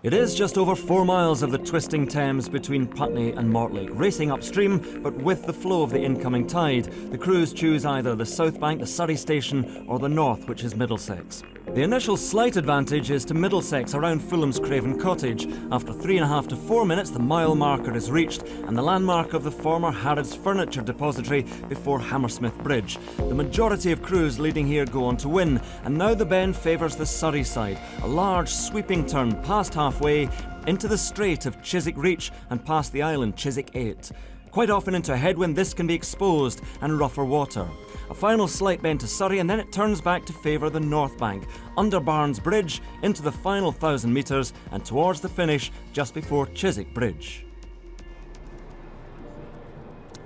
It is just over 4 miles of the twisting Thames between Putney and Mortlake, racing upstream, but with the flow of the incoming tide. The crews choose either the south bank, the Surrey station, or the north, which is Middlesex. The initial slight advantage is to Middlesex around Fulham's Craven Cottage. After 3.5 to 4 minutes, the mile marker is reached and the landmark of the former Harrods Furniture Depository before Hammersmith Bridge. The majority of crews leading here go on to win, and now the bend favours the Surrey side. A large sweeping turn past halfway into the Strait of Chiswick Reach and past the island Chiswick 8. Quite often into a headwind, this can be exposed and rougher water. A final slight bend to Surrey, and then it turns back to favour the north bank, under Barnes Bridge, into the final 1,000 metres and towards the finish just before Chiswick Bridge.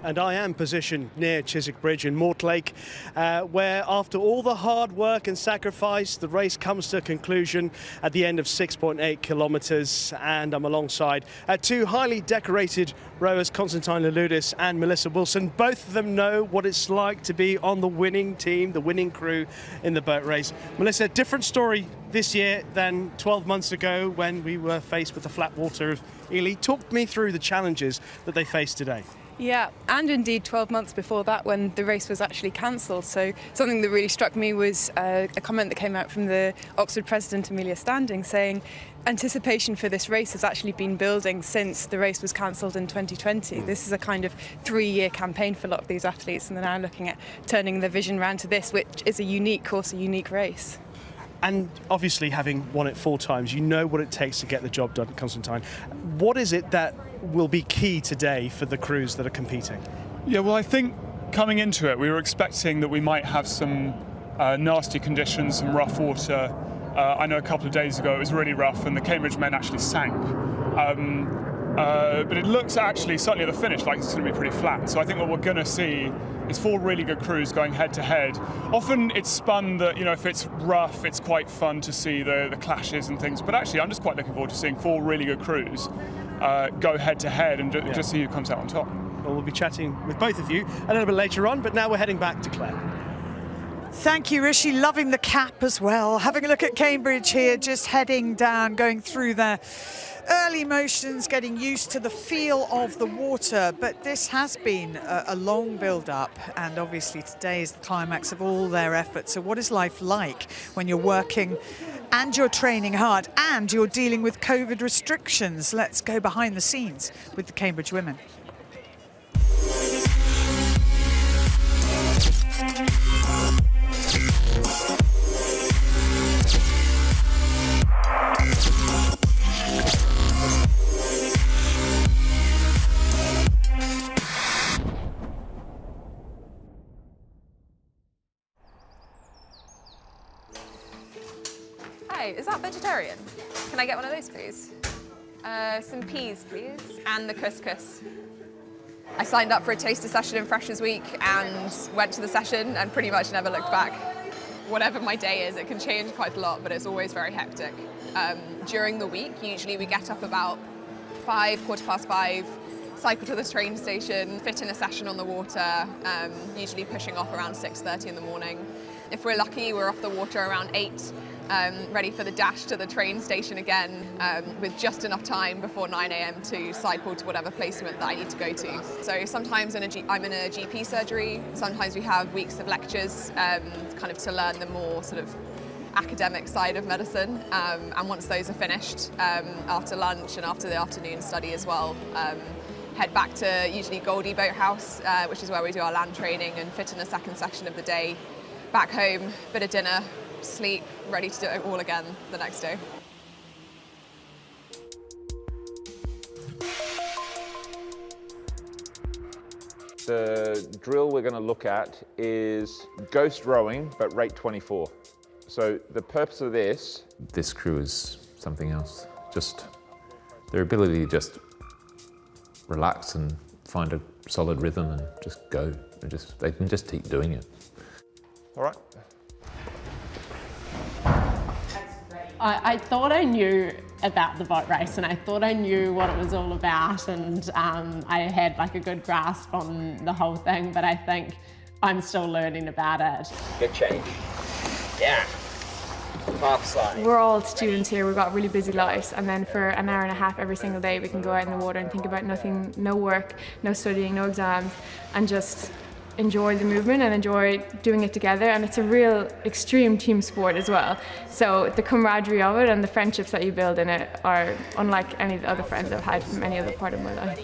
And I am positioned near Chiswick Bridge in Mortlake, where after all the hard work and sacrifice, the race comes to a conclusion at the end of 6.8 kilometres, and I'm alongside two highly decorated rowers, Constantine Louloudis and Melissa Wilson. Both of them know what it's like to be on the winning team, the winning crew in the boat race. Melissa, different story this year than 12 months ago when we were faced with the flat water of Ely. Talk me through the challenges that they face today. Yeah, and indeed 12 months before that when the race was actually cancelled. So something that really struck me was a comment that came out from the Oxford president, Amelia Standing, saying anticipation for this race has actually been building since the race was cancelled in 2020. This is a kind of 3-year campaign for a lot of these athletes, and they're now looking at turning their vision around to this, which is a unique course, a unique race. And obviously, having won it 4 times, you know what it takes to get the job done, Constantine. What is it that will be key today for the crews that are competing? Yeah, well, I think coming into it, we were expecting that we might have some nasty conditions, some rough water. I know a couple of days ago it was really rough and the Cambridge men actually sank. But it looks actually, certainly at the finish, like it's going to be pretty flat. So I think what we're going to see is 4 really good crews going head to head. Often it's spun that, you know, if it's rough, it's quite fun to see the clashes and things. But actually, I'm just quite looking forward to seeing 4 really good crews go head to head and just see who comes out on top. Well, we'll be chatting with both of you a little bit later on, but now we're heading back to Claire. Thank you, Rishi. Loving the cap as well. Having a look at Cambridge here, just heading down, going through their early motions, getting used to the feel of the water. But this has been a long build-up, and obviously today is the climax of all their efforts. So what is life like when you're working and you're training hard and you're dealing with COVID restrictions? Let's go behind the scenes with the Cambridge women. Hi, is that vegetarian? Can I get one of those, please? Some peas, please, and the couscous. I signed up for a taster session in Freshers Week and went to the session and pretty much never looked back. Whatever my day is, it can change quite a lot, but it's always very hectic. During the week, usually we get up about 5, 5:15, cycle to the train station, fit in a session on the water, usually pushing off around 6:30 in the morning. If we're lucky, we're off the water around 8, ready for the dash to the train station again, with just enough time before 9 AM to cycle to whatever placement that I need to go to. So sometimes I'm in a GP surgery, sometimes we have weeks of lectures, kind of to learn the more sort of academic side of medicine, and once those are finished, after lunch and after the afternoon study as well, head back to usually GOLDIE Boat House, which is where we do our land training and fit in a second session of the day. Back home, bit of dinner, sleep, ready to do it all again the next day. The drill we're going to look at is ghost rowing, but rate 24. So the purpose of this crew is something else. Just their ability to just relax and find a solid rhythm and just go. They can just keep doing it. All right. I thought I knew about the boat race and I thought I knew what it was all about, and I had like a good grasp on the whole thing, but I think I'm still learning about it. Good change. Yeah. We're all students here, we've got really busy lives, and then for an hour and a half every single day we can go out in the water and think about nothing, no work, no studying, no exams, and just enjoy the movement and enjoy doing it together. And it's a real extreme team sport as well. So the camaraderie of it and the friendships that you build in it are unlike any of the other friends I've had from any other part of my life.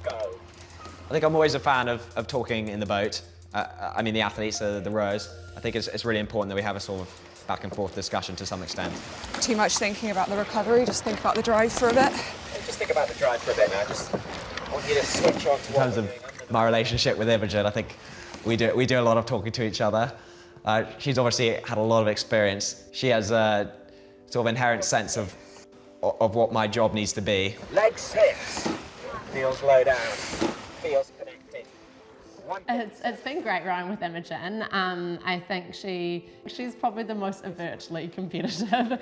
I think I'm always a fan of talking in the boat. I mean, the athletes, the rowers. I think it's really important that we have a sort of back and forth discussion to some extent. Too much thinking about the recovery, just think about the drive for a bit. Just think about the drive for a bit now. I want you to switch on to in terms of my relationship with Imogen, I think we do a lot of talking to each other. She's obviously had a lot of experience. She has a sort of inherent sense of what my job needs to be. Legs, hips, feels low down, feels connected. It's been great rowing with Imogen. I think she's probably the most overtly competitive.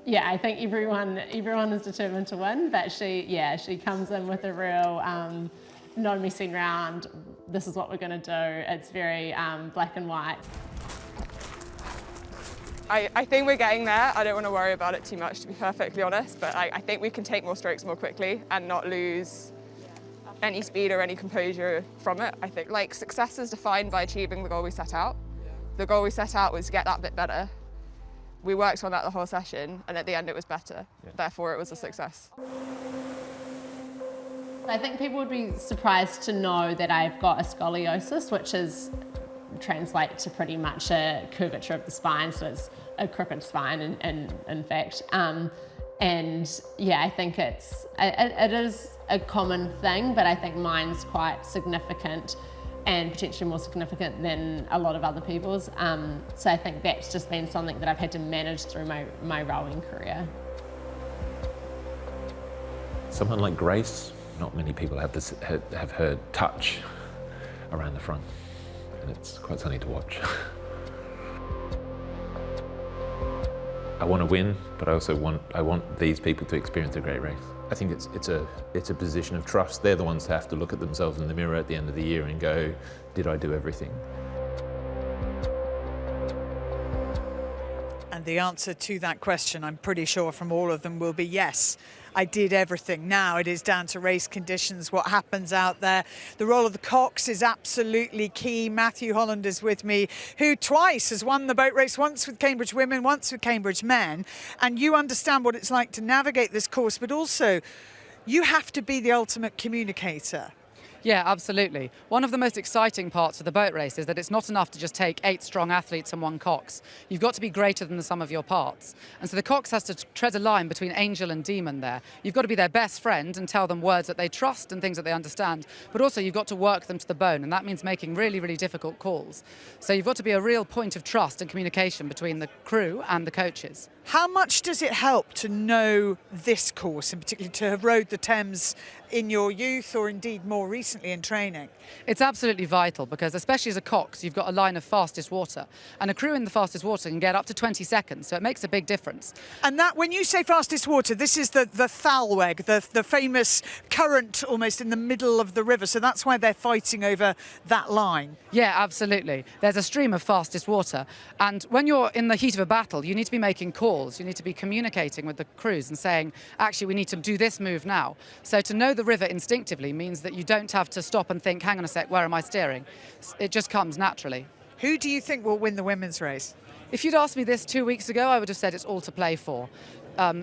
Yeah, I think everyone is determined to win, but she comes in with a real no messing around. This is what we're going to do. It's very black and white. I think we're getting there. I don't want to worry about it too much, to be perfectly honest, but I think we can take more strokes more quickly and not lose any speed or any composure from it. I think success is defined by achieving the goal we set out. The goal we set out was to get that bit better. We worked on that the whole session, and at the end it was better. Yeah. Therefore it was a success. I think people would be surprised to know that I've got a scoliosis, which translates to pretty much a curvature of the spine, so it's a crooked spine in fact. And yeah, I think it is a common thing, but I think mine's quite significant and potentially more significant than a lot of other people's. So I think that's just been something that I've had to manage through my rowing career. Someone like Grace, not many people have her touch around the front, and it's quite funny to watch. I want to win, but I also want these people to experience a great race. I think it's a position of trust. They're the ones who have to look at themselves in the mirror at the end of the year and go, did I do everything? And the answer to that question, I'm pretty sure from all of them, will be yes. I did everything. Now it is down to race conditions, what happens out there. The role of the cocks is absolutely key. Matthew Holland is with me, who twice has won the boat race, once with Cambridge women, once with Cambridge men. And you understand what it's like to navigate this course, but also you have to be the ultimate communicator. Yeah, absolutely. One of the most exciting parts of the boat race is that it's not enough to just take 8 strong athletes and 1 cox. You've got to be greater than the sum of your parts. And so the cox has to tread a line between angel and demon there. You've got to be their best friend and tell them words that they trust and things that they understand. But also you've got to work them to the bone, and that means making really, really difficult calls. So you've got to be a real point of trust and communication between the crew and the coaches. How much does it help to know this course, and particularly to have rowed the Thames in your youth or indeed more recently in training? It's absolutely vital because, especially as a cox, you've got a line of fastest water, and a crew in the fastest water can get up to 20 seconds, so it makes a big difference. And that, when you say fastest water, this is the Thalweg, the famous current almost in the middle of the river, so that's why they're fighting over that line. Yeah, absolutely. There's a stream of fastest water, and when you're in the heat of a battle, you need to be making calls. You need to be communicating with the crews and saying, actually, we need to do this move now. So to know the river instinctively means that you don't have to stop and think, hang on a sec, where am I steering? It just comes naturally. Who do you think will win the women's race? If you'd asked me this 2 weeks ago, I would have said it's all to play for.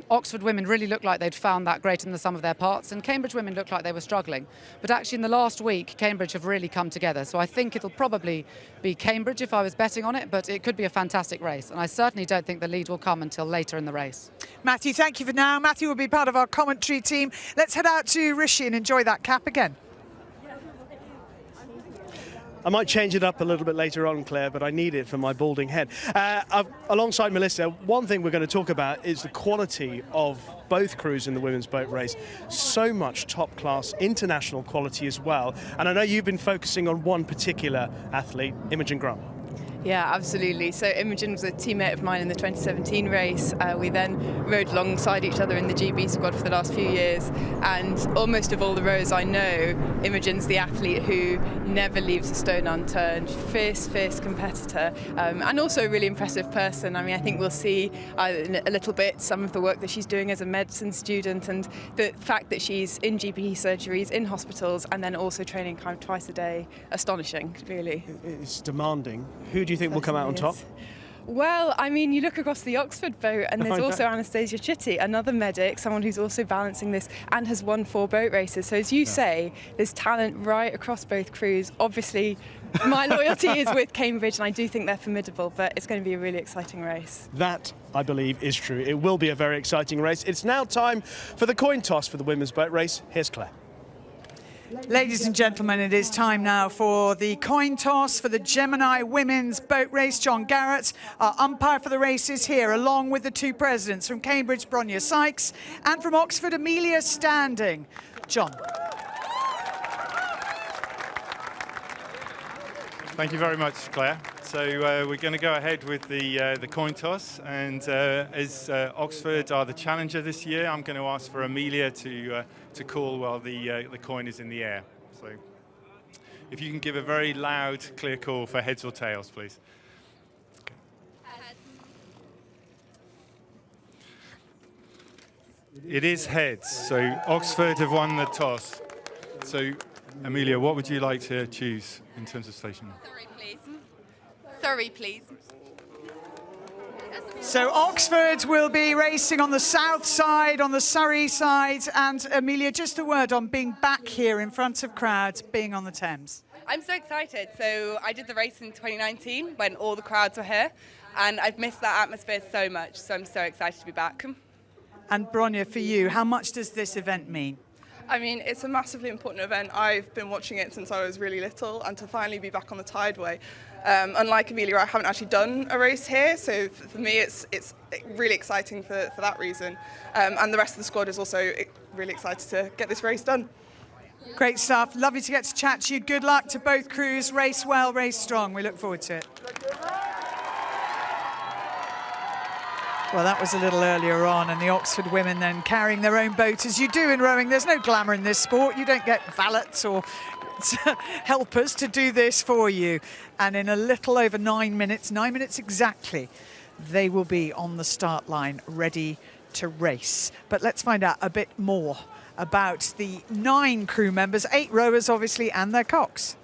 Oxford women really looked like they'd found that greater than the sum of their parts, and Cambridge women looked like they were struggling. But actually in the last week, Cambridge have really come together. So I think it'll probably be Cambridge if I was betting on it, but it could be a fantastic race. And I certainly don't think the lead will come until later in the race. Matthew, thank you for now. Matthew will be part of our commentary team. Let's head out to Rishi and enjoy that cap again. I might change it up a little bit later on, Claire, but I need it for my balding head. Alongside Melissa, one thing we're going to talk about is the quality of both crews in the women's boat race. So much top-class international quality as well. And I know you've been focusing on one particular athlete, Imogen Grant. Yeah, absolutely. So Imogen was a teammate of mine in the 2017 race. We then rode alongside each other in the GB squad for the last few years, and almost of all the rowers I know, Imogen's the athlete who never leaves a stone unturned. Fierce competitor, and also a really impressive person. I mean, I think we'll see in a little bit some of the work that she's doing as a medicine student, and the fact that she's in GP surgeries, in hospitals, and then also training kind of twice a day. Astonishing, really. It's demanding. Who do you think will come out on top? Well, I mean, you look across the Oxford boat and there's also Anastasia Chitty, another medic, someone who's also balancing this and has won 4 boat races. So as you say, there's talent right across both crews. Obviously, my loyalty is with Cambridge and I do think they're formidable, but it's going to be a really exciting race. That, I believe, is true. It will be a very exciting race. It's now time for the coin toss for the women's boat race. Here's Claire. Ladies and gentlemen, it is time now for the coin toss for the Gemini Women's Boat Race. John Garrett, our umpire for the race, is here, along with the 2 presidents from Cambridge, Bronya Sykes, and from Oxford, Amelia Standing. John. Thank you very much, Claire. So we're going to go ahead with the coin toss, and as Oxford are the challenger this year, I'm going to ask for Amelia to call while the coin is in the air. So if you can give a very loud, clear call for heads or tails, please. It is heads, so Oxford have won the toss. So Amelia, what would you like to choose in terms of station? Sorry, please. Sorry, please. So Oxford will be racing on the south side, on the Surrey side, and Amelia, just a word on being back here in front of crowds, being on the Thames. I'm so excited. So I did the race in 2019 when all the crowds were here, and I've missed that atmosphere so much, so I'm so excited to be back. And Bronya, for you, how much does this event mean? I mean, it's a massively important event. I've been watching it since I was really little, and to finally be back on the Tideway. Unlike Amelia, I haven't actually done a race here, so for me it's really exciting for that reason. And the rest of the squad is also really excited to get this race done. Great stuff. Lovely to get to chat to you. Good luck to both crews. Race well, race strong. We look forward to it. Well, that was a little earlier on, and the Oxford women then carrying their own boat, as you do in rowing. There's no glamour in this sport. You don't get valets or helpers to do this for you. And in a little over 9 minutes exactly, they will be on the start line ready to race. But let's find out a bit more about the 9 crew members, 8 rowers obviously, and their cocks.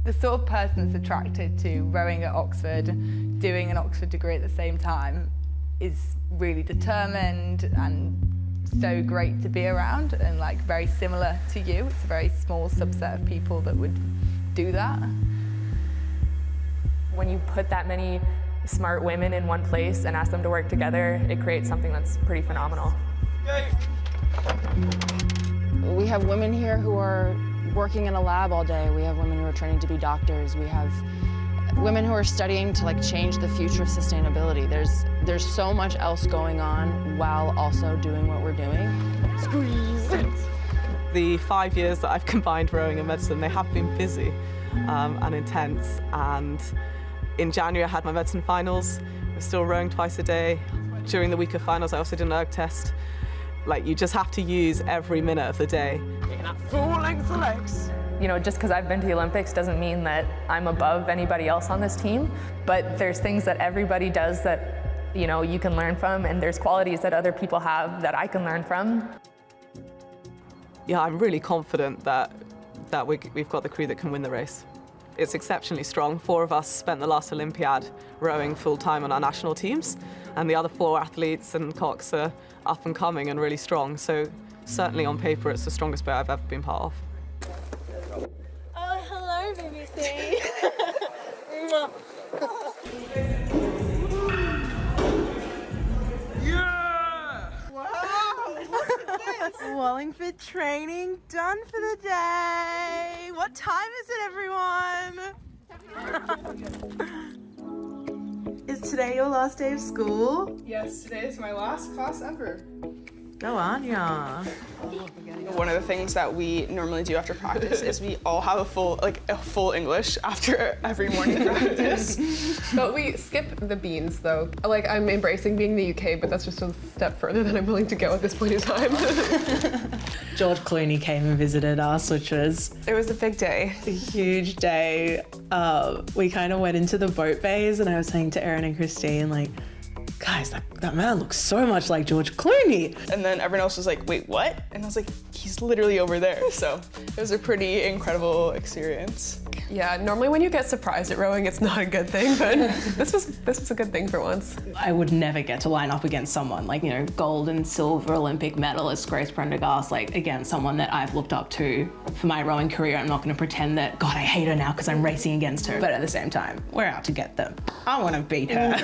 The sort of person that's attracted to rowing at Oxford, doing an Oxford degree at the same time, is really determined and so great to be around, and like very similar to you. It's a very small subset of people that would do that. When you put that many smart women in one place and ask them to work together, it creates something that's pretty phenomenal. We have women here who are working in a lab all day. We have women who are training to be doctors. We have women who are studying to like change the future of sustainability. There's so much else going on while also doing what we're doing. Squeeze! The 5 years that I've combined rowing and medicine, they have been busy and intense. And in January I had my medicine finals. I was still rowing twice a day. During the week of finals I also did an erg test. Like, you just have to use every minute of the day. Full length legs. You know, just because I've been to the Olympics doesn't mean that I'm above anybody else on this team, but there's things that everybody does that, you know, you can learn from, and there's qualities that other people have that I can learn from. Yeah, I'm really confident that we've got the crew that can win the race. It's exceptionally strong. 4 of us spent the last Olympiad rowing full-time on our national teams, and the other 4 athletes and cocks are up and coming and really strong. So certainly on paper, it's the strongest boat I've ever been part of. Oh, hello, BBC. Yeah! morning for training, done for the day. What time is it, everyone? Is today your last day of school? Yes, today is my last class ever. Go on, yeah. One of the things that we normally do after practice is we all have a full English after every morning practice. But we skip the beans though. Like, I'm embracing being the UK, but that's just a step further than I'm willing to go at this point in time. George Clooney came and visited us, which was... It was a big day. A huge day. We kind of went into the boat bays and I was saying to Erin and Christine, like, guys, that man looks so much like George Clooney. And then everyone else was like, wait, what? And I was like, he's literally over there. So it was a pretty incredible experience. Yeah, normally when you get surprised at rowing, it's not a good thing, but this was a good thing for once. I would never get to line up against someone like, you know, gold and silver Olympic medalist Grace Prendergast, like, again, someone that I've looked up to for my rowing career. I'm not going to pretend that, God, I hate her now because I'm racing against her. But at the same time, we're out to get them. I want to beat her.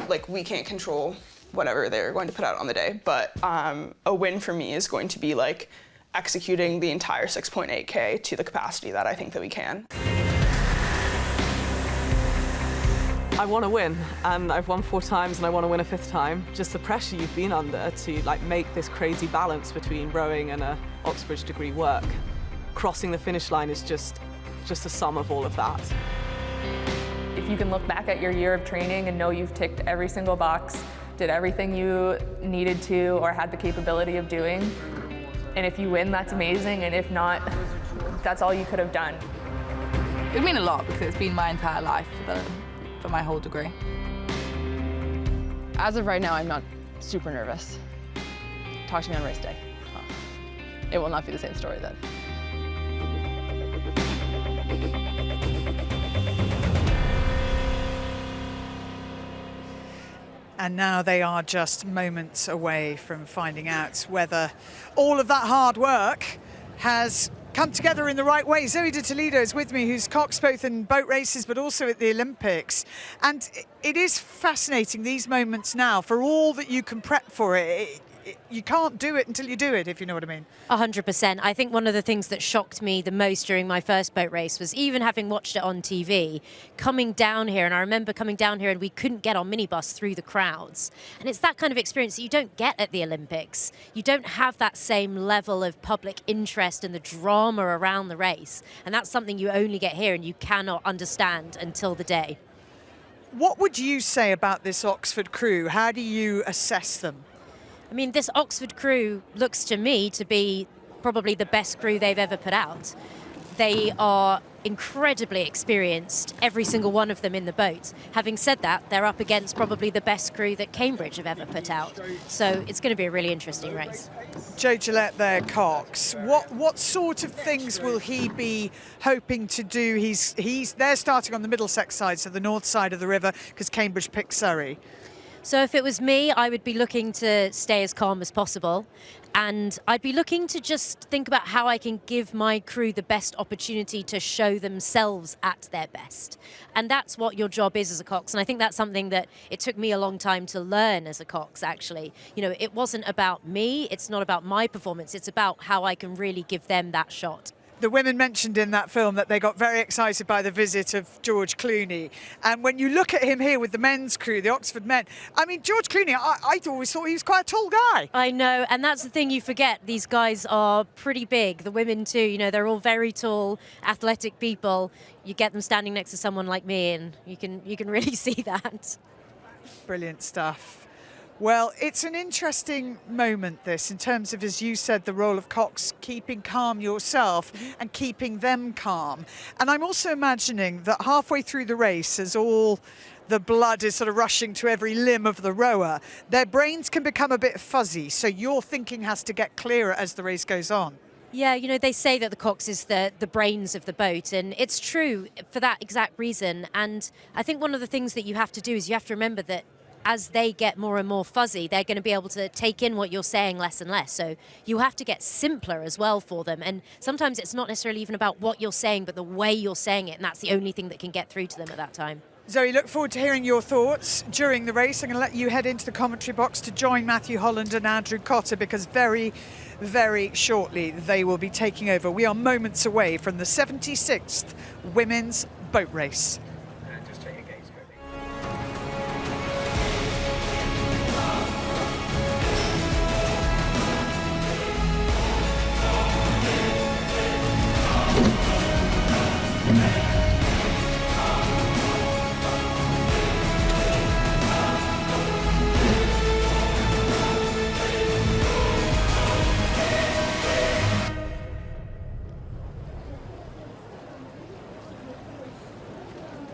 Like, we can't control whatever they're going to put out on the day, but a win for me is going to be like executing the entire 6.8K to the capacity that I think that we can. I want to win, and I've won 4 times and I want to win a 5th time. Just the pressure you've been under to like make this crazy balance between rowing and a Oxbridge degree work. Crossing the finish line is just a sum of all of that. If you can look back at your year of training and know you've ticked every single box, did everything you needed to or had the capability of doing, and if you win, that's amazing, and if not, that's all you could have done. It would mean a lot because it's been my entire life for my whole degree. As of right now, I'm not super nervous. Talk to me on race day. Oh, it will not be the same story then. And now they are just moments away from finding out whether all of that hard work has come together in the right way. Zoe de Toledo is with me, who's coxed both in boat races but also at the Olympics. And it is fascinating, these moments now, for all that you can prep for it. You can't do it until you do it, if you know what I mean. 100%. I think one of the things that shocked me the most during my first boat race was, even having watched it on TV, coming down here, and I remember coming down here and we couldn't get on minibus through the crowds. And it's that kind of experience that you don't get at the Olympics. You don't have that same level of public interest and the drama around the race. And that's something you only get here and you cannot understand until the day. What would you say about this Oxford crew? How do you assess them? I mean, this Oxford crew looks to me to be probably the best crew they've ever put out. They are incredibly experienced, every single one of them in the boat. Having said that, they're up against probably the best crew that Cambridge have ever put out. So it's going to be a really interesting race. Joe Gillette there, Cox. What sort of things will he be hoping to do? They're starting on the Middlesex side, so the north side of the river, because Cambridge picked Surrey. So if it was me, I would be looking to stay as calm as possible. And I'd be looking to just think about how I can give my crew the best opportunity to show themselves at their best. And that's what your job is as a cox. And I think that's something that it took me a long time to learn as a cox, actually. You know, it wasn't about me. It's not about my performance. It's about how I can really give them that shot. The women mentioned in that film that they got very excited by the visit of George Clooney. And when you look at him here with the men's crew, the Oxford men, I mean, George Clooney, I always thought he was quite a tall guy. I know, and that's the thing you forget. These guys are pretty big. The women too, you know, they're all very tall, athletic people. You get them standing next to someone like me and you can really see that. Brilliant stuff. Well, it's an interesting moment, this, in terms of, as you said, the role of cox, keeping calm yourself and keeping them calm. And I'm also imagining that halfway through the race, as all the blood is sort of rushing to every limb of the rower, their brains can become a bit fuzzy, so your thinking has to get clearer as the race goes on. Yeah, you know, they say that the cox is the brains of the boat, and it's true for that exact reason. And I think one of the things that you have to do is you have to remember that as they get more and more fuzzy, they're going to be able to take in what you're saying less and less. So you have to get simpler as well for them. And sometimes it's not necessarily even about what you're saying, but the way you're saying it. And that's the only thing that can get through to them at that time. Zoe, look forward to hearing your thoughts during the race. I'm going to let you head into the commentary box to join Matthew Holland and Andrew Cotter, because very, very shortly they will be taking over. We are moments away from the 76th Women's Boat Race.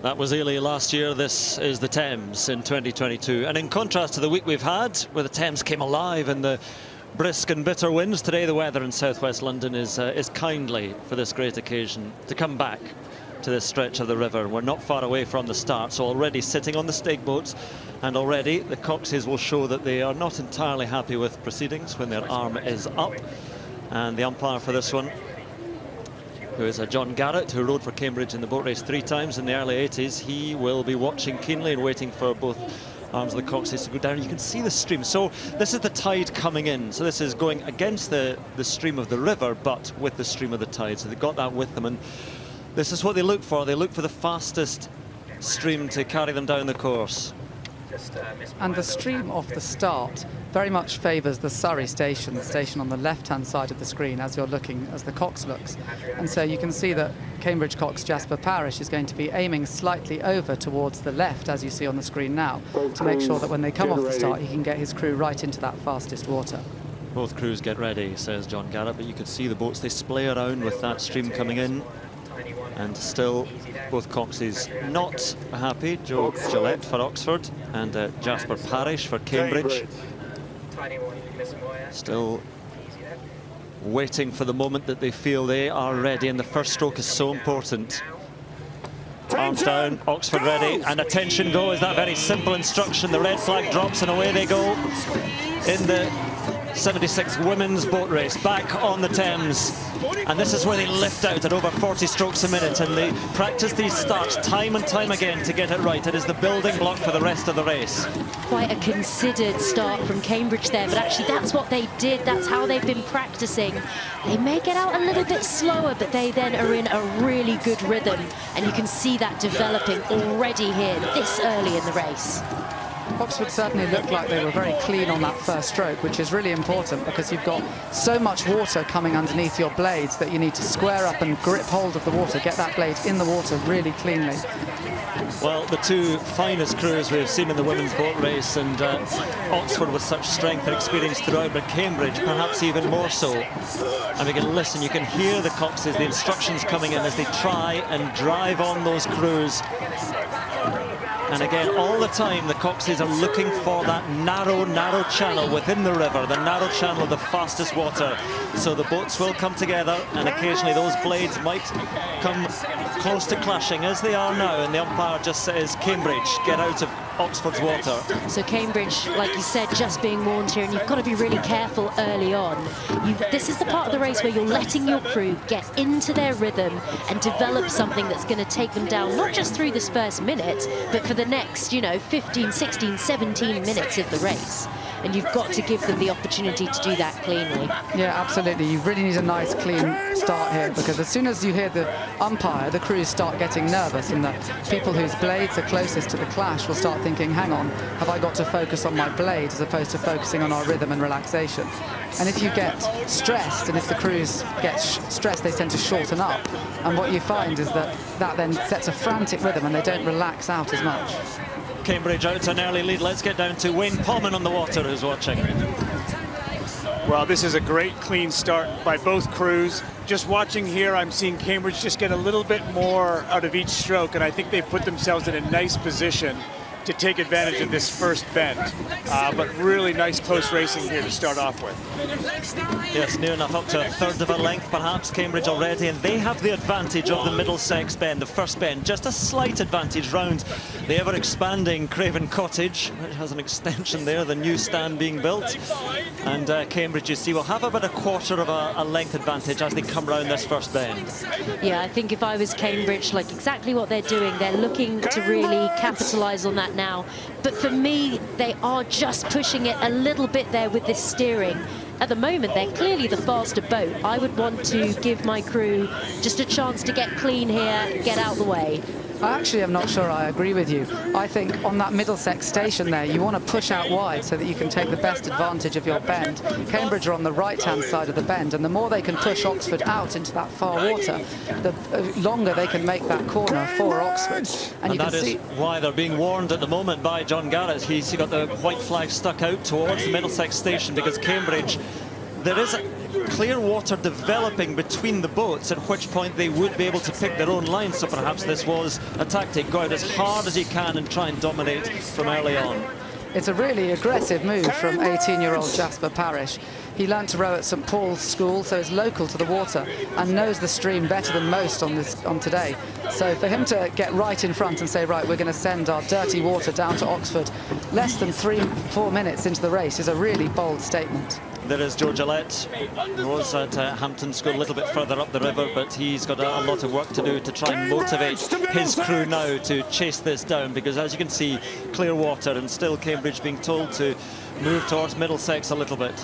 That was Ely last year. This is the Thames in 2022. And in contrast to the week we've had, where the Thames came alive in the brisk and bitter winds, today the weather in southwest London is kindly for this great occasion to come back to this stretch of the river. We're not far away from the start, so already sitting on the stake boats, and already the coxes will show that they are not entirely happy with proceedings when their arm is up. And the umpire for this one, who is a John Garrett, who rode for Cambridge in the boat race 3 times in the early 80s. He will be watching keenly and waiting for both arms of the coxes to go down. You can see the stream. So this is the tide coming in. So this is going against the stream of the river, but with the stream of the tide. So they've got that with them. And this is what they look for. They look for the fastest stream to carry them down the course. And the stream off the start very much favours the Surrey station, the station on the left-hand side of the screen as you're looking, as the cox looks. And so you can see that Cambridge cox Jasper Parish is going to be aiming slightly over towards the left, as you see on the screen now, to make sure that when they come off the start, he can get his crew right into that fastest water. Both crews get ready, says John Garrett, but you can see the boats, they splay around with that stream coming in. And still, both coxes not happy. Joe Gillette for Oxford and Jasper Parish for Cambridge. Still waiting for the moment that they feel they are ready, and the first stroke is so important. Arms down, Oxford ready, and attention go is that very simple instruction. The red flag drops and away they go in the 76th Women's Boat Race, back on the Thames. And this is where they lift out at over 40 strokes a minute, and they practice these starts time and time again to get it right. It is the building block for the rest of the race. Quite a considered start from Cambridge there, but actually that's what they did. That's how they've been practicing. They may get out a little bit slower, but they then are in a really good rhythm, and you can see that developing already here this early in the race. Oxford certainly looked like they were very clean on that first stroke, which is really important because you've got so much water coming underneath your blades that you need to square up and grip hold of the water, get that blade in the water really cleanly. Well, the two finest crews we've seen in the women's boat race, and Oxford with such strength and experience throughout, but Cambridge perhaps even more so. And we can listen, you can hear the coxes, the instructions coming in as they try and drive on those crews. And again, all the time, the coxes are looking for that narrow channel within the river, the narrow channel of the fastest water. So the boats will come together, and occasionally those blades might come close to clashing, as they are now. And the umpire just says, Cambridge, get out of Oxford's water. So Cambridge, like you said, just being warned here, and you've got to be really careful early on. This is the part of the race where you're letting your crew get into their rhythm and develop something that's going to take them down, not just through this first minute, but for the next, 15, 16, 17 minutes of the race. And you've got to give them the opportunity to do that cleanly. Yeah, absolutely. You really need a nice, clean start here, because as soon as you hear the umpire, the crews start getting nervous, and the people whose blades are closest to the clash will start thinking, hang on, have I got to focus on my blade as opposed to focusing on our rhythm and relaxation? And if you get stressed, and if the crews get stressed, they tend to shorten up. And what you find is that then sets a frantic rhythm, and they don't relax out as much. Cambridge out to an early lead. Let's get down to Wayne Pullman on the water, who's watching. Well, this is a great clean start by both crews. Just watching here, I'm seeing Cambridge just get a little bit more out of each stroke, and I think they've put themselves in a nice position to take advantage of this first bend. But really nice close racing here to start off with. Yes, near enough up to a third of a length perhaps, Cambridge already, and they have the advantage of the Middlesex bend, the first bend, just a slight advantage round the ever-expanding Craven Cottage, which has an extension there, the new stand being built. And Cambridge, you see, will have about a quarter of a length advantage as they come round this first bend. Yeah, I think if I was Cambridge, like exactly what they're doing, they're looking to really capitalise on that now. But for me, they are just pushing it a little bit there with this steering. At the moment, they're clearly the faster boat. I would want to give my crew just a chance to get clean here, get out the way. I actually am not sure I agree with you. I think on that Middlesex station there, you want to push out wide so that you can take the best advantage of your bend. Cambridge are on the right-hand side of the bend, and the more they can push Oxford out into that far water, the longer they can make that corner for Oxford. And you that can see why they're being warned at the moment by John Garrett. He's got the white flag stuck out towards the Middlesex station, because Cambridge, there is clear water developing between the boats, at which point they would be able to pick their own line. So perhaps this was a tactic, go out as hard as you can and try and dominate from early on. It's a really aggressive move from 18-year-old Jasper Parrish. He learnt to row at St Paul's School, so he's local to the water and knows the stream better than most on today. So for him to get right in front and say, right, we're going to send our dirty water down to Oxford less than 3-4 minutes into the race is a really bold statement. There is Joe Gillette, who was at Hampton School, a little bit further up the river, but he's got a lot of work to do to try and motivate his crew now to chase this down, because as you can see, clear water, and still Cambridge being told to move towards Middlesex a little bit.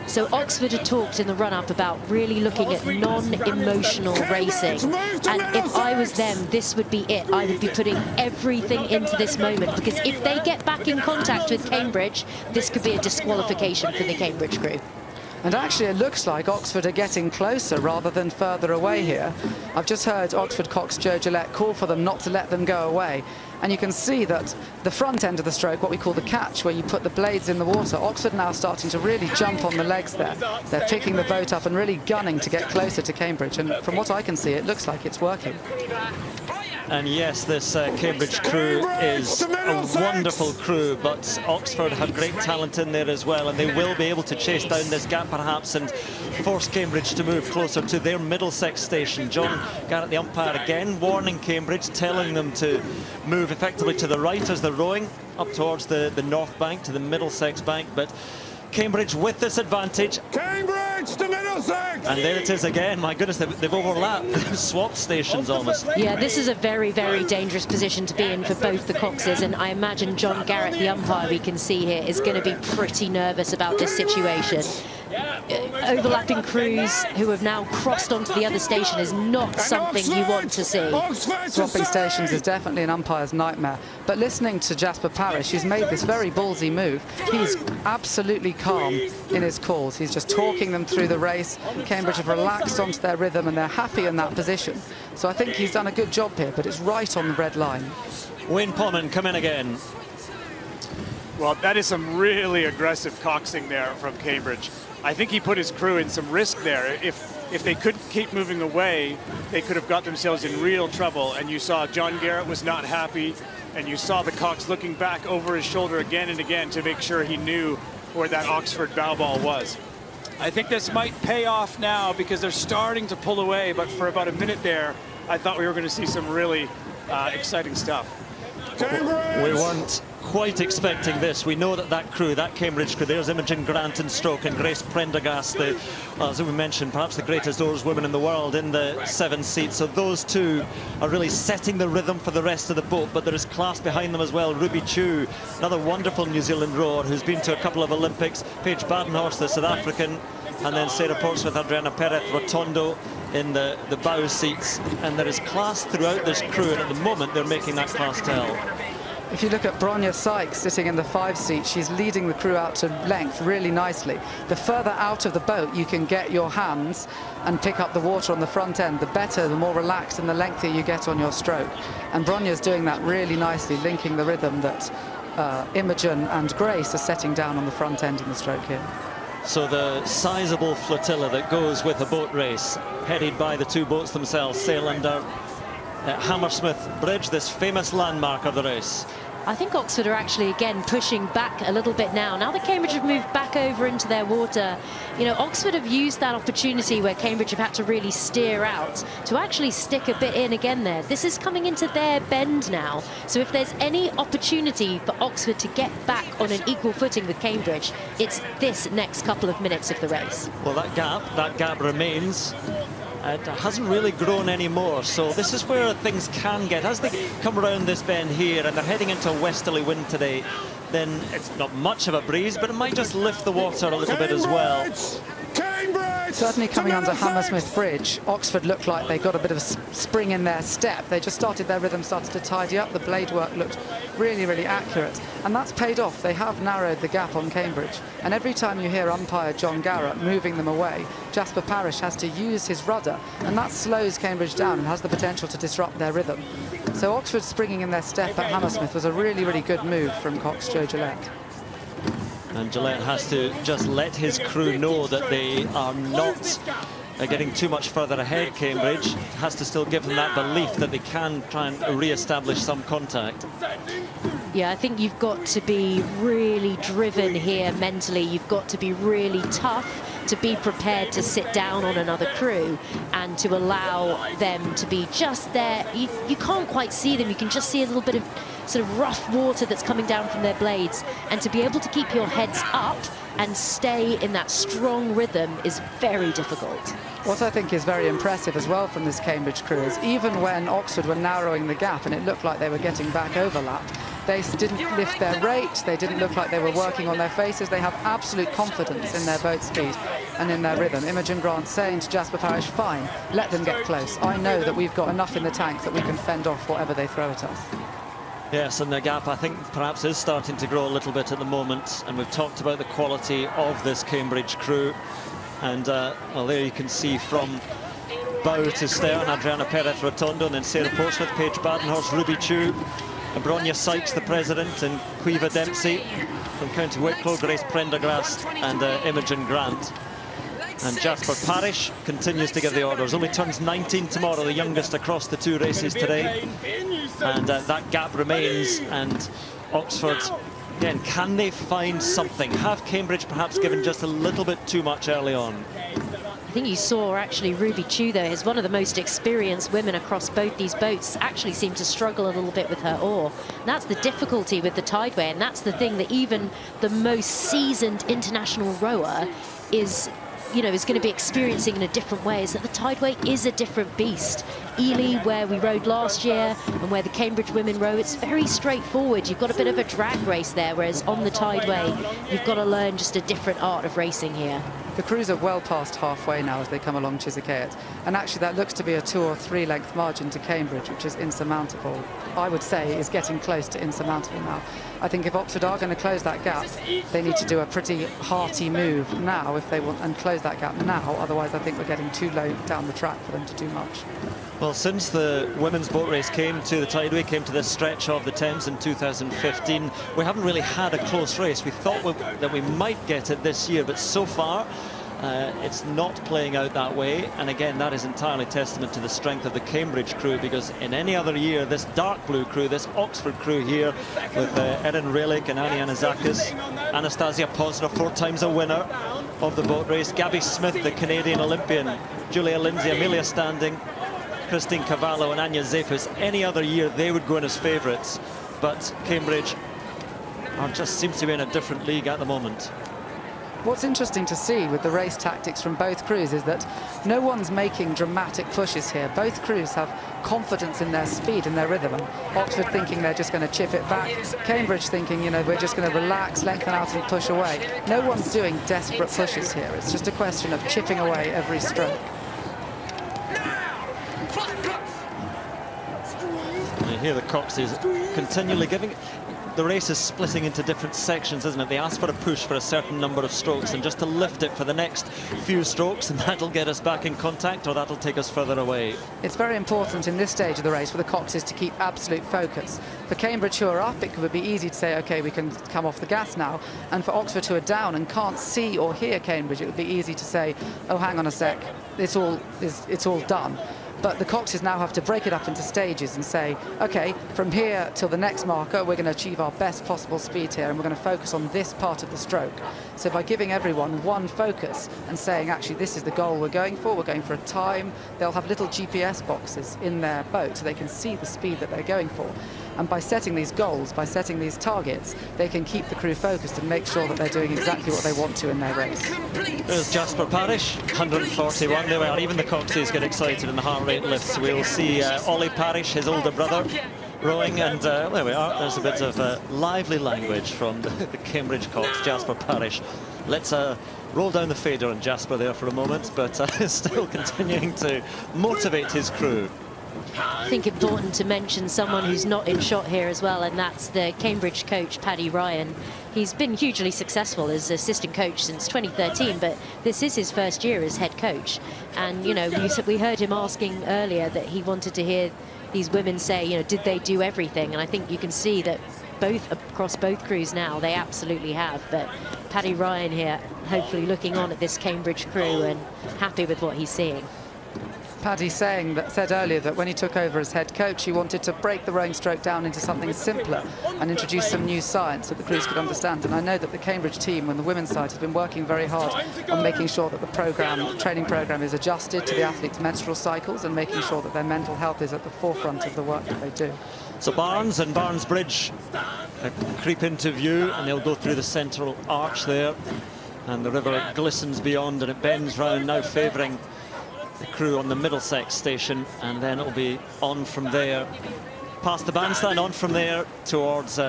So Oxford had talked in the run-up about really looking at non-emotional racing, and if I was them, this would be it. I would be putting everything into this moment, because if they get back in contact with Cambridge, this could be a disqualification for the Cambridge crew. And actually it looks like Oxford are getting closer rather than further away here. I've just heard Oxford cox Joe Gillette call for them not to let them go away. And you can see that the front end of the stroke, what we call the catch, where you put the blades in the water, Oxford now starting to really jump on the legs there. They're picking the boat up and really gunning to get closer to Cambridge. And from what I can see, it looks like it's working. And yes, this Cambridge crew is a wonderful crew, but Oxford have great talent in there as well, and they will be able to chase down this gap perhaps and force Cambridge to move closer to their Middlesex station. John Garrett, the umpire, again warning Cambridge, telling them to move effectively to the right as they're rowing up towards the north bank, to the Middlesex bank, but Cambridge with this advantage. Cambridge to Middlesex! And there it is again. My goodness, they've overlapped. They've swapped stations almost. Yeah, this is a very, very dangerous position to be in for both the coxes, and I imagine John Garrett, the umpire we can see here, is going to be pretty nervous about this situation. Overlapping crews who have now crossed onto the other station is not something you want to see. Swapping stations is definitely an umpire's nightmare. But listening to Jasper Parrish, who's made this very ballsy move, he's absolutely calm in his calls. He's just talking them through the race. Cambridge have relaxed onto their rhythm and they're happy in that position. So I think he's done a good job here, but it's right on the red line. Wayne Pollman, come in again. Well, that is some really aggressive coxing there from Cambridge. I think he put his crew in some risk there. If they couldn't keep moving away, they could have got themselves in real trouble. And you saw John Garrett was not happy, and you saw the cox looking back over his shoulder again and again to make sure he knew where that Oxford bow ball was. I think this might pay off now because they're starting to pull away, but for about a minute there, I thought we were going to see some really exciting stuff. We weren't quite expecting this. We know that crew, that Cambridge crew, there's Imogen Grant in stroke and Grace Prendergast, as we mentioned, perhaps the greatest oarswomen in the world in the 7 seats. So those two are really setting the rhythm for the rest of the boat, but there is class behind them as well. Ruby Chu, another wonderful New Zealand rower who's been to a couple of Olympics, Paige Badenhorst, the South African, and then Sarah Portsmouth, Adriana Perez Rotondo in the bow seats. And there is class throughout this crew, and at the moment they're making that class tell. If you look at Bronya Sykes sitting in the 5 seat, she's leading the crew out to length really nicely. The further out of the boat you can get your hands and pick up the water on the front end, the better, the more relaxed and the lengthier you get on your stroke. And Bronya's doing that really nicely, linking the rhythm that Imogen and Grace are setting down on the front end in the stroke here. So the sizable flotilla that goes with a boat race, headed by the two boats themselves, sail under Hammersmith Bridge, this famous landmark of the race. I think Oxford are actually, again, pushing back a little bit now. Now that Cambridge have moved back over into their water, you know, Oxford have used that opportunity where Cambridge have had to really steer out to actually stick a bit in again there. This is coming into their bend now. So if there's any opportunity for Oxford to get back on an equal footing with Cambridge, it's this next couple of minutes of the race. Well, that gap remains. It hasn't really grown anymore, so this is where things can get. As they come around this bend here and they're heading into a westerly wind today, then it's not much of a breeze, but it might just lift the water a little bit as well. Certainly coming under Hammersmith Bridge, Oxford looked like they got a bit of a spring in their step. They just started, their rhythm started to tidy up. The blade work looked really, really accurate. And that's paid off. They have narrowed the gap on Cambridge. And every time you hear umpire John Garrett moving them away, Jasper Parrish has to use his rudder. And that slows Cambridge down and has the potential to disrupt their rhythm. So Oxford springing in their step at Hammersmith was a really, really good move from Cox Joe Gillette. And Gillette has to just let his crew know that they are not getting too much further ahead. Cambridge has to still give them that belief that they can try and re-establish some contact. Yeah, I think you've got to be really driven here mentally. You've got to be really tough to be prepared to sit down on another crew and to allow them to be just there. You can't quite see them. You can just see a little bit of sort of rough water that's coming down from their blades, and to be able to keep your heads up and stay in that strong rhythm is very difficult. What I think is very impressive as well from this Cambridge crew is even when Oxford were narrowing the gap and it looked like they were getting back overlapped, they didn't lift their rate, they didn't look like they were working on their faces. They have absolute confidence in their boat speed and in their rhythm. Imogen Grant saying to Jasper Parrish, fine, let them get close. I know that we've got enough in the tank that we can fend off whatever they throw at us. Yes, and the gap, I think, perhaps is starting to grow a little bit at the moment. And we've talked about the quality of this Cambridge crew. And, well, there you can see from bow to stern, Adriana Perez-Rotondo, and then Sarah Portsmouth, Paige Badenhorst, Ruby Chu, and Bronya Sykes, the president, and Quiva Dempsey from County Wicklow, Grace Prendergast, and Imogen Grant. And Jasper Parrish continues to give the orders. Only turns 19 tomorrow, the youngest across the two races today. And that gap remains. And Oxford, again, can they find something? Have Cambridge perhaps given just a little bit too much early on? I think you saw actually Ruby Chu, though, is one of the most experienced women across both these boats, actually seemed to struggle a little bit with her oar. And that's the difficulty with the tideway, and that's the thing that even the most seasoned international rower is, you know, is going to be experiencing in a different way, is that the tideway is a different beast. Ely, where we rode last year, and where the Cambridge women row, it's very straightforward. You've got a bit of a drag race there, whereas on the tideway, you've got to learn just a different art of racing here. The crews are well past halfway now as they come along Chiswick-Ayot, and actually that looks to be a 2 or 3 length margin to Cambridge, which is insurmountable. I would say is getting close to insurmountable now. I think if Oxford are going to close that gap, they need to do a pretty hearty move now if they want, and close that gap now. Otherwise, I think we're getting too low down the track for them to do much. Well, since the women's boat race came to the tideway, came to this stretch of the Thames in 2015, we haven't really had a close race. We thought that we might get it this year, but so far it's not playing out that way. And again, that is entirely testament to the strength of the Cambridge crew, because in any other year, this dark blue crew, this Oxford crew here with Erin Relic and Annie Anazakis, Anastasia Posner, 4 times a winner of the boat race, Gabby Smith, the Canadian Olympian, Julia Lindsay, Amelia Standing, Christine Cavallo and Anya Zefus. Any other year they would go in as favourites, but Cambridge just seems to be in a different league at the moment. What's interesting to see with the race tactics from both crews is that no one's making dramatic pushes here. Both crews have confidence in their speed and their rhythm. Oxford thinking they're just going to chip it back. Cambridge thinking, you know, we're just going to relax, lengthen out and push away. No one's doing desperate pushes here. It's just a question of chipping away every stroke. You hear the Coxes continually giving. The race is splitting into different sections, isn't it? They ask for a push for a certain number of strokes, and just to lift it for the next few strokes, and that'll get us back in contact, or that'll take us further away. It's very important in this stage of the race for the Coxes to keep absolute focus. For Cambridge, who are up, it would be easy to say, OK, we can come off the gas now. And for Oxford, who are down and can't see or hear Cambridge, it would be easy to say, oh, hang on a sec, it's all done. But the Coxes now have to break it up into stages and say, okay, from here till the next marker, we're going to achieve our best possible speed here, and we're going to focus on this part of the stroke. So by giving everyone one focus and saying, actually, this is the goal we're going for a time, they'll have little GPS boxes in their boat so they can see the speed that they're going for. And by setting these goals, by setting these targets, they can keep the crew focused and make sure that they're doing exactly what they want to in their race. There's Jasper Parrish, 141. There we are. Even the Coxes get excited and the heart rate lifts. We'll see Ollie Parrish, his older brother, rowing, and there we are. There's a bit of lively language from the Cambridge Cox, Jasper Parrish. Let's roll down the fader on Jasper there for a moment, but still continuing to motivate his crew. I think important to mention someone who's not in shot here as well, and that's the Cambridge coach, Paddy Ryan. He's been hugely successful as assistant coach since 2013, but this is his first year as head coach. And, you know, we heard him asking earlier that he wanted to hear these women say, you know, did they do everything? And I think you can see that both across both crews now, they absolutely have. But Paddy Ryan here, hopefully looking on at this Cambridge crew and happy with what he's seeing. Paddy said earlier that when he took over as head coach, he wanted to break the rowing stroke down into something simpler and introduce some new science that the crews could understand. And I know that the Cambridge team, on the women's side, has been working very hard on making sure that the training program is adjusted to the athletes' menstrual cycles and making sure that their mental health is at the forefront of the work that they do. So Barnes and Barnes Bridge creep into view, and they'll go through the central arch there, and the river glistens beyond, and it bends round, now favouring the crew on the Middlesex station, and then it'll be on from there past the bandstand, on from there towards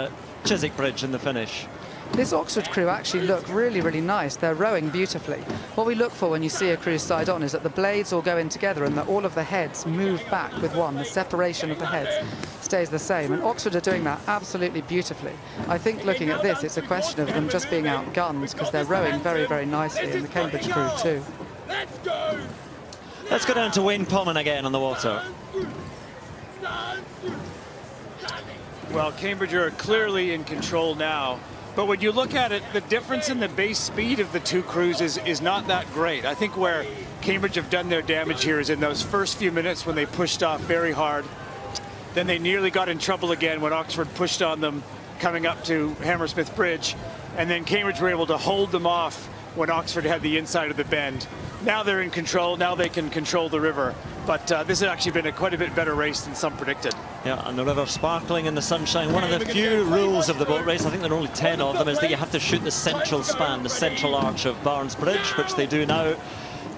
Chiswick Bridge in the finish. This Oxford crew actually look really, really nice. They're rowing beautifully. What we look for when you see a crew side on is that the blades all go in together and that all of the heads move back with one. The separation of the heads stays the same, and Oxford are doing that absolutely beautifully. I think looking at this, it's a question of them just being outgunned because they're rowing very, very nicely, and the Cambridge crew too. Let's go! Let's go down to Wayne Pommen again on the water. Well, Cambridge are clearly in control now. But when you look at it, the difference in the base speed of the two crews is not that great. I think where Cambridge have done their damage here is in those first few minutes when they pushed off very hard. Then they nearly got in trouble again when Oxford pushed on them coming up to Hammersmith Bridge. And then Cambridge were able to hold them off when Oxford had the inside of the bend. Now they're in control. Now they can control the river. But this has actually been quite a bit better race than some predicted. Yeah, and the river sparkling in the sunshine. One of the few rules of the boat race, I think there are only 10 of them, is that you have to shoot the central span, the central arch of Barnes Bridge, which they do now.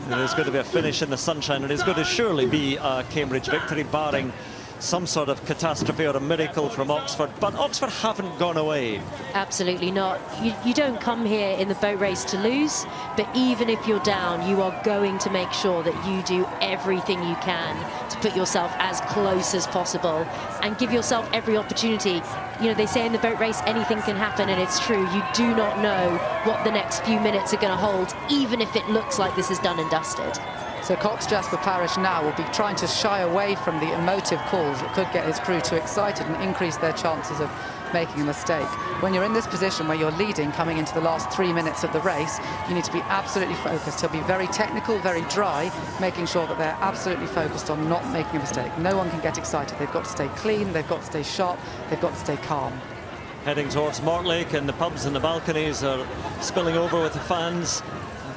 There's going to be a finish in the sunshine, and it's going to surely be a Cambridge victory, barring some sort of catastrophe or a miracle from Oxford. But Oxford haven't gone away. Absolutely not. You don't come here in the boat race to lose, but even if you're down, you are going to make sure that you do everything you can to put yourself as close as possible and give yourself every opportunity. You know, they say in the boat race anything can happen, and it's true. You do not know what the next few minutes are going to hold, even if it looks like this is done and dusted. So Cox Jasper Parrish now will be trying to shy away from the emotive calls that could get his crew too excited and increase their chances of making a mistake. When you're in this position where you're leading coming into the last 3 minutes of the race, you need to be absolutely focused. He'll be very technical, very dry, making sure that they're absolutely focused on not making a mistake. No one can get excited. They've got to stay clean, they've got to stay sharp, they've got to stay calm. Heading towards Mortlake, and the pubs and the balconies are spilling over with the fans.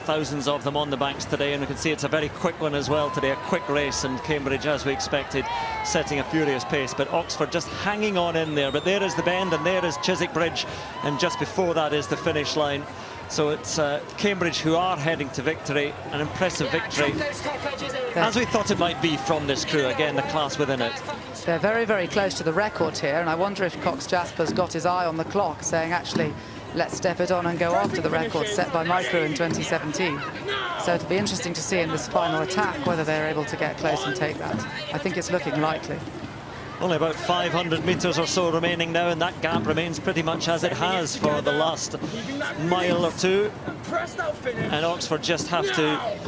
Thousands of them on the banks today, and we can see it's a very quick one as well today, a quick race, and Cambridge, as we expected, setting a furious pace, but Oxford just hanging on in there. But there is the bend, and there is Chiswick Bridge, and just before that is the finish line. So it's Cambridge who are heading to victory, an impressive victory, as we thought it might be from this crew. Again, the class within it. They're very, very close to the record here, and I wonder if Cox Jasper's got his eye on the clock, saying, actually, let's step it on and go after the record set by my crew in 2017. So it'll be interesting to see in this final attack whether they're able to get close and take that. I think it's looking likely. Only about 500 metres or so remaining now, and that gap remains pretty much as it has for the last mile or two. And Oxford just have to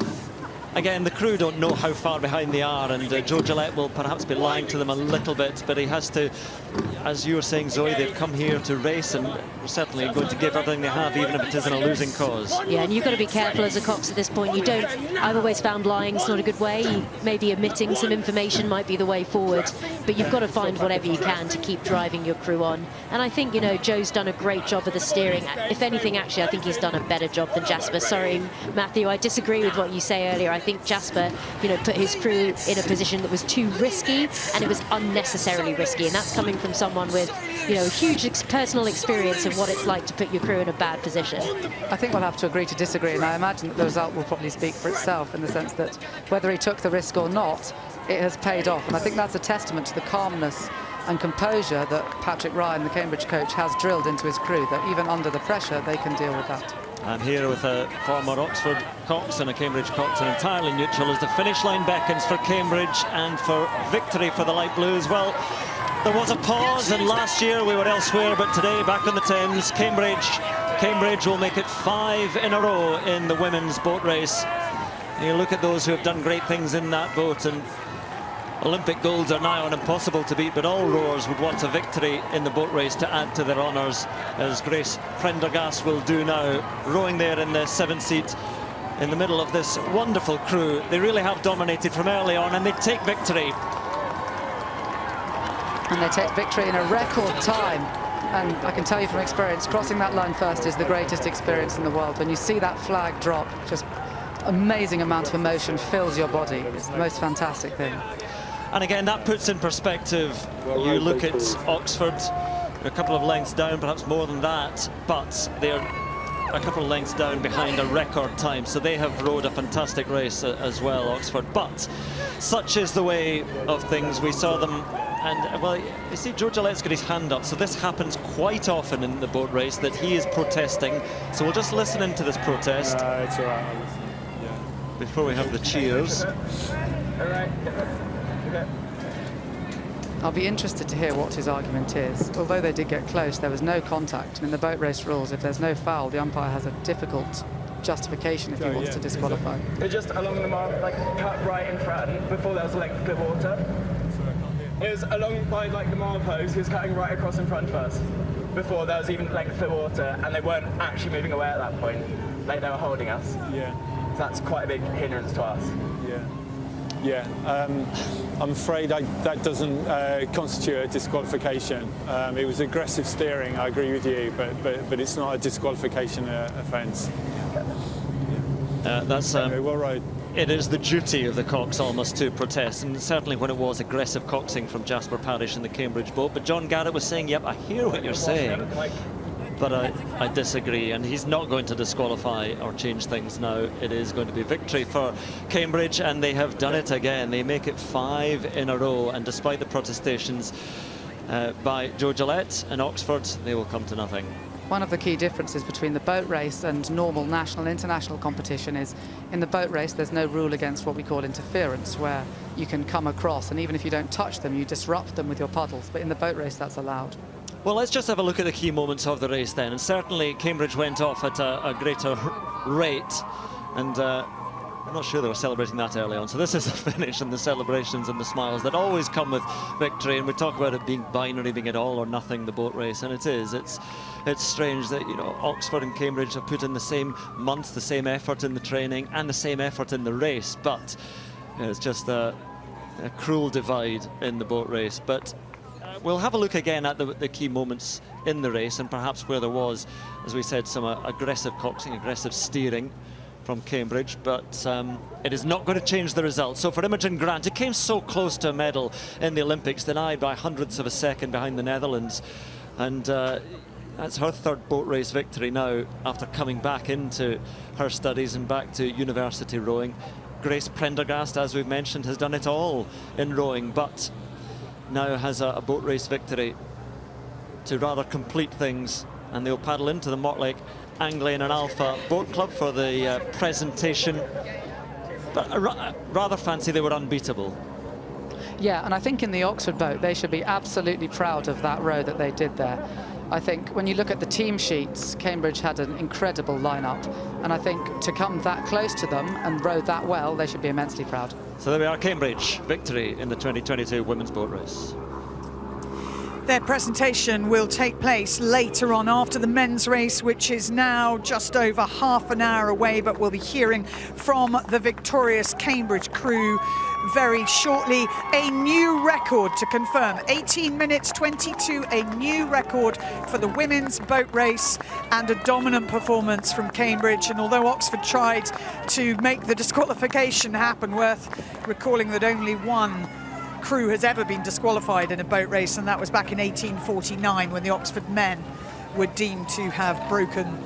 Again, the crew don't know how far behind they are, and Joe Gillette will perhaps be lying to them a little bit, but he has to, as you were saying, Zoe, they've come here to race and certainly going to give everything they have, even if it is in a losing cause. Yeah, and you've got to be careful as a cox at this point. You don't, I've always found lying's not a good way. Maybe omitting some information might be the way forward, but you've got to find whatever you can to keep driving your crew on. And I think, you know, Joe's done a great job of the steering. If anything, actually, I think he's done a better job than Jasper. Sorry, Matthew, I disagree with what you say earlier. I think Jasper, you know, put his crew in a position that was too risky, and it was unnecessarily risky, and that's coming from someone with, you know, huge personal experience of what it's like to put your crew in a bad position. I think we'll have to agree to disagree, and I imagine that the result will probably speak for itself in the sense that whether he took the risk or not, it has paid off, and I think that's a testament to the calmness and composure that Patrick Ryan, the Cambridge coach, has drilled into his crew, that even under the pressure they can deal with that. I'm here with a former Oxford cox and a Cambridge cox, and entirely neutral as the finish line beckons for Cambridge and for victory for the Light Blues. Well, there was a pause, and last year we were elsewhere, but today back on the Thames, Cambridge will make it 5 in a row in the women's boat race. And you look at those who have done great things in that boat, and Olympic golds are nigh on impossible to beat, but all rowers would want a victory in the boat race to add to their honours, as Grace Prendergast will do now, rowing there in the 7th seat in the middle of this wonderful crew. They really have dominated from early on, and they take victory. And they take victory in a record time. And I can tell you from experience, crossing that line first is the greatest experience in the world. When you see that flag drop, just amazing amount of emotion fills your body. It's the most fantastic thing. And again, that puts in perspective, you look at Oxford, a couple of lengths down, perhaps more than that, but they're a couple of lengths down behind a record time, so they have rowed a fantastic race as well, Oxford. But such is the way of things. We saw them, and well, you see Joe Gillette's got his hand up, so this happens quite often in the boat race, that he is protesting. So we'll just listen into this protest. It's all right. Before we have the cheers. All right. I'll be interested to hear what his argument is. Although they did get close, there was no contact. And in the boat race rules, if there's no foul, the umpire has a difficult justification if he wants to disqualify. They're just along the mark, like cut right in front before there was a length of clear water. It was along by like the milepost. He was cutting right across in front first before there was even length of clear water, and they weren't actually moving away at that point. Like they were holding us. Yeah. So that's quite a big hindrance to us. Yeah. Yeah, I'm afraid that doesn't constitute a disqualification. It was aggressive steering, I agree with you, but it's not a disqualification offence. That's well right. It is the duty of the cox almost to protest, and certainly when it was aggressive coxing from Jasper Parish in the Cambridge boat. But John Garrett was saying, yep, I hear what you're saying, but I disagree, and he's not going to disqualify or change things now. It is going to be victory for Cambridge, and they have done it again. They make it 5 in a row, and despite the protestations by Joe Gillette and Oxford, they will come to nothing. One of the key differences between the boat race and normal national international competition is in the boat race there's no rule against what we call interference, where you can come across, and even if you don't touch them, you disrupt them with your puddles. But in the boat race, that's allowed. Well, let's just have a look at the key moments of the race then. And certainly Cambridge went off at a greater rate, and I'm not sure they were celebrating that early on. So this is the finish and the celebrations and the smiles that always come with victory. And we talk about it being binary, being it all or nothing, the boat race, and it is. It's strange that, you know, Oxford and Cambridge have put in the same months, the same effort in the training and the same effort in the race, but you know, it's just a cruel divide in the boat race. But we'll have a look again at the key moments in the race, and perhaps where there was, as we said, some aggressive coxing, aggressive steering from Cambridge, but it is not going to change the result. So for Imogen Grant, who came so close to a medal in the Olympics, denied by hundredths of a second behind the Netherlands, and that's her 3rd boat race victory now after coming back into her studies and back to university rowing. Grace Prendergast, as we've mentioned, has done it all in rowing, but now has a boat race victory to rather complete things, and they'll paddle into the Mortlake Anglian and Alpha Boat Club for the presentation. But rather fancy they were unbeatable. Yeah, and I think in the Oxford boat they should be absolutely proud of that row that they did there. I think when you look at the team sheets, Cambridge had an incredible lineup, and I think to come that close to them and row that well, they should be immensely proud. So there we are, Cambridge victory in the 2022 women's boat race. Their presentation will take place later on after the men's race, which is now just over half an hour away, but we'll be hearing from the victorious Cambridge crew very shortly. A new record to confirm, 18 minutes 22, a new record for the women's boat race, and a dominant performance from Cambridge. And although Oxford tried to make the disqualification happen, worth recalling that only one crew has ever been disqualified in a boat race, and that was back in 1849 when the Oxford men were deemed to have broken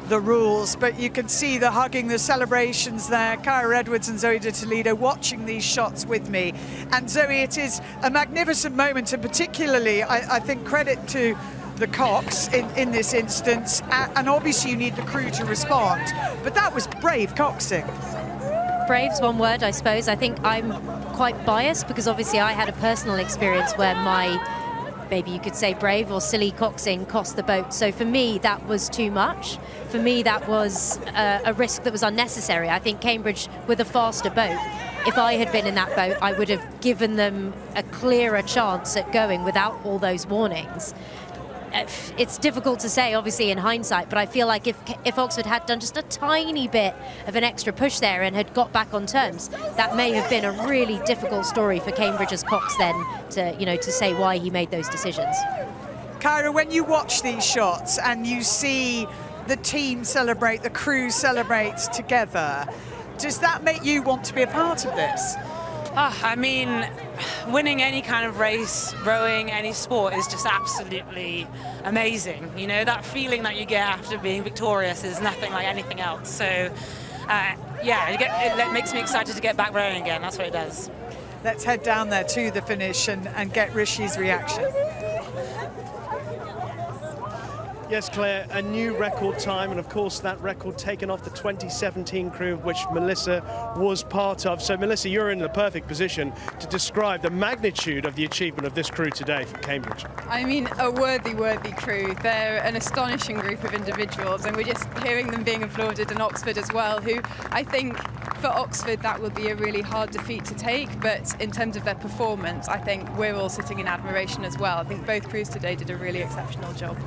the rules. But you can see the hugging, the celebrations there. Kyra Edwards and Zoe de Toledo watching these shots with me. And Zoe, it is a magnificent moment, and particularly I think credit to the cocks in this instance, and obviously you need the crew to respond, but that was brave coxing. Brave's one word, I suppose. I think I'm quite biased because obviously I had a personal experience where my, maybe you could say brave or silly coxing cost the boat. So for me, that was too much. For me, that was a risk that was unnecessary. I think Cambridge, with a faster boat, if I had been in that boat, I would have given them a clearer chance at going without all those warnings. It's difficult to say, obviously, in hindsight, but I feel like if Oxford had done just a tiny bit of an extra push there and had got back on terms, that may have been a really difficult story for Cambridge's Cox then to say why he made those decisions. Kyra, when you watch these shots and you see the team celebrate, the crew celebrate together, does that make you want to be a part of this? I mean, winning any kind of race, rowing, any sport is just absolutely amazing. You know, that feeling that you get after being victorious is nothing like anything else. So, yeah, it makes me excited to get back rowing again. That's what it does. Let's head down there to the finish and get Rishi's reaction. Yes, Claire, a new record time, and of course that record taken off the 2017 crew, of which Melissa was part of. So Melissa, you're in the perfect position to describe the magnitude of the achievement of this crew today from Cambridge. I mean, a worthy crew. They're an astonishing group of individuals, and we're just hearing them being applauded in Oxford as well, who I think for Oxford that will be a really hard defeat to take, but in terms of their performance, I think we're all sitting in admiration as well. I think both crews today did a really exceptional job.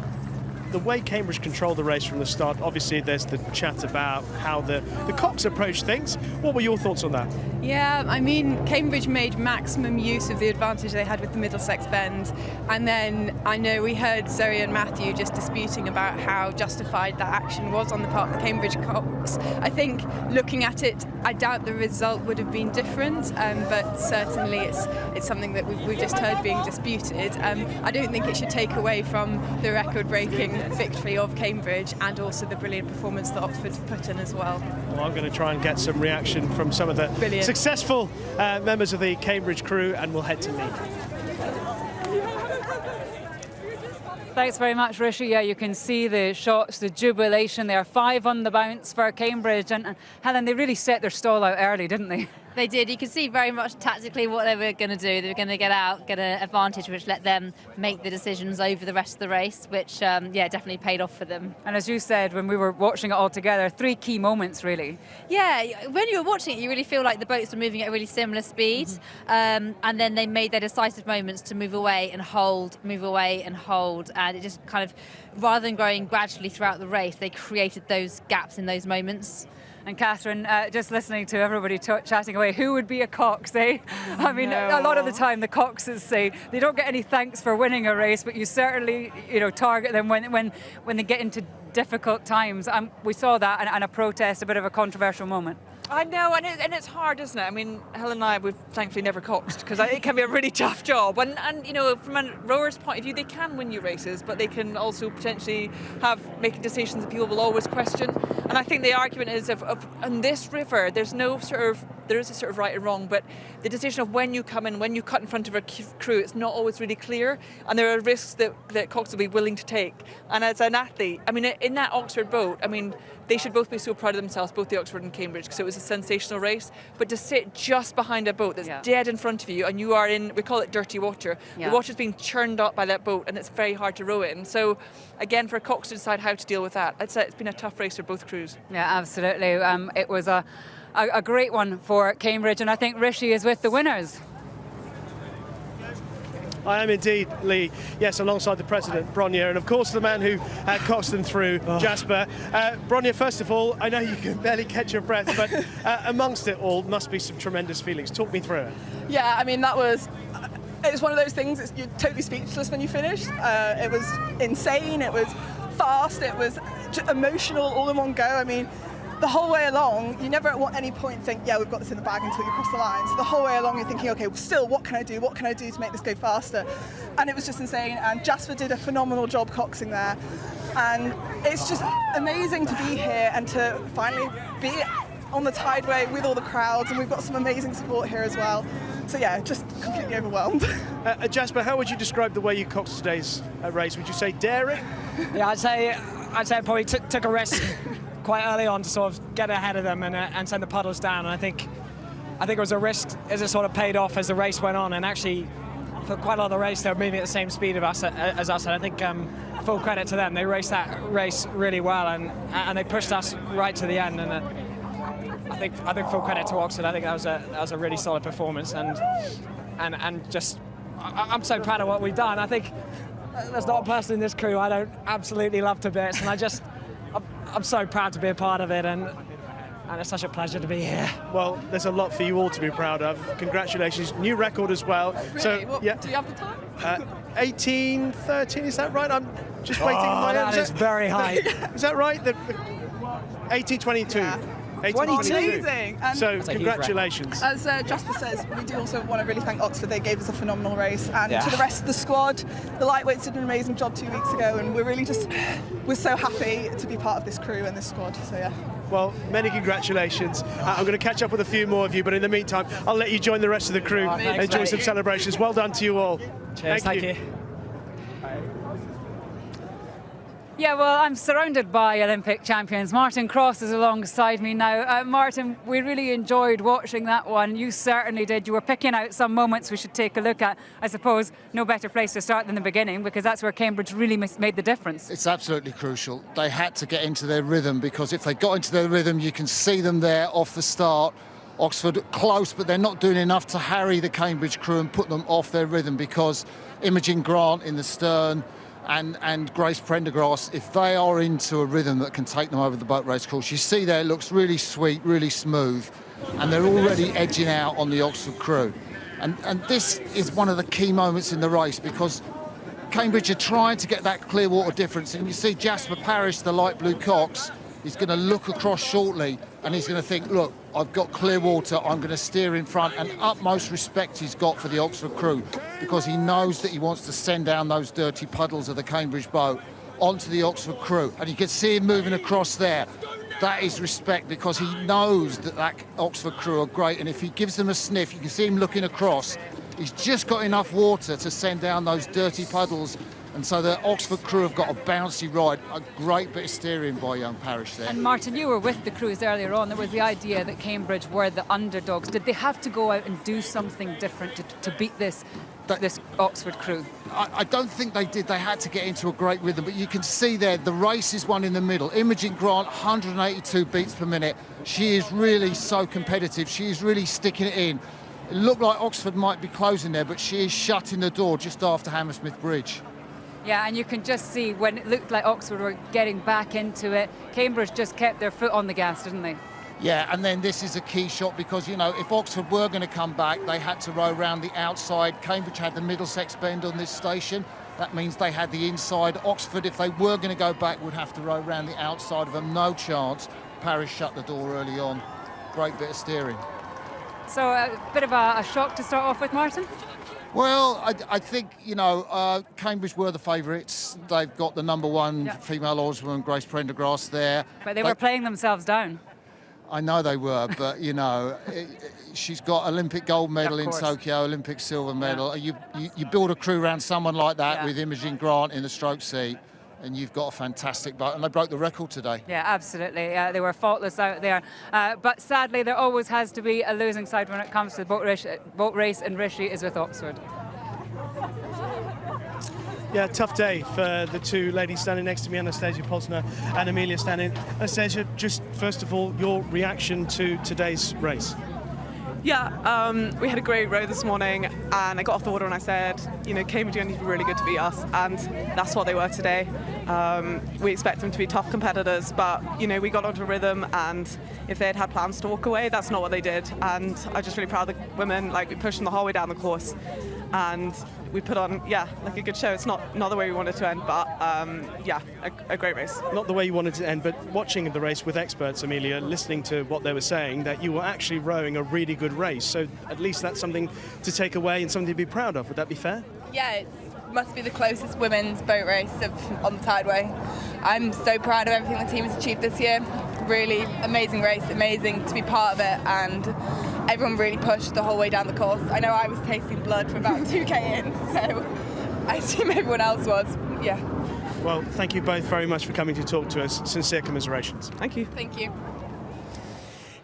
The way Cambridge controlled the race from the start, obviously there's the chat about how the Cox approach things. What were your thoughts on that? Yeah, I mean, Cambridge made maximum use of the advantage they had with the Middlesex bend, and then I know we heard Zoe and Matthew just disputing about how justified that action was on the part of the Cambridge Cox. I think looking at it, I doubt the result would have been different, but certainly it's something that we've just heard being disputed. I don't think it should take away from the record-breaking victory of Cambridge and also the brilliant performance that Oxford put in as well. Well, I'm going to try and get some reaction from some of the successful members of the Cambridge crew, and we'll head to Mead. Thanks very much, Rishi. Yeah, you can see the shots, the jubilation there. 5 on the bounce for Cambridge. And Helen, they really set their stall out early, didn't they? They did. You could see very much tactically what they were going to do. They were going to get out, get an advantage, which let them make the decisions over the rest of the race, which, yeah, definitely paid off for them. And as you said, when we were watching it all together, 3 key moments, really. Yeah, when you were watching it, you really feel like the boats were moving at a really similar speed. And then they made their decisive moments to move away and hold, move away and hold. And it just kind of, rather than growing gradually throughout the race, they created those gaps in those moments. And Catherine, just listening to everybody chatting away, who would be a Cox, eh? I mean, a lot of the time the Coxes say they don't get any thanks for winning a race, but you certainly, target them when they get into difficult times. We saw that and a protest, a bit of a controversial moment. I know, and it's hard, isn't it? I mean, Helen and I, we've thankfully never coxed, because it can be a really tough job. And from a rower's point of view, they can win you races, but they can also potentially making decisions that people will always question. And I think the argument is, on this river, there's no sort of there is a sort of right and wrong, but the decision of when you come in, when you cut in front of a crew, it's not always really clear, and there are risks that cocks will be willing to take. And as an athlete, I mean, in that Oxford boat, I mean, they should both be so proud of themselves, both the Oxford and Cambridge, because it was a sensational race. But to sit just behind a boat that's dead in front of you, and you are in, we call it dirty water. The water's being churned up by that boat, and it's very hard to row in. So, again, for Cox to decide how to deal with that, it's been a tough race for both crews. Yeah, absolutely. It was a great one for Cambridge, and I think Rishi is with the winners. I am indeed, Lee. Yes, alongside the president, Blondie, and of course the man who coxed them through, Jasper. Blondie, first of all, I know you can barely catch your breath, but amongst it all must be some tremendous feelings. Talk me through it. Yeah, I mean, it was one of those things, you're totally speechless when you finished. It was insane, it was fast, it was emotional all in one go. I mean, the whole way along, you never at any point think, yeah, we've got this in the bag until you cross the line. So the whole way along, you're thinking, okay, well, still, what can I do? What can I do to make this go faster? And it was just insane. And Jasper did a phenomenal job coxing there. And it's just amazing to be here and to finally be on the tideway with all the crowds. And we've got some amazing support here as well. So yeah, just completely overwhelmed. Jasper, how would you describe the way you coxed today's race? Would you say daring? Yeah, I'd say I probably took a risk quite early on to sort of get ahead of them and send the puddles down. And I think it was a risk as it sort of paid off as the race went on. And actually, for quite a lot of the race, they were moving at the same speed as us. And I think full credit to them. They raced that race really well, and they pushed us right to the end. And I think full credit to Oxford. I think that was a really solid performance. And just I'm so proud of what we've done. I think there's not a person in this crew I don't absolutely love to bits, and I'm so proud to be a part of it, and it's such a pleasure to be here. Well, there's a lot for you all to be proud of. Congratulations, new record as well. Really? So, What, yeah. do you have the time? 18:13, is that right? I'm just waiting. That is very high. Is that right? 18:22. Yeah. 18:22. Amazing. And So As congratulations. Jasper says, we do also want to really thank Oxford. They gave us a phenomenal race, and Yeah. to the rest of the squad, the lightweights did an amazing job 2 weeks ago, and we're so happy to be part of this crew and this squad. So yeah. Well, many congratulations. I'm going to catch up with a few more of you, but in the meantime, I'll let you join the rest of the crew and thanks, enjoy mate. some celebrations. Well done to you all. Cheers, thank you. Yeah, well, I'm surrounded by Olympic champions. Martin Cross is alongside me now. Martin, we really enjoyed watching that one. You certainly did. You were picking out some moments we should take a look at. I suppose no better place to start than the beginning, because that's where Cambridge really made the difference. It's absolutely crucial. They had to get into their rhythm, because if they got into their rhythm, you can see them there off the start. Oxford close, but they're not doing enough to harry the Cambridge crew and put them off their rhythm, because Imogen Grant in the stern and Grace Prendergrass, if they are into a rhythm that can take them over the boat race course, you see there it looks really sweet, really smooth, and they're already edging out on the Oxford crew. And this is one of the key moments in the race, because Cambridge are trying to get that clear water difference, and you see Jasper Parrish, the light blue cox, he's going to look across shortly and he's going to think, look, I've got clear water, I'm going to steer in front, and utmost respect he's got for the Oxford crew, because he knows that he wants to send down those dirty puddles of the Cambridge boat onto the Oxford crew, and you can see him moving across there. That is respect, because he knows that Oxford crew are great, and if he gives them a sniff, you can see him looking across. He's just got enough water to send down those dirty puddles. And so the Oxford crew have got a bouncy ride, a great bit of steering by young Parrish there. And Martin, you were with the crews earlier on. There was the idea that Cambridge were the underdogs. Did they have to go out and do something different to beat this Oxford crew? I don't think they did. They had to get into a great rhythm, but you can see there the race is one in the middle. Imogen Grant, 182 beats per minute. She is really so competitive. She is really sticking it in. It looked like Oxford might be closing there, but she is shutting the door just after Hammersmith Bridge. Yeah, and you can just see when it looked like Oxford were getting back into it, Cambridge just kept their foot on the gas, didn't they? Yeah, and then this is a key shot, because, you know, if Oxford were going to come back, they had to row around the outside. Cambridge had the Middlesex bend on this station. That means they had the inside. Oxford, if they were going to go back, would have to row around the outside of them. No chance. Parrish shut the door early on. Great bit of steering. So a bit of a shock to start off with, Martin? Well, I think, you know, Cambridge were the favourites. They've got the #1 female oarswoman, Grace Prendergrass, there. But they were playing themselves down. I know they were, but you know, she's got Olympic gold medal in Tokyo, Olympic silver medal. You build a crew around someone like that with Imogen Grant in the stroke seat, and you've got a fantastic boat. And they broke the record today. Yeah, absolutely. They were faultless out there. But sadly, there always has to be a losing side when it comes to the boat race, and Rishi is with Oxford. Yeah, tough day for the two ladies standing next to me, Anastasia Posner and Amelia Stannin. Anastasia, just first of all, your reaction to today's race. Yeah, we had a great row this morning, and I got off the water and I said, you know, Cambridge are going to be really good to beat us, and that's what they were today. We expect them to be tough competitors, but, you know, we got onto a rhythm, and if they had had plans to walk away, that's not what they did. And I'm just really proud of the women. Like, we pushed them the whole way down the course, and we put on, like a good show. It's not the way we wanted to end, but a great race. Not the way you wanted to end, but watching the race with experts, Amelia, listening to what they were saying, that you were actually rowing a really good race. So at least that's something to take away and something to be proud of. Would that be fair? Yeah, it must be the closest women's boat race on the Tideway. I'm so proud of everything the team has achieved this year. Really amazing race, amazing to be part of it, and everyone really pushed the whole way down the course. I know I was tasting blood for about 2k in, so I assume everyone else was. Yeah. Well, thank you both very much for coming to talk to us. Sincere commiserations. Thank you. Thank you.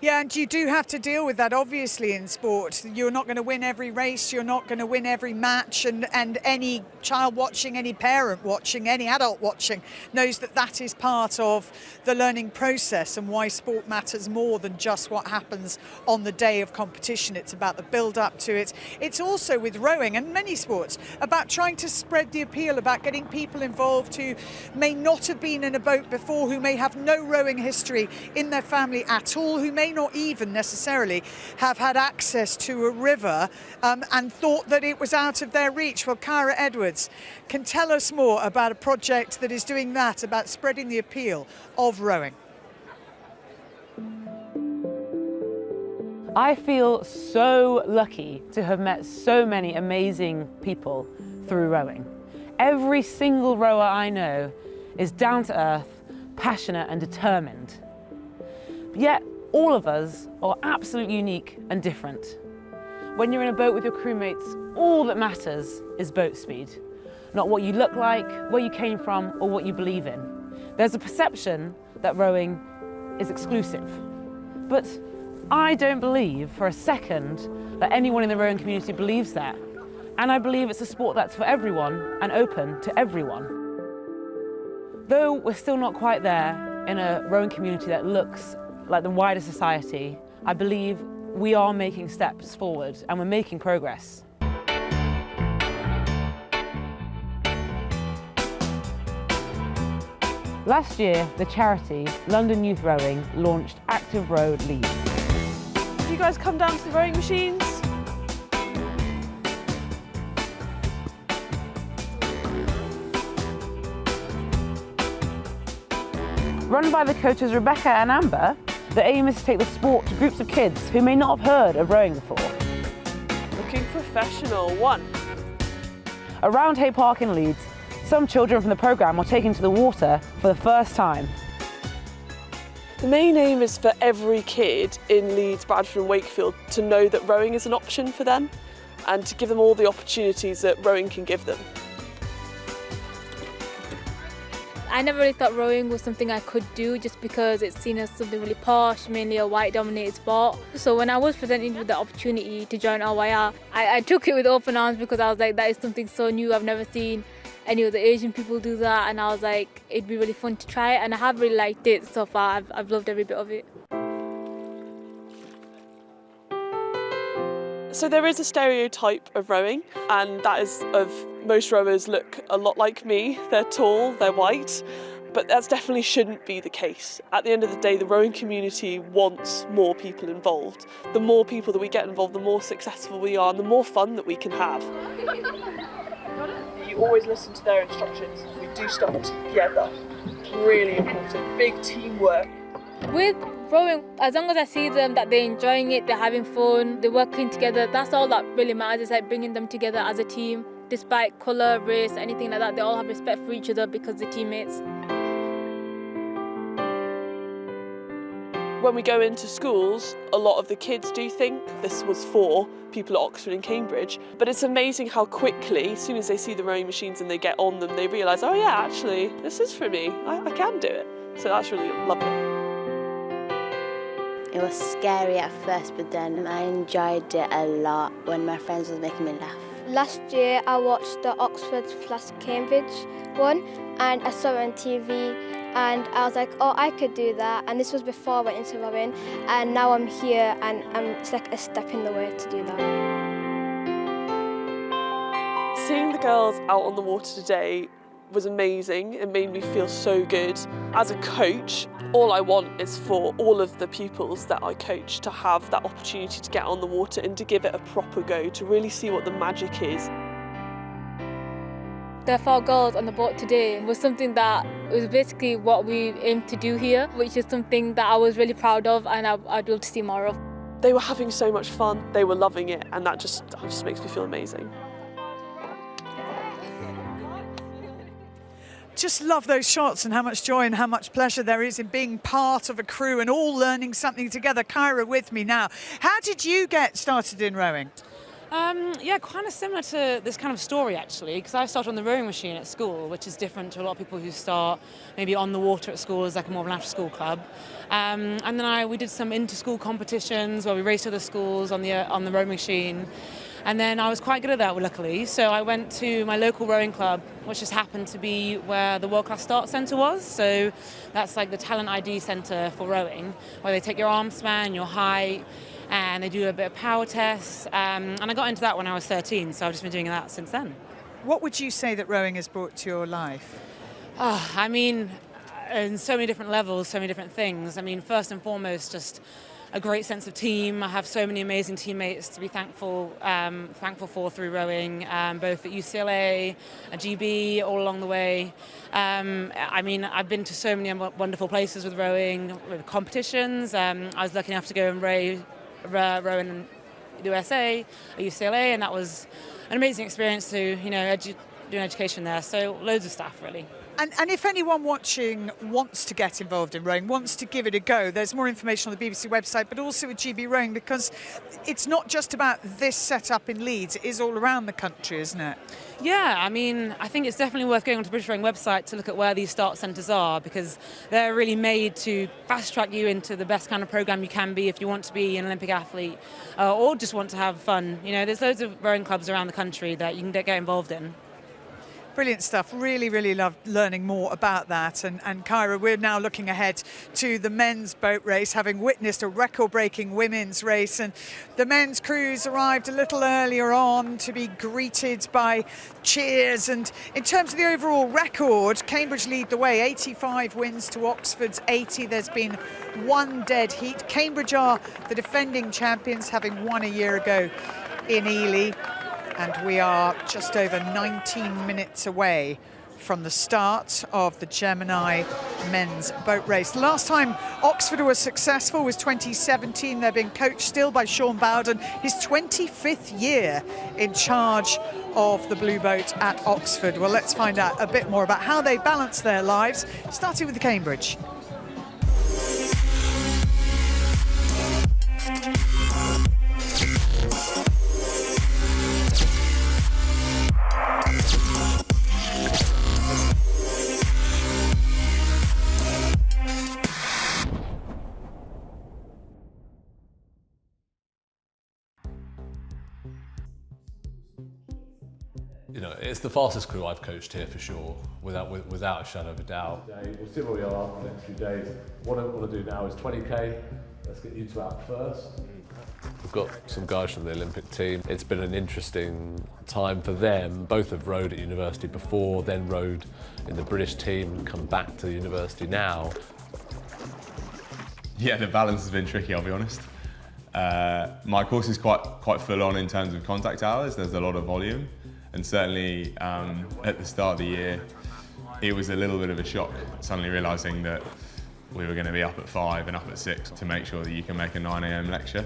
Yeah, and you do have to deal with that, obviously, in sport. You're not going to win every race, you're not going to win every match, and any child watching, any parent watching, any adult watching knows that that is part of the learning process and why sport matters more than just what happens on the day of competition. It's about the build-up to it. It's also with rowing and many sports about trying to spread the appeal, about getting people involved who may not have been in a boat before, who may have no rowing history in their family at all, who may not even necessarily have had access to a river and thought that it was out of their reach. Well, Kyra Edwards can tell us more about a project that is doing that, about spreading the appeal of rowing. I feel so lucky to have met so many amazing people through rowing. Every single rower I know is down to earth, passionate and determined. Yet all of us are absolutely unique and different. When you're in a boat with your crewmates, all that matters is boat speed. Not what you look like, where you came from, or what you believe in. There's a perception that rowing is exclusive. But I don't believe for a second that anyone in the rowing community believes that. And I believe it's a sport that's for everyone and open to everyone. Though we're still not quite there in a rowing community that looks like the wider society, I believe we are making steps forward and we're making progress. Last year, the charity London Youth Rowing launched Active Row Leads. Have you guys come down to the rowing machines? Run by the coaches Rebecca and Amber, the aim is to take the sport to groups of kids who may not have heard of rowing before. Looking professional, 1. Around Hay Park in Leeds, some children from the programme are taken to the water for the first time. The main aim is for every kid in Leeds, Bradford and Wakefield to know that rowing is an option for them and to give them all the opportunities that rowing can give them. I never really thought rowing was something I could do just because it's seen as something really posh, mainly a white-dominated sport. So when I was presented with the opportunity to join RYR, I took it with open arms because I was like, that is something so new. I've never seen any of the Asian people do that, and I was like, it'd be really fun to try it, and I have really liked it so far. I've loved every bit of it. So there is a stereotype of rowing, and that is of most rowers look a lot like me. They're tall, they're white, but that definitely shouldn't be the case. At the end of the day, the rowing community wants more people involved. The more people that we get involved, the more successful we are and the more fun that we can have. You always listen to their instructions. We do stuff together. Really important. Big teamwork. With rowing, as long as I see them that they're enjoying it, they're having fun, they're working together, that's all that really matters. It's like bringing them together as a team. Despite colour, race, anything like that, they all have respect for each other because they're teammates. When we go into schools, a lot of the kids do think this was for people at Oxford and Cambridge, but it's amazing how quickly, as soon as they see the rowing machines and they get on them, they realise, oh yeah, actually, this is for me, I can do it. So that's really lovely. It was scary at first, but then I enjoyed it a lot when my friends was making me laugh. Last year I watched the Oxford + Cambridge one, and I saw it on TV, and I was like, oh, I could do that. And this was before I went into rowing, and now I'm here, and it's like a step in the way to do that. Seeing the girls out on the water today was amazing. It made me feel so good. As a coach, all I want is for all of the pupils that I coach to have that opportunity to get on the water and to give it a proper go, to really see what the magic is. The 4 girls on the boat today was something that was basically what we aimed to do here, which is something that I was really proud of and I'd love to see more of. They were having so much fun, they were loving it, and that just makes me feel amazing. Just love those shots and how much joy and how much pleasure there is in being part of a crew and all learning something together. Kyra with me now. How did you get started in rowing? Yeah, kind of similar to this kind of story actually, because I started on the rowing machine at school, which is different to a lot of people who start maybe on the water at school as like more of an after-school club. And then we did some inter-school competitions where we raced other schools on the rowing machine. And then I was quite good at that, luckily. So I went to my local rowing club, which just happened to be where the World Class Start Centre was. So that's like the talent ID centre for rowing, where they take your arm span, your height, and they do a bit of power tests. And I got into that when I was 13, so I've just been doing that since then. What would you say that rowing has brought to your life? Oh, I mean, in so many different levels, so many different things. I mean, first and foremost, just a great sense of team. I have so many amazing teammates to be thankful for through rowing, both at UCLA, at GB, all along the way. I mean, I've been to so many wonderful places with rowing, with competitions. I was lucky enough to go and row in the USA at UCLA, and that was an amazing experience to, do an education there. So loads of stuff, really. And if anyone watching wants to get involved in rowing, wants to give it a go, there's more information on the BBC website, but also at GB Rowing, because it's not just about this setup in Leeds, it is all around the country, isn't it? Yeah, I mean, I think it's definitely worth going onto the British Rowing website to look at where these start centres are, because they're really made to fast-track you into the best kind of programme you can be if you want to be an Olympic athlete or just want to have fun. There's loads of rowing clubs around the country that you can get involved in. Brilliant stuff. Really, really loved learning more about that. And Kyra, we're now looking ahead to the men's boat race, having witnessed a record-breaking women's race. And the men's crews arrived a little earlier on to be greeted by cheers. And in terms of the overall record, Cambridge lead the way, 85 wins to Oxford's 80. There's been one dead heat. Cambridge are the defending champions, having won a year ago in Ely. And we are just over 19 minutes away from the start of the Gemini men's boat race. The last time Oxford was successful was 2017. They're being coached still by Sean Bowden, his 25th year in charge of the Blue Boat at Oxford. Well, let's find out a bit more about how they balance their lives, starting with the Cambridge. It's the fastest crew I've coached here for sure, without a shadow of a doubt. We'll see where we are after the next few days. What I want to do now is 20k. Let's get you two out first. We've got some guys from the Olympic team. It's been an interesting time for them. Both have rowed at university before, then rowed in the British team and come back to the university now. Yeah, the balance has been tricky, I'll be honest. My course is quite full on in terms of contact hours. There's a lot of volume. And certainly at the start of the year, it was a little bit of a shock, suddenly realising that we were going to be up at 5 and up at 6 to make sure that you can make a 9 AM lecture.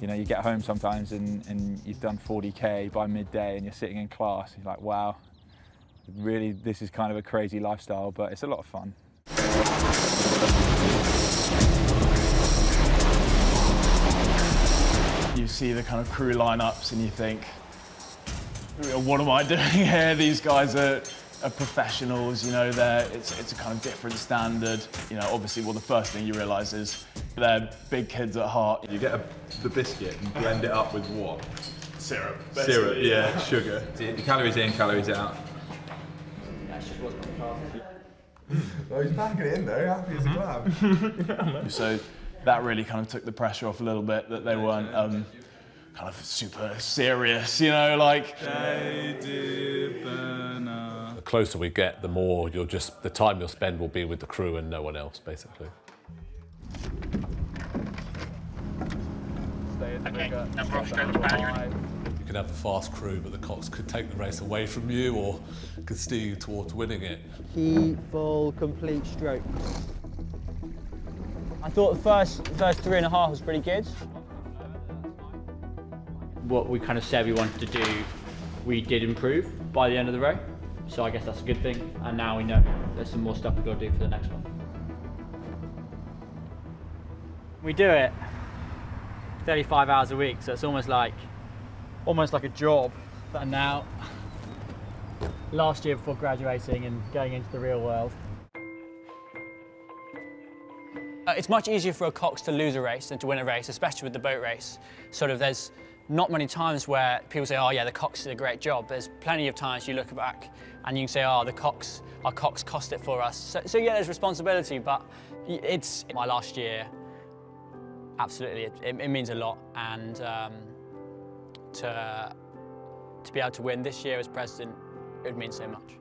You get home sometimes and you've done 40k by midday and you're sitting in class, you're like, wow, really, this is kind of a crazy lifestyle, but it's a lot of fun. You see the kind of crew lineups and you think, what am I doing here? These guys are professionals, you know, it's a kind of different standard. You know, obviously, well, the first thing you realise is they're big kids at heart. You get the biscuit and blend it up with what? Syrup. Syrup, yeah, sugar. The calories in, calories out. Oh, he's packing it in though, happy as a clam. So that really kind of took the pressure off a little bit, that they weren't kind of super serious, you know, like. The closer we get, the more the time you'll spend will be with the crew and no one else, basically. You can have a fast crew, but the cocks could take the race away from you or could steer you towards winning it. Key, full, complete stroke. I thought the first 3.5 was pretty good. What we kind of said we wanted to do, we did improve by the end of the row. So I guess that's a good thing. And now we know there's some more stuff we've got to do for the next one. We do it 35 hours a week, so it's almost like a job. And now, last year before graduating and going into the real world. It's much easier for a cox to lose a race than to win a race, especially with the boat race. There's not many times where people say, oh yeah, the cox did a great job. There's plenty of times you look back and you can say, oh, our cox cost it for us. So yeah, there's responsibility, but it's my last year. Absolutely, it means a lot, and to be able to win this year as president, it would mean so much.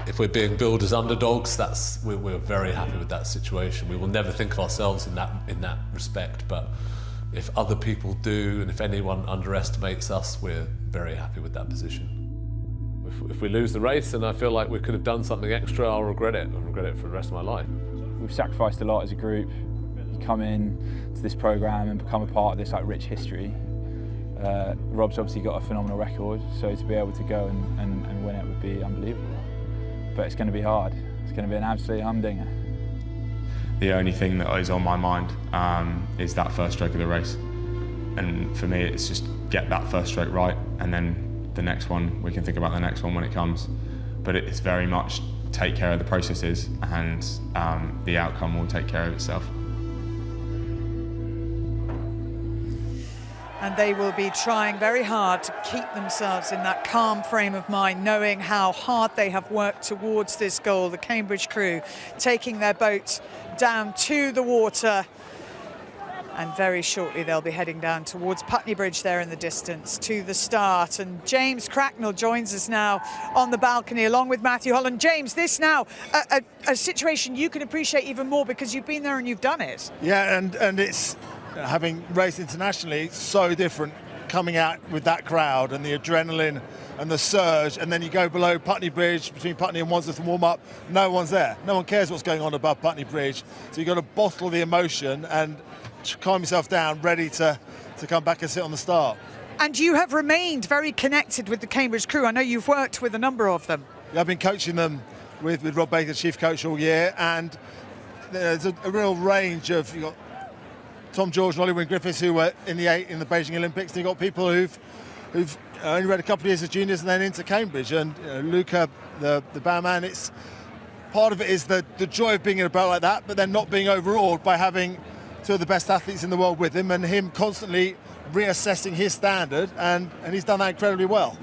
If we're being billed as underdogs, we're very happy with that situation. We will never think of ourselves in that respect, but if other people do, and if anyone underestimates us, we're very happy with that position. If we lose the race and I feel like we could have done something extra, I'll regret it. I'll regret it for the rest of my life. We've sacrificed a lot as a group. You come in to this programme and become a part of this rich history. Rob's obviously got a phenomenal record, so to be able to go and win it would be unbelievable. But it's going to be hard. It's going to be an absolute humdinger. The only thing that is on my mind is that first stroke of the race. And for me, it's just get that first stroke right, and then the next one, we can think about the next one when it comes. But it's very much take care of the processes, and the outcome will take care of itself. And they will be trying very hard to keep themselves in that calm frame of mind, knowing how hard they have worked towards this goal. The Cambridge crew taking their boat down to the water, and very shortly they'll be heading down towards Putney Bridge there in the distance to the start. And James Cracknell joins us now on the balcony along with Matthew Holland. James, this now a situation you can appreciate even more because you've been there and you've done it. Yeah, and it's, having raced internationally, so different coming out with that crowd and the adrenaline and the surge, and then you go below Putney Bridge, between Putney and Wandsworth and warm up, no one's there. No one cares what's going on above Putney Bridge. So you've got to bottle the emotion and calm yourself down, ready to come back and sit on the start. And you have remained very connected with the Cambridge crew. I know you've worked with a number of them. Yeah, I've been coaching them with Rob Baker, chief coach, all year, and there's a real range of, you've got Tom George and Ollie Wynne-Griffiths, who were in the Beijing Olympics. They've got people who've only read a couple of years as juniors and then into Cambridge. And Luca, the barman, it's part of it is the joy of being in a boat like that, but then not being overawed by having two of the best athletes in the world with him, and him constantly reassessing his standard, and he's done that incredibly well.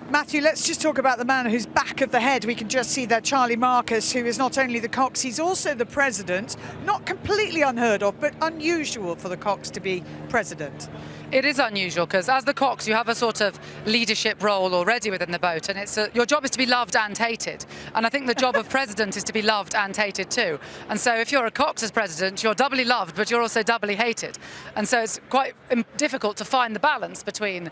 Matthew, let's just talk about the man who's back of the head. We can just see there Charlie Marcus, who is not only the cox, he's also the president. Not completely unheard of, but unusual for the cox to be president. It is unusual because as the cox you have a sort of leadership role already within the boat, and your job is to be loved and hated, and I think the job of president is to be loved and hated too. And so if you're a cox as president, you're doubly loved but you're also doubly hated, and so it's quite difficult to find the balance between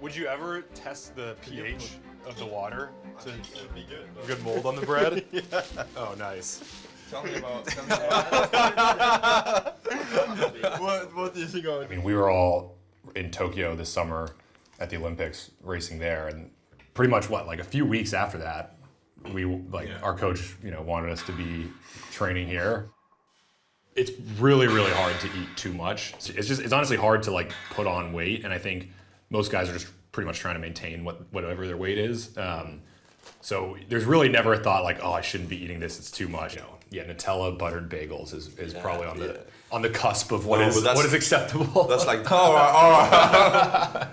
Would you ever test the pH of the water to good mold on the bread? Yeah. Oh, nice. Tell me about what do you think of it? I mean, we were all in Tokyo this summer at the Olympics racing there, and pretty much like a few weeks after that, our coach, wanted us to be training here. It's really, really hard to eat too much. It's honestly hard to put on weight, and I think most guys are just pretty much trying to maintain whatever their weight is. So there's really never a thought oh, I shouldn't be eating this, it's too much. Yeah, Nutella buttered bagels is probably on the cusp of what is acceptable. That's all right.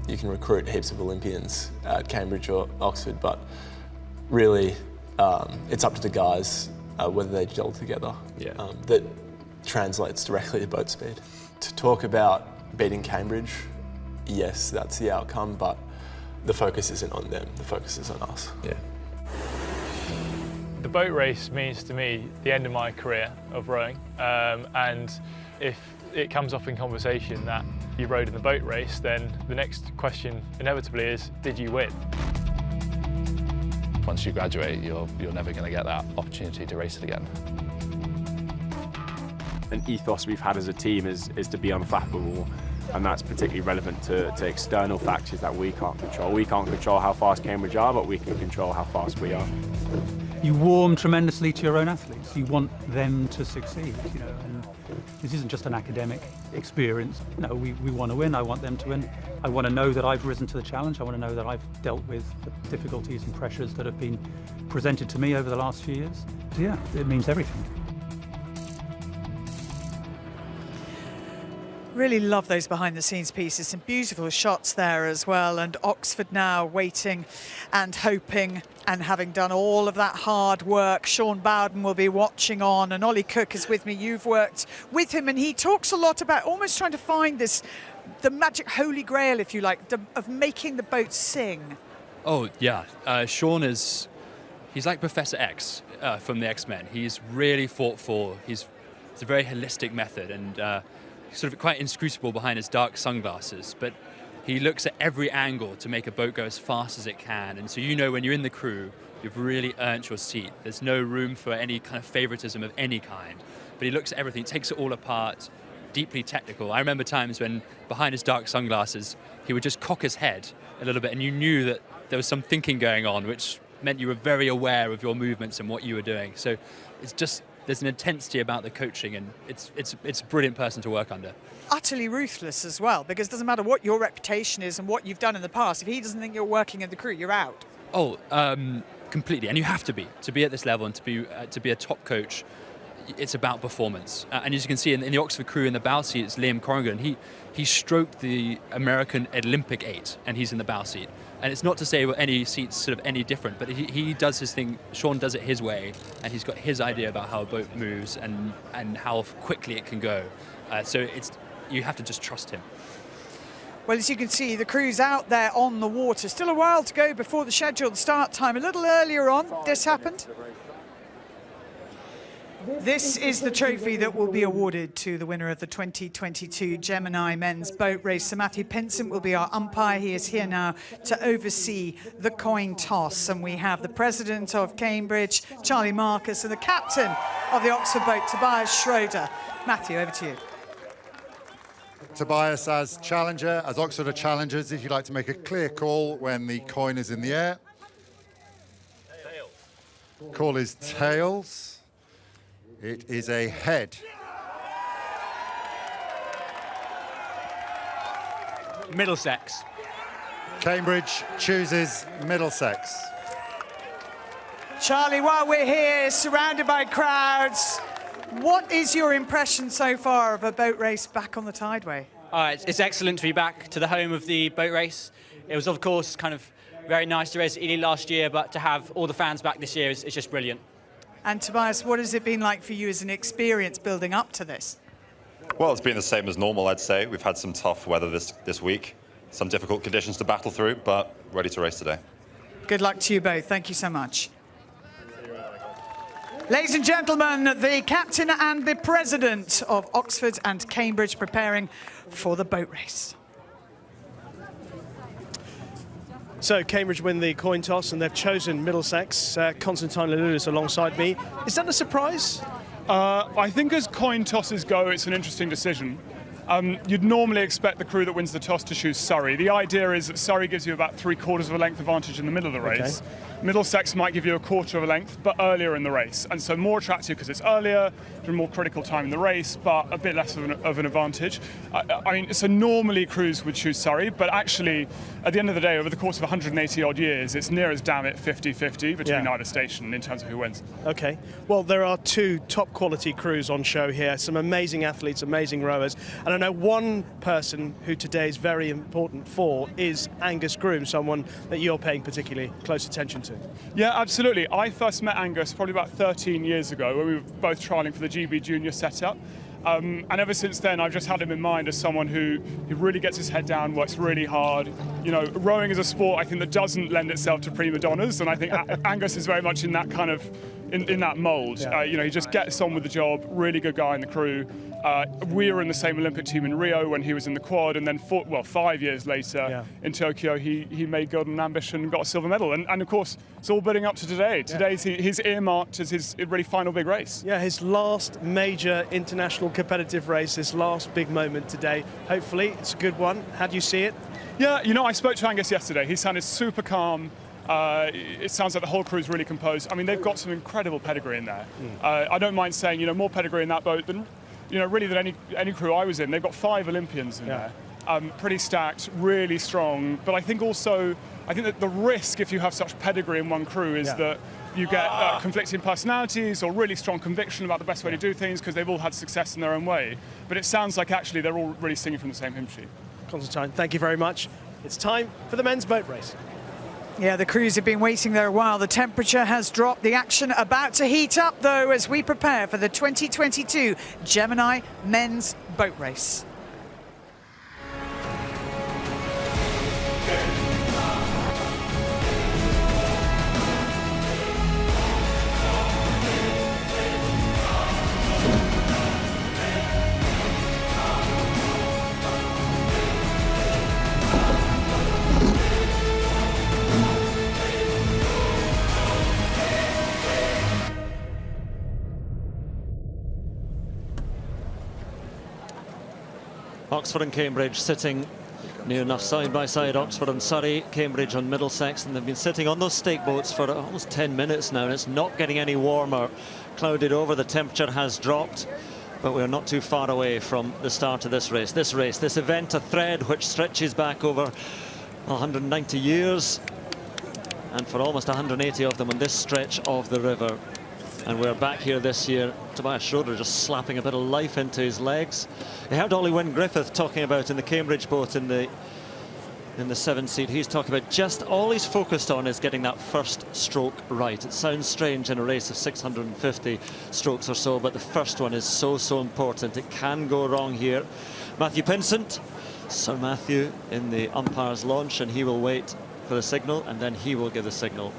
You can recruit heaps of Olympians at Cambridge or Oxford, but really it's up to the guys whether they gel together. Yeah. That translates directly to boat speed. To talk about beating Cambridge, yes, that's the outcome, but the focus isn't on them, the focus is on us. Yeah. The boat race means to me the end of my career of rowing, and if it comes up in conversation that you rowed in the boat race, then the next question inevitably is, did you win? Once you graduate, you're never going to get that opportunity to race it again. An ethos we've had as a team is to be unflappable, and that's particularly relevant to external factors that we can't control. We can't control how fast Cambridge are, but we can control how fast we are. You warm tremendously to your own athletes. You want them to succeed, and this isn't just an academic experience. No, we want to win. I want them to win. I want to know that I've risen to the challenge. I want to know that I've dealt with the difficulties and pressures that have been presented to me over the last few years. So yeah, it means everything. Really love those behind the scenes pieces, some beautiful shots there as well, and Oxford now waiting and hoping, and having done all of that hard work. Sean Bowden will be watching on, and Ollie Cook is with me. You've worked with him, and he talks a lot about almost trying to find the magic holy grail, if you like, of making the boat sing. Oh yeah, Sean he's like Professor X from the X-Men. He's really thoughtful. It's a very holistic method, and sort of quite inscrutable behind his dark sunglasses, but he looks at every angle to make a boat go as fast as it can. And so when you're in the crew, you've really earned your seat. There's no room for any kind of favoritism of any kind. But he looks at everything, takes it all apart, deeply technical. I remember times when behind his dark sunglasses, he would just cock his head a little bit, and you knew that there was some thinking going on, which meant you were very aware of your movements and what you were doing. So there's an intensity about the coaching, and it's a brilliant person to work under. Utterly ruthless as well, because it doesn't matter what your reputation is and what you've done in the past. If he doesn't think you're working in the crew, you're out. Oh, completely. And you have to be at this level, and to be a top coach. It's about performance. And as you can see in the Oxford crew in the bow seat, it's Liam Corrigan. He stroked the American Olympic 8, and he's in the bow seat. And it's not to say any seat's sort of any different, but he does his thing. Sean does it his way, and he's got his idea about how a boat moves and how quickly it can go. So you have to just trust him. Well, as you can see, the crew's out there on the water. Still a while to go before the scheduled start time. A little earlier on, this happened. This is the trophy that will be awarded to the winner of the 2022 Gemini Men's Boat Race. So Matthew Pinsent will be our umpire. He is here now to oversee the coin toss. And we have the president of Cambridge, Charlie Marcus, and the captain of the Oxford boat, Tobias Schroeder. Matthew, over to you. Tobias, as challenger, as Oxford are challengers, if you'd like to make a clear call when the coin is in the air. Call is tails. It is a head. Middlesex. Cambridge chooses Middlesex. Charlie, while we're here, surrounded by crowds, what is your impression so far of a boat race back on the Tideway? It's excellent to be back to the home of the boat race. It was, of course, kind of very nice to race at Ely last year, but to have all the fans back this year is just brilliant. And Tobias, what has it been like for you as an experience building up to this? Well, it's been the same as normal, I'd say. We've had some tough weather this week, some difficult conditions to battle through, but ready to race today. Good luck to you both. Thank you so much. Ladies and gentlemen, the captain and the president of Oxford and Cambridge preparing for the boat race. So Cambridge win the coin toss and they've chosen Middlesex. Constantine Leloulis alongside me. Is that a surprise? I think as coin tosses go, it's an interesting decision. You'd normally expect the crew that wins the toss to choose Surrey. The idea is that Surrey gives you about 3/4 of a length advantage in the middle of the race. Okay. Middlesex might give you 1/4 of a length, but earlier in the race. And so more attractive because it's earlier, a more critical time in the race, but a bit less of an advantage. I mean, so normally crews would choose Surrey, but actually, at the end of the day, over the course of 180 odd years, it's near as damn it 50-50 between either station in terms of who wins. Okay. Well, there are two top quality crews on show here, some amazing athletes, amazing rowers. And I know one person who today is very important for is Angus Groom, someone that you're paying particularly close attention to. Yeah, absolutely. I first met Angus probably about 13 years ago when we were both trialling for the GB Junior setup. And ever since then, I've just had him in mind as someone who really gets his head down, works really hard. You know, rowing is a sport, I think, that doesn't lend itself to prima donnas, and I think Angus is very much in that kind of, in that mould. Yeah. You know, he just gets on with the job, really good guy in the crew. We were in the same Olympic team in Rio when he was in the quad, and then 5 years later in Tokyo, he made golden ambition and got a silver medal. And of course, it's all building up to today. Today's his earmarked as his really final big race. Yeah, his last major international competitive race, his last big moment today. Hopefully, it's a good one. How do you see it? Yeah, you know, I spoke to Angus yesterday. He sounded super calm. It sounds like the whole crew's really composed. I mean, they've got some incredible pedigree in there. I don't mind saying, you know, more pedigree in that boat than, you know, really than any crew I was in. They've got 5 Olympians in there. Pretty stacked, really strong. But I think that the risk if you have such pedigree in one crew is that you get conflicting personalities or really strong conviction about the best way to do things because they've all had success in their own way. But it sounds like actually they're all really singing from the same hymn sheet. Constantine, thank you very much. It's time for the men's boat race. Yeah, the crews have been waiting there a while. The temperature has dropped. The action about to heat up, though, as we prepare for the 2022 Gemini Men's Boat Race. Oxford and Cambridge sitting near enough side by side, Oxford and Surrey, Cambridge on Middlesex, and they've been sitting on those stake boats for almost 10 minutes now, and it's not getting any warmer. Clouded over, the temperature has dropped, but we're not too far away from the start of this race. This event, a thread which stretches back over 190 years, and for almost 180 of them on this stretch of the river. And we're back here this year. Tobias Schroeder just slapping a bit of life into his legs. You heard Ollie Wynne-Griffith talking about in the Cambridge boat in the 7th seat. He's talking about just all he's focused on is getting that first stroke right. It sounds strange in a race of 650 strokes or so, but the first one is so important. It can go wrong here. Matthew Pinsent, Sir Matthew in the umpire's launch, and he will wait for the signal, and then he will give the signal.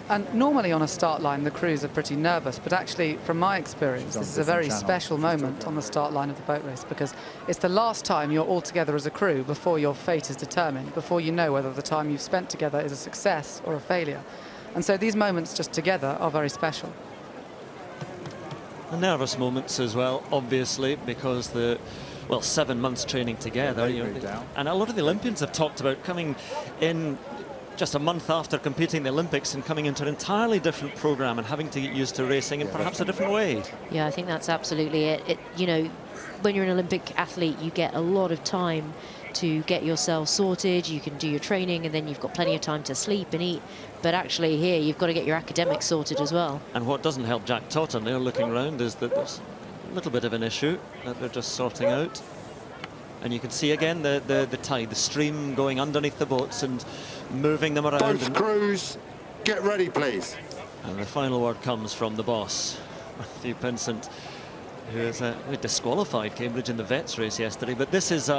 And normally on a start line, the crews are pretty nervous, but actually, from my experience, this is a very special moment on the start line of the boat race, because it's the last time you're all together as a crew before your fate is determined, before you know whether the time you've spent together is a success or a failure. And so these moments just together are very special. The nervous moments as well, obviously, because 7 months training together. And a lot of the Olympians have talked about coming in just a month after competing in the Olympics and coming into an entirely different program and having to get used to racing in perhaps a different way. Yeah, I think that's absolutely it. You know, when you're an Olympic athlete, you get a lot of time to get yourself sorted. You can do your training, and then you've got plenty of time to sleep and eat. But actually here, you've got to get your academics sorted as well. And what doesn't help Jack Totten there looking around is that there's a little bit of an issue that they're just sorting out. And you can see again the tide, the stream going underneath the boats and moving them around. Both crews, get ready, please. And the final word comes from the boss, Matthew Pinsent, who is disqualified Cambridge in the Vets race yesterday. But this is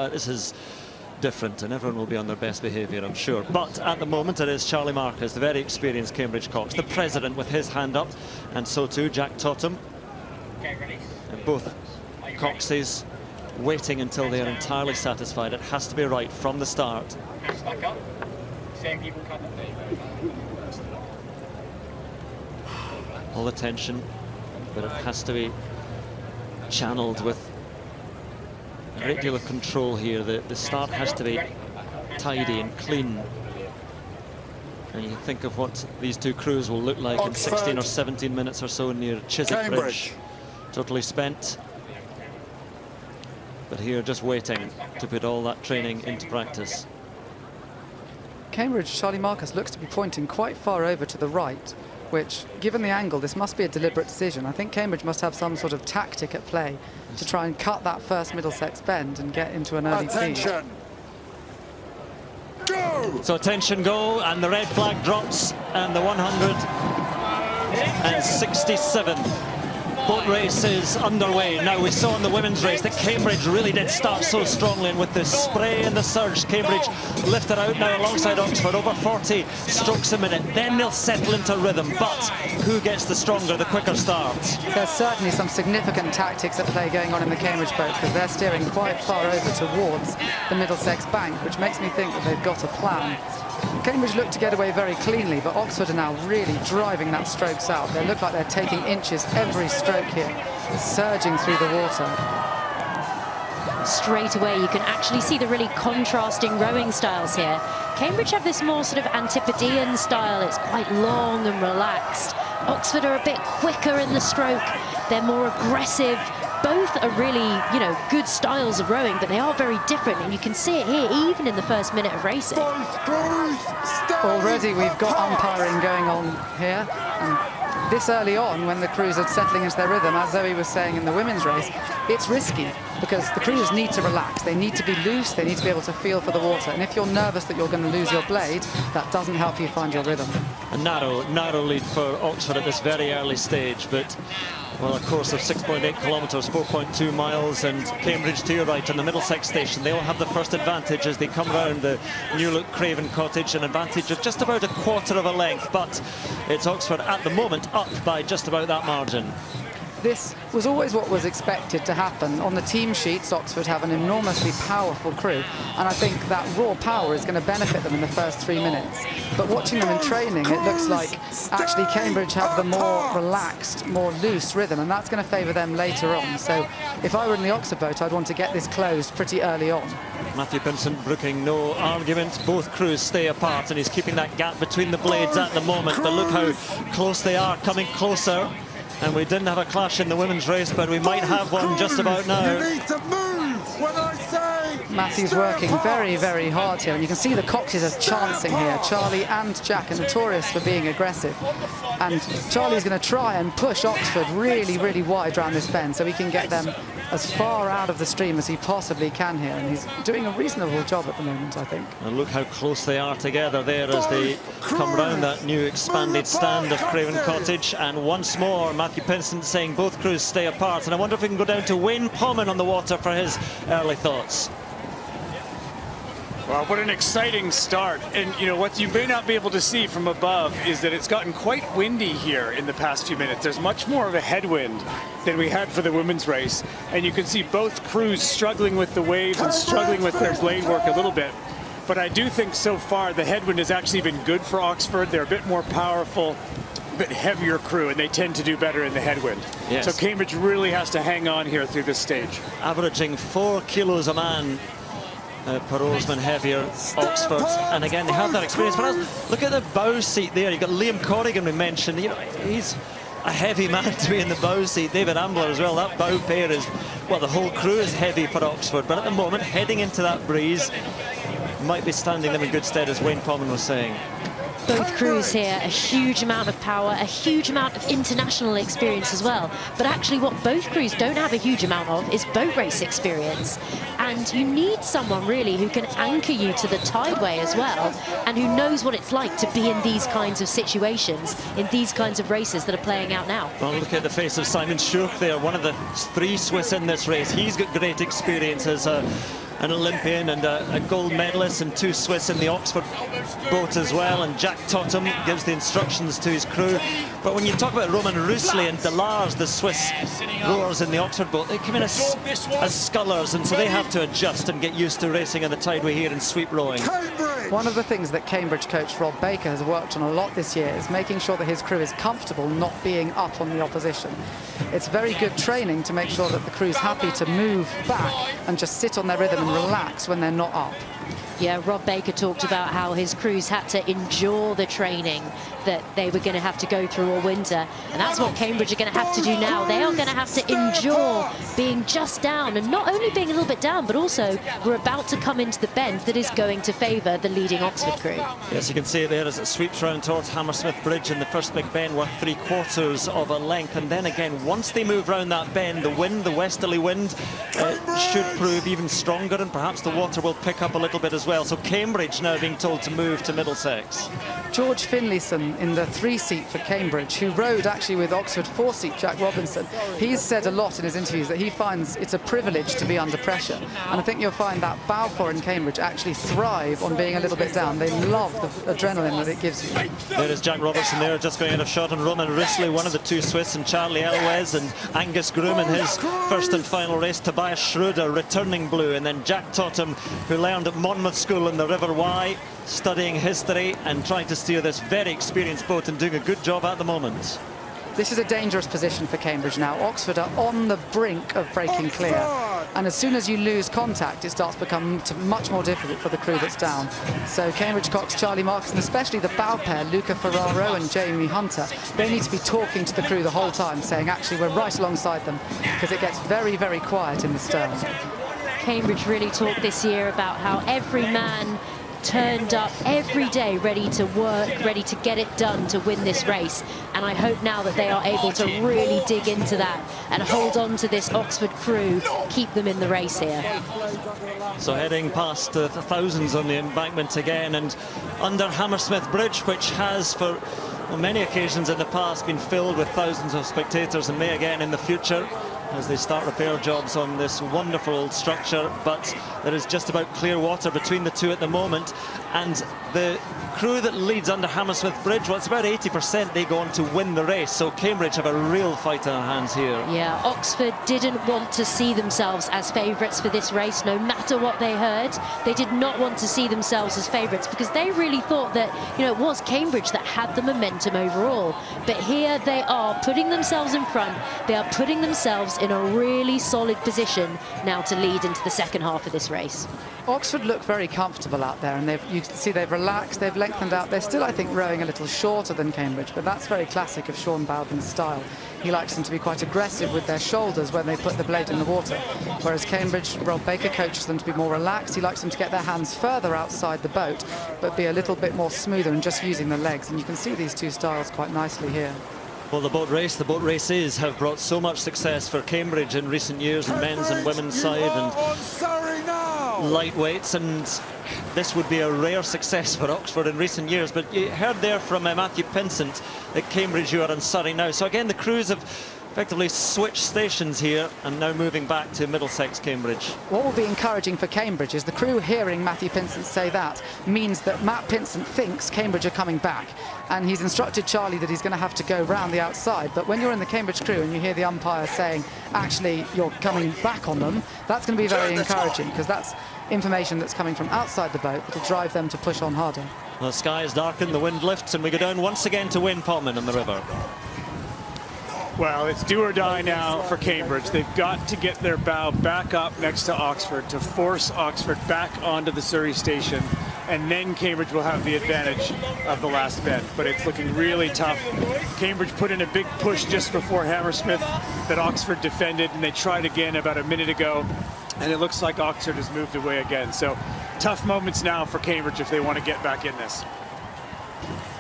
different, and everyone will be on their best behaviour, I'm sure. But at the moment, it is Charlie Marcus, the very experienced Cambridge Cox, the president, with his hand up, and so too Jack Totham. And both Coxes waiting until they are entirely satisfied. It has to be right from the start. All the tension, but it has to be channeled with a great deal of control here. The start has to be tidy and clean. And you think of what these two crews will look like in 16 or 17 minutes or so near Chiswick Bridge. Totally spent. But here just waiting to put all that training into practice. Cambridge, Charlie Marcus looks to be pointing quite far over to the right, which, given the angle, this must be a deliberate decision. I think Cambridge must have some sort of tactic at play to try and cut that first Middlesex bend and get into an early feed. Go! So attention, go, and the red flag drops, and the 167 boat race is underway. Now, we saw in the women's race that Cambridge really did start so strongly, and with the spray and the surge, Cambridge lifted out now alongside Oxford, over 40 strokes a minute. Then they'll settle into rhythm, but who gets the stronger, the quicker start? There's certainly some significant tactics at play going on in the Cambridge boat, because they're steering quite far over towards the Middlesex bank, which makes me think that they've got a plan. Cambridge look to get away very cleanly, but Oxford are now really driving that strokes out. They look like they're taking inches every stroke here, surging through the water. Straight away, you can actually see the really contrasting rowing styles here. Cambridge have this more sort of Antipodean style. It's quite long and relaxed. Oxford are a bit quicker in the stroke. They're more aggressive. Both are really, you know, good styles of rowing, but they are very different, and you can see it here even in the first minute of racing. Already we've got umpiring going on here, and this early on, when the crews are settling into their rhythm, as Zoe was saying in the women's race, it's risky because the crews need to relax. They need to be loose. They need to be able to feel for the water. And if you're nervous that you're going to lose your blade, that doesn't help you find your rhythm. A narrow lead for Oxford at this very early stage, but well, a course of 6.8 kilometres, 4.2 miles, and Cambridge to your right on the Middlesex station. They'll have the first advantage as they come round the New Look Craven Cottage, an advantage of just about a quarter of a length, but it's Oxford at the moment up by just about that margin. This was always what was expected to happen. On the team sheets, Oxford have an enormously powerful crew, and I think that raw power is going to benefit them in the first 3 minutes. But watching them in training, it looks like actually Cambridge have the more relaxed, more loose rhythm, and that's going to favour them later on. So if I were in the Oxford boat, I'd want to get this closed pretty early on. Matthew Pinsent brooking no argument. Both crews stay apart, and he's keeping that gap between the blades at the moment. But look how close they are, coming closer. And we didn't have a clash in the women's race, but we might have one just about now. You need to move when I say. Matthew's working very, very hard here, and you can see the Coxes are chancing here. Charlie and Jack are notorious for being aggressive, and Charlie's going to try and push Oxford really, really wide around this bend so he can get them as far out of the stream as he possibly can here, and he's doing a reasonable job at the moment, I think. And look how close they are together there as they come round that new expanded stand of Craven Cottage. And once more, Matthew Pinsent saying both crews stay apart. And I wonder if we can go down to Wayne Pommen on the water for his early thoughts. Well, what an exciting start. And, you know, what you may not be able to see from above is that it's gotten quite windy here in the past few minutes. There's much more of a headwind than we had for the women's race. And you can see both crews struggling with the waves and struggling with their blade work a little bit. But I do think so far the headwind has actually been good for Oxford. They're a bit more powerful, a bit heavier crew, and they tend to do better in the headwind. Yes. So Cambridge really has to hang on here through this stage. Averaging 4 kilos a man. Per oarsman heavier, Oxford, and again they have that experience. But look at the bow seat there. You've got Liam Corrigan we mentioned. You know, he's a heavy man to be in the bow seat. David Ambler as well. That bow pair is, well, the whole crew is heavy for Oxford. But at the moment, heading into that breeze, might be standing them in good stead, as Wayne Pommen was saying. Both crews here, a huge amount of power, a huge amount of international experience as well. But actually what both crews don't have a huge amount of is boat race experience. And you need someone really who can anchor you to the tideway as well, and who knows what it's like to be in these kinds of situations, in these kinds of races that are playing out now. Well, look at the face of Simon Schurk there, one of the 3 Swiss in this race. He's got great experience as an Olympian and a gold medalist, and 2 Swiss in the Oxford boat as well, and Jack Totham gives the instructions to his crew. But when you talk about Roman Rousselet and Delars, the Swiss rowers in the Oxford boat, they come in as scullers, and so they have to adjust and get used to racing on the tideway here in sweep rowing. One of the things that Cambridge coach Rob Baker has worked on a lot this year is making sure that his crew is comfortable not being up on the opposition. It's very good training to make sure that the crew's happy to move back and just sit on their rhythm and relax when they're not up. Yeah, Rob Baker talked about how his crews had to endure the training that they were going to have to go through all winter. And that's what Cambridge are going to have to do now. They are going to have to endure being just down, and not only being a little bit down, but also we're about to come into the bend that is going to favour the leading Oxford crew. Yes, you can see it there as it sweeps round towards Hammersmith Bridge, and the first big bend worth 3/4 of a length. And then again, once they move round that bend, the wind, the westerly wind, should prove even stronger, and perhaps the water will pick up a little bit as well. So Cambridge now being told to move to Middlesex. George Finlayson in the 3-seat for Cambridge, who rowed actually with Oxford 4-seat Jack Robinson, he's said a lot in his interviews that he finds it's a privilege to be under pressure. And I think you'll find that Balfour and Cambridge actually thrive on being a little bit down. They love the adrenaline that it gives you. There is Jack Robertson there, just going out of shot, and Roman Rousselet, one of the 2 Swiss, and Charlie Elwes and Angus Groom in his first and final race. Tobias Schroeder returning blue, and then Jack Totham, who learned at Monmouth School in the River Wye, studying history and trying to steer this very experienced boat and doing a good job at the moment. This is a dangerous position for Cambridge now. Oxford are on the brink of breaking clear, and as soon as you lose contact, it starts to become much more difficult for the crew that's down. So Cambridge Cox, Charlie Marcus, and especially the bow pair, Luca Ferraro and Jamie Hunter, they need to be talking to the crew the whole time, saying actually we're right alongside them, because it gets very, very quiet in the stern. Cambridge really talked this year about how every man turned up every day ready to work, ready to get it done to win this race. And I hope now that they are able to really dig into that and hold on to this Oxford crew, keep them in the race here. So heading past the thousands on the embankment again, and under Hammersmith Bridge, which has for many occasions in the past been filled with thousands of spectators, and may again in the future, as they start repair jobs on this wonderful old structure. But there is just about clear water between the two at the moment, and the crew that leads under Hammersmith Bridge, well, it's about 80% they go on to win the race, so Cambridge have a real fight in their hands here. Yeah, Oxford didn't want to see themselves as favourites for this race, no matter what they heard. They did not want to see themselves as favourites, because they really thought that, you know, it was Cambridge that had the momentum overall. But here they are putting themselves in front, they are putting themselves in a really solid position now to lead into the second half of this race. Oxford look very comfortable out there, and you can see they've relaxed, they've lengthened out. They're still, I think, rowing a little shorter than Cambridge, but that's very classic of Sean Bowden's style. He likes them to be quite aggressive with their shoulders when they put the blade in the water, whereas Cambridge, Rob Baker coaches them to be more relaxed. He likes them to get their hands further outside the boat, but be a little bit more smoother and just using the legs. And you can see these two styles quite nicely here. Well, the boat races have brought so much success for Cambridge in recent years, in men's and women's side, and lightweights, and this would be a rare success for Oxford in recent years. But you heard there from Matthew Pinsent at Cambridge, you are in Surrey now. So again, the crews have effectively switched stations here and now moving back to Middlesex, Cambridge. What will be encouraging for Cambridge is the crew hearing Matthew Pinsent say that means that Matt Pinsent thinks Cambridge are coming back, and he's instructed Charlie that he's going to have to go round the outside. But when you're in the Cambridge crew and you hear the umpire saying actually you're coming back on them, that's going to be very encouraging, because that's information that's coming from outside the boat that will drive them to push on harder. The sky is darkened, the wind lifts, and we go down once again to Wayne Potman on the river. Well, it's do or die now for Cambridge. They've got to get their bow back up next to Oxford to force Oxford back onto the Surrey station, and then Cambridge will have the advantage of the last bend. But it's looking really tough. Cambridge put in a big push just before Hammersmith that Oxford defended, and they tried again about a minute ago, and it looks like Oxford has moved away again. So tough moments now for Cambridge if they want to get back in this.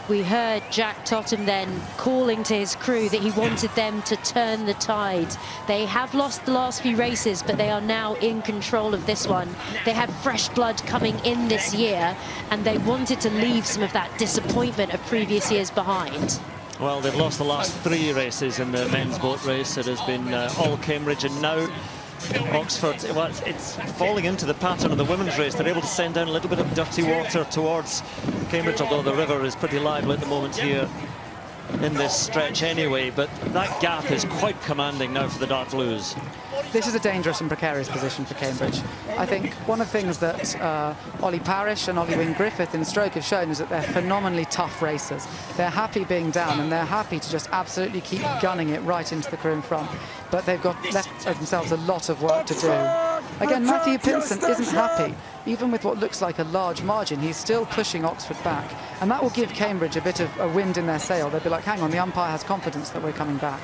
We heard Jack Totham then calling to his crew that he wanted them to turn the tide. They have lost the last few races, but they are now in control of this one. They had fresh blood coming in this year, and they wanted to leave some of that disappointment of previous years behind. Well, they've lost the last 3 races in the men's boat race. It has been all Cambridge, and now Oxford, well, it's falling into the pattern of the women's race. They're able to send down a little bit of dirty water towards Cambridge, although the river is pretty lively at the moment here in this stretch anyway, but that gap is quite commanding now for the dark blues. This is a dangerous and precarious position for Cambridge. I think one of the things that Ollie Parish and Ollie Wynne-Griffith in stroke have shown is that they're phenomenally tough racers. They're happy being down and they're happy to just absolutely keep gunning it right into the crew in front. But they've got left themselves a lot of work to do. Again, Matthew Pinson isn't happy. Even with what looks like a large margin, he's still pushing Oxford back. And that will give Cambridge a bit of a wind in their sail. They'll be like, hang on, the umpire has confidence that we're coming back.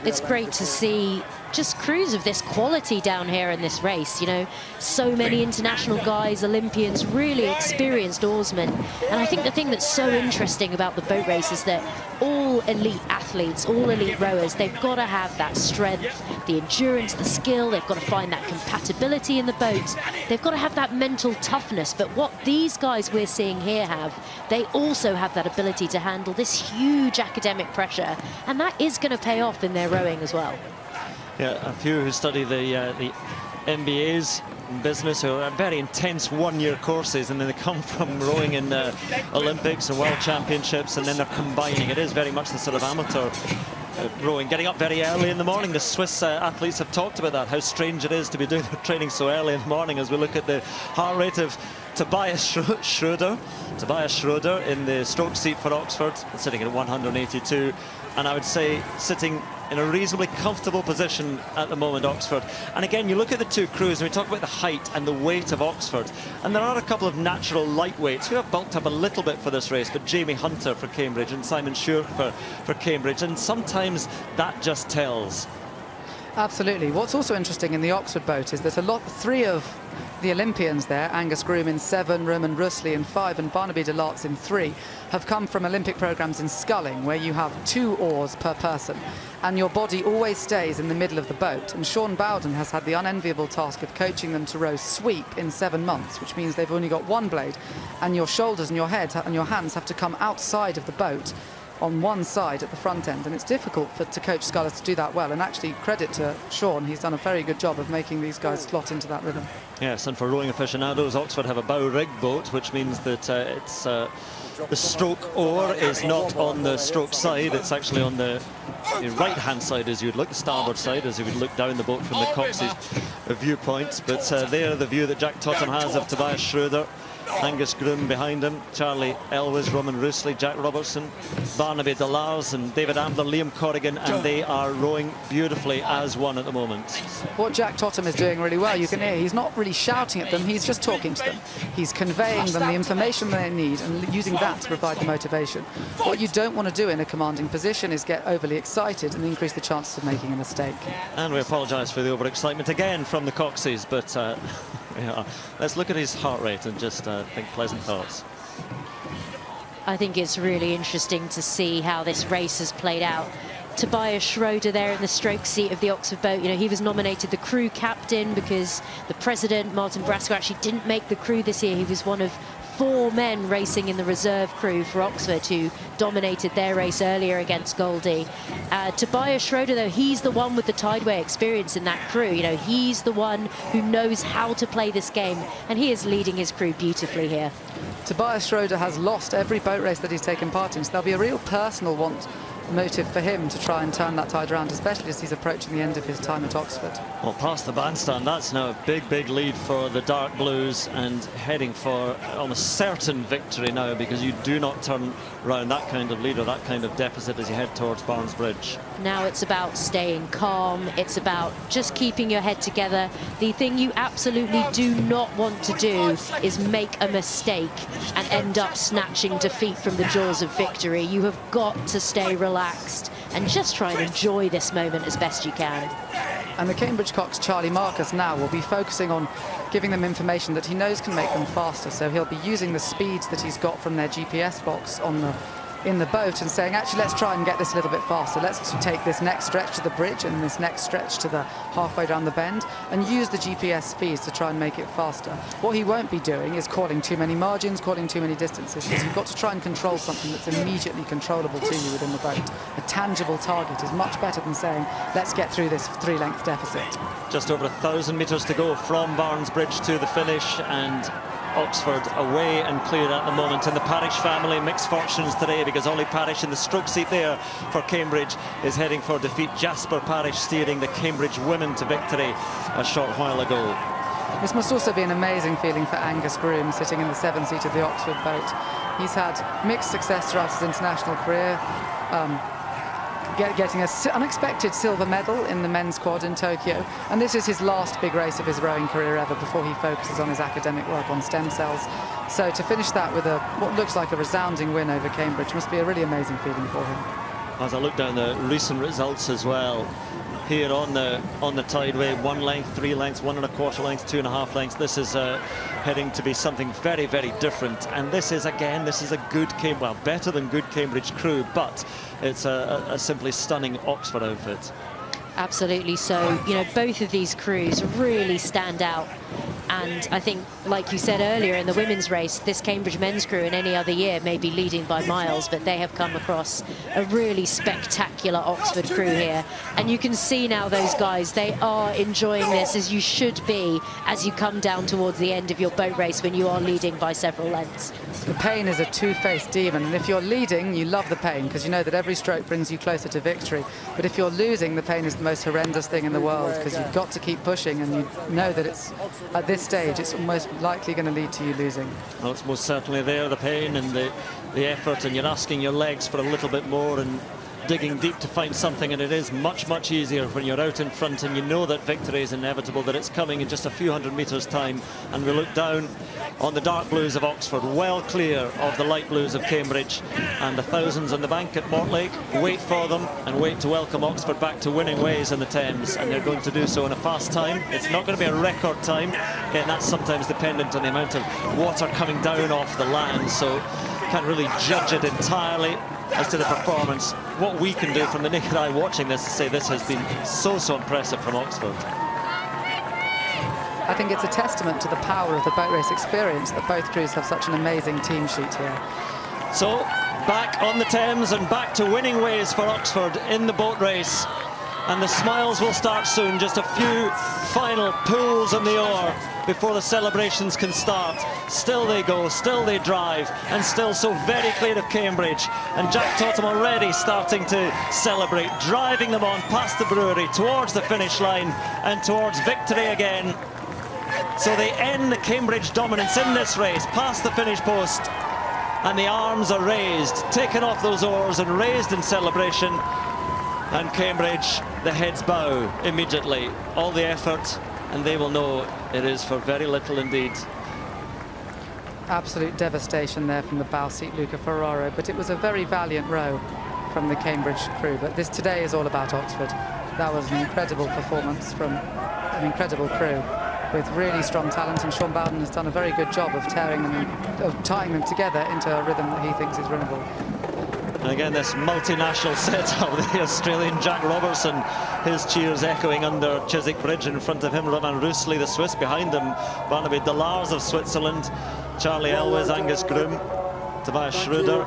It's great to see just crews of this quality down here in this race. You know, so many international guys, Olympians, really experienced oarsmen. And I think the thing that's so interesting about the boat race is that all elite athletes, all elite rowers, they've got to have that strength, the endurance, the skill. They've got to find that compatibility in the boat. They've got to have that mental toughness. But what these guys we're seeing here have, they also have that ability to handle this huge academic pressure. And that is going to pay off in their rowing as well. Yeah, a few who study the MBAs in business, who are very intense one-year courses, and then they come from rowing in Olympics and World Championships, and then they're combining. It is very much the sort of amateur rowing, getting up very early in the morning. The Swiss athletes have talked about that, how strange it is to be doing their training so early in the morning, as we look at the heart rate of Tobias Schroeder in the stroke seat for Oxford, sitting at 182, and I would say sitting in a reasonably comfortable position at the moment, Oxford. And again, you look at the two crews and we talk about the height and the weight of Oxford, and there are a couple of natural lightweights who have bulked up a little bit for this race, but Jamie Hunter for Cambridge and Simon Shore for Cambridge, and sometimes that just tells. Absolutely. What's also interesting in the Oxford boat is that three of the Olympians there, Angus Groom in 7, Roman Russley in 5, and Barnaby de Laats in 3, have come from Olympic programs in sculling, where you have 2 oars per person, and your body always stays in the middle of the boat. And Sean Bowden has had the unenviable task of coaching them to row sweep in 7 months, which means they've only got one blade, and your shoulders and your head and your hands have to come outside of the boat on one side at the front end, and it's difficult to coach scullers to do that well. And actually, credit to Sean, he's done a very good job of making these guys slot into that rhythm. Yes, and for rowing aficionados, Oxford have a bow rig boat, which means that it's the stroke oar is not on the stroke side, it's actually on the right-hand side as you'd look, the starboard side as you would look down the boat from the cox's viewpoint. But there, the view that Jack Totham has of Tobias Schroeder, Angus Groom behind him, Charlie Elwes, Roman Russley, Jack Robertson, Barnaby de Laats and David Ambler, Liam Corrigan, and they are rowing beautifully as one at the moment. What Jack Totham is doing really well, you can hear, he's not really shouting at them, he's just talking to them. He's conveying them the information they need and using that to provide the motivation. What you don't want to do in a commanding position is get overly excited and increase the chances of making a mistake. And we apologise for the overexcitement again from the coxies, but yeah, let's look at his heart rate and just think pleasant thoughts. I think it's really interesting to see how this race has played out. Tobias Schroeder there in the stroke seat of the Oxford boat. You know, he was nominated the crew captain because the president, Martin Brasco, actually didn't make the crew this year. He was one of 4 men racing in the reserve crew for Oxford who dominated their race earlier against Goldie. Tobias Schroeder, though, he's the one with the tideway experience in that crew. You know, he's the one who knows how to play this game, and he is leading his crew beautifully here. Tobias Schroeder has lost every boat race that he's taken part in, so there'll be a real personal motive for him to try and turn that tide around, especially as he's approaching the end of his time at Oxford. Well, past the bandstand, that's now a big lead for the Dark Blues, and heading for almost certain victory now, because you do not turn around that kind of lead or that kind of deficit as you head towards Barnes Bridge. Now it's about staying calm, it's about just keeping your head together. The thing you absolutely do not want to do is make a mistake and end up snatching defeat from the jaws of victory. You have got to stay relaxed and just try and enjoy this moment as best you can. And the Cambridge Cox Charlie Marcus now will be focusing on giving them information that he knows can make them faster, so he'll be using the speeds that he's got from their GPS box on the in the boat and saying, actually, let's try and get this a little bit faster. Let's take this next stretch to the bridge and this next stretch to the halfway down the bend and use the GPS speeds to try and make it faster. What he won't be doing is calling too many margins, calling too many distances, because you've got to try and control something that's immediately controllable to you within the boat. A tangible target is much better than saying, let's get through this 3-length deficit. Just over 1,000 metres to go from Barnes Bridge to the finish, and Oxford away and cleared at the moment. And the Parish family, mixed fortunes today, because Ollie Parish in the stroke seat there for Cambridge is heading for defeat. Jasper Parish steering the Cambridge women to victory a short while ago. This must also be an amazing feeling for Angus Groom, sitting in the 7th seat of the Oxford boat. He's had mixed success throughout his international career, getting an unexpected silver medal in the men's quad in Tokyo, and this is his last big race of his rowing career ever before he focuses on his academic work on stem cells. So to finish that with what looks like a resounding win over Cambridge must be a really amazing feeling for him. As I look down the recent results as well, here on the tideway, 1 length, 3 lengths, 1 1/4 lengths, 2 1/2 lengths. This is heading to be something very, very different. And this is a good better than good Cambridge crew, but it's a simply stunning Oxford outfit. Absolutely. So, you know, both of these crews really stand out. And I think, like you said earlier in the women's race, this Cambridge men's crew in any other year may be leading by miles, but they have come across a really spectacular Oxford crew here. And you can see now those guys, they are enjoying this, as you should be, as you come down towards the end of your boat race when you are leading by several lengths. The pain is a two-faced demon, and if you're leading, you love the pain because you know that every stroke brings you closer to victory. But if you're losing, the pain is the most horrendous thing in the world because you've got to keep pushing, and you know that it's at this stage it's most likely going to lead to you losing. Well, it's most certainly there, the pain and the effort, and you're asking your legs for a little bit more and digging deep to find something, and it is much, much easier when you're out in front and you know that victory is inevitable, that it's coming in just a few hundred metres time. And we look down on the dark blues of Oxford, well clear of the light blues of Cambridge, and the thousands on the bank at Mortlake wait for them and wait to welcome Oxford back to winning ways in the Thames, and they're going to do so in a fast time. It's not going to be a record time, and that's sometimes dependent on the amount of water coming down off the land, so can't really judge it entirely as to the performance. What we can do from the naked eye watching this is say this has been so impressive from Oxford. I think it's a testament to the power of the boat race experience that both crews have such an amazing team sheet here. So back on the Thames and back to winning ways for Oxford in the boat race, and the smiles will start soon. Just a few final pulls on the oar before the celebrations can start. Still they go, still they drive, and still so very clear of Cambridge. And Jack Totham already starting to celebrate, driving them on past the brewery towards the finish line and towards victory again. So they end the Cambridge dominance in this race past the finish post, and the arms are raised, taken off those oars and raised in celebration. And Cambridge, the heads bow immediately. All the effort, and they will know it is for very little indeed. Absolute devastation there from the bow seat, Luca Ferraro, but it was a very valiant row from the Cambridge crew. But this today is all about Oxford. That was an incredible performance from an incredible crew with really strong talent, and Sean Bowden has done a very good job of tying them together into a rhythm that he thinks is winnable. And again, this multinational setup, the Australian Jack Robertson, his cheers echoing under Chiswick Bridge. In front of him, Roman Roussley, the Swiss. Behind him, Barnaby Delars of Switzerland, Charlie Elwes, Angus Groom, Tobias Schroeder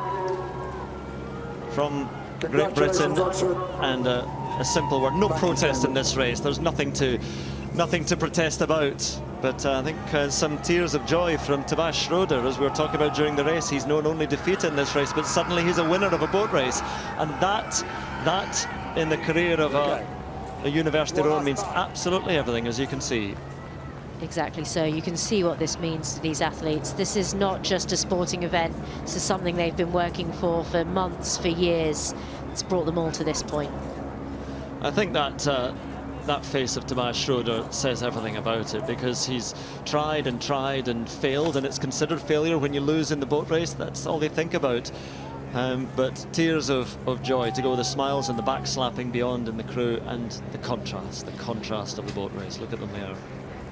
from Great Britain. And a simple word, no protest in this race. There's nothing to protest about. But I think some tears of joy from Tobias Schroeder, as we were talking about during the race. He's known only defeat in this race, but suddenly he's a winner of a boat race. And that in the career of a university rower means absolutely everything, as you can see. Exactly so. You can see what this means to these athletes. This is not just a sporting event. This is something they've been working for months, for years. It's brought them all to this point. I think that face of Tobias Schroeder says everything about it, because he's tried and failed, and it's considered failure when you lose in the boat race. That's all they think about. But tears of joy to go, the smiles and the back slapping beyond in the crew, and the contrast of the boat race. Look at them there.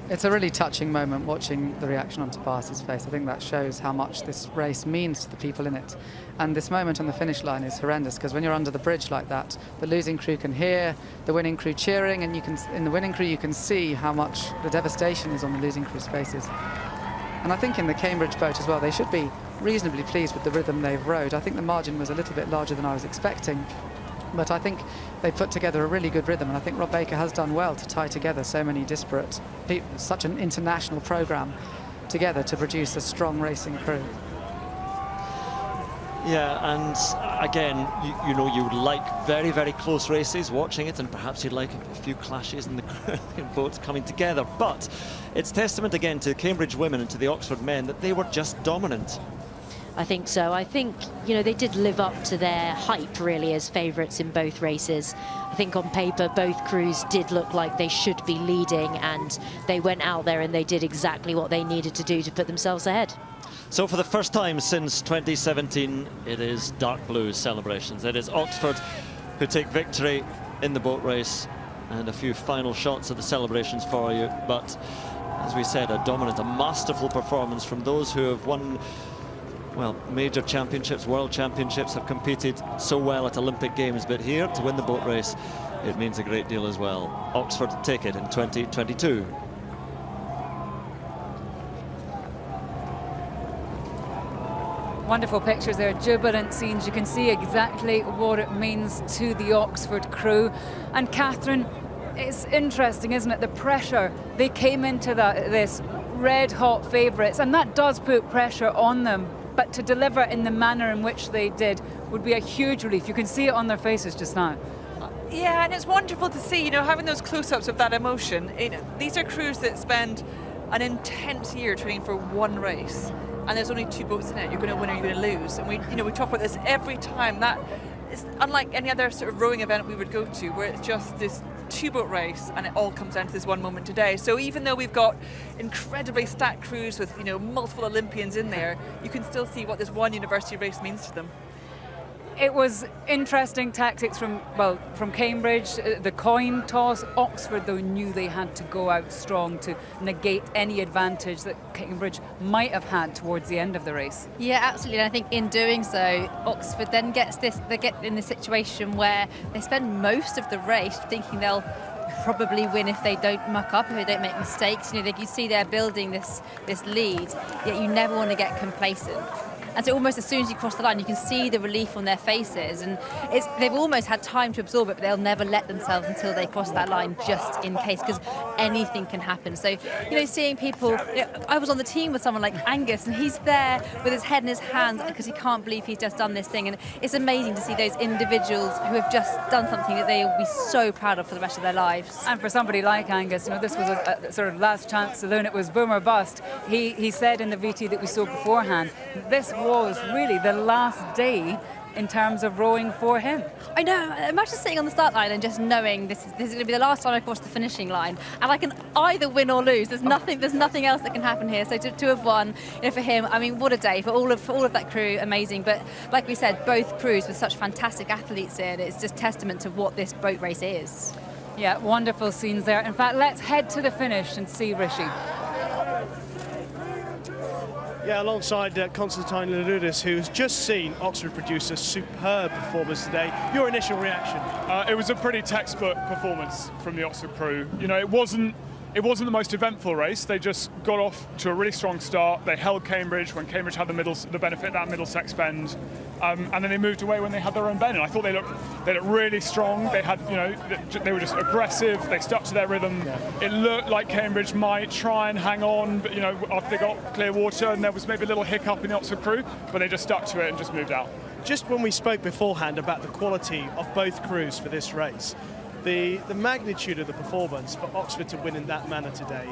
It's a really touching moment watching the reaction on Tobias's face. I think that shows how much this race means to the people in it. And this moment on the finish line is horrendous, because when you're under the bridge like that, the losing crew can hear the winning crew cheering, and in the winning crew you can see how much the devastation is on the losing crew's faces. And I think in the Cambridge boat as well, they should be reasonably pleased with the rhythm they've rowed. I think the margin was a little bit larger than I was expecting, but I think they put together a really good rhythm, and I think Rob Baker has done well to tie together so many disparate people, such an international programme together to produce a strong racing crew. Yeah, and again, you know, you would like very, very close races watching it, and perhaps you'd like a few clashes in the boats coming together. But it's testament again to Cambridge women and to the Oxford men that they were just dominant. I think so. I think, you know, they did live up to their hype, really, as favourites in both races. I think on paper, both crews did look like they should be leading, and they went out there and they did exactly what they needed to do to put themselves ahead. So for the first time since 2017, it is dark blue celebrations. It is Oxford who take victory in the boat race, and a few final shots of the celebrations for you. But as we said, a dominant, a masterful performance from those who have won, well, major championships, world championships, have competed so well at Olympic Games, but here to win the boat race, it means a great deal as well. Oxford take it in 2022. Wonderful pictures there, jubilant scenes. You can see exactly what it means to the Oxford crew. And Catherine, it's interesting, isn't it, the pressure. They came into this red-hot favourites, and that does put pressure on them. But to deliver in the manner in which they did would be a huge relief. You can see it on their faces just now. Yeah, and it's wonderful to see, you know, having those close-ups of that emotion. You know, these are crews that spend an intense year training for one race, and there's only 2 boats in it. You're going to win or you're going to lose. And we talk about this every time. That is unlike any other sort of rowing event we would go to, where it's just this 2-boat race, and it all comes down to this one moment today. So even though we've got incredibly stacked crews with, you know, multiple Olympians in there, you can still see what this one university race means to them. It was interesting tactics from Cambridge, the coin toss. Oxford, though, knew they had to go out strong to negate any advantage that Cambridge might have had towards the end of the race. Yeah, absolutely. And I think in doing so, Oxford then they get in the situation where they spend most of the race thinking they'll probably win if they don't muck up, if they don't make mistakes. You know, you see they're building this lead, yet you never want to get complacent. And so almost as soon as you cross the line, you can see the relief on their faces. And they've almost had time to absorb it, but they'll never let themselves until they cross that line, just in case, because anything can happen. So, you know, seeing people, you know, I was on the team with someone like Angus, and he's there with his head in his hands because he can't believe he's just done this thing. And it's amazing to see those individuals who have just done something that they will be so proud of for the rest of their lives. And for somebody like Angus, you know, this was a sort of last chance saloon. It was boom or bust. He said in the VT that we saw beforehand, this was really the last day in terms of rowing for him. I know. Imagine sitting on the start line and just knowing this is going to be the last time I cross the finishing line, and I can either win or lose. There's nothing else that can happen here. So to have won, you know, for him, I mean, what a day for all of that crew. Amazing. But like we said, both crews with such fantastic athletes in. It's just testament to what this boat race is. Yeah, wonderful scenes there. In fact, let's head to the finish and see Rishi. Yeah, alongside Constantine Louloudis, who's just seen Oxford produce a superb performance today. Your initial reaction? It was a pretty textbook performance from the Oxford crew. You know, it wasn't the most eventful race. They just got off to a really strong start. They held Cambridge when Cambridge had the benefit of that Middlesex bend, and then they moved away when they had their own bend. And I thought they looked really strong. They had, you know, they were just aggressive. They stuck to their rhythm. Yeah. It looked like Cambridge might try and hang on, but you know, after they got clear water, and there was maybe a little hiccup in the Oxford crew, but they just stuck to it and just moved out. Just when we spoke beforehand about the quality of both crews for this race, the magnitude of the performance for Oxford to win in that manner today,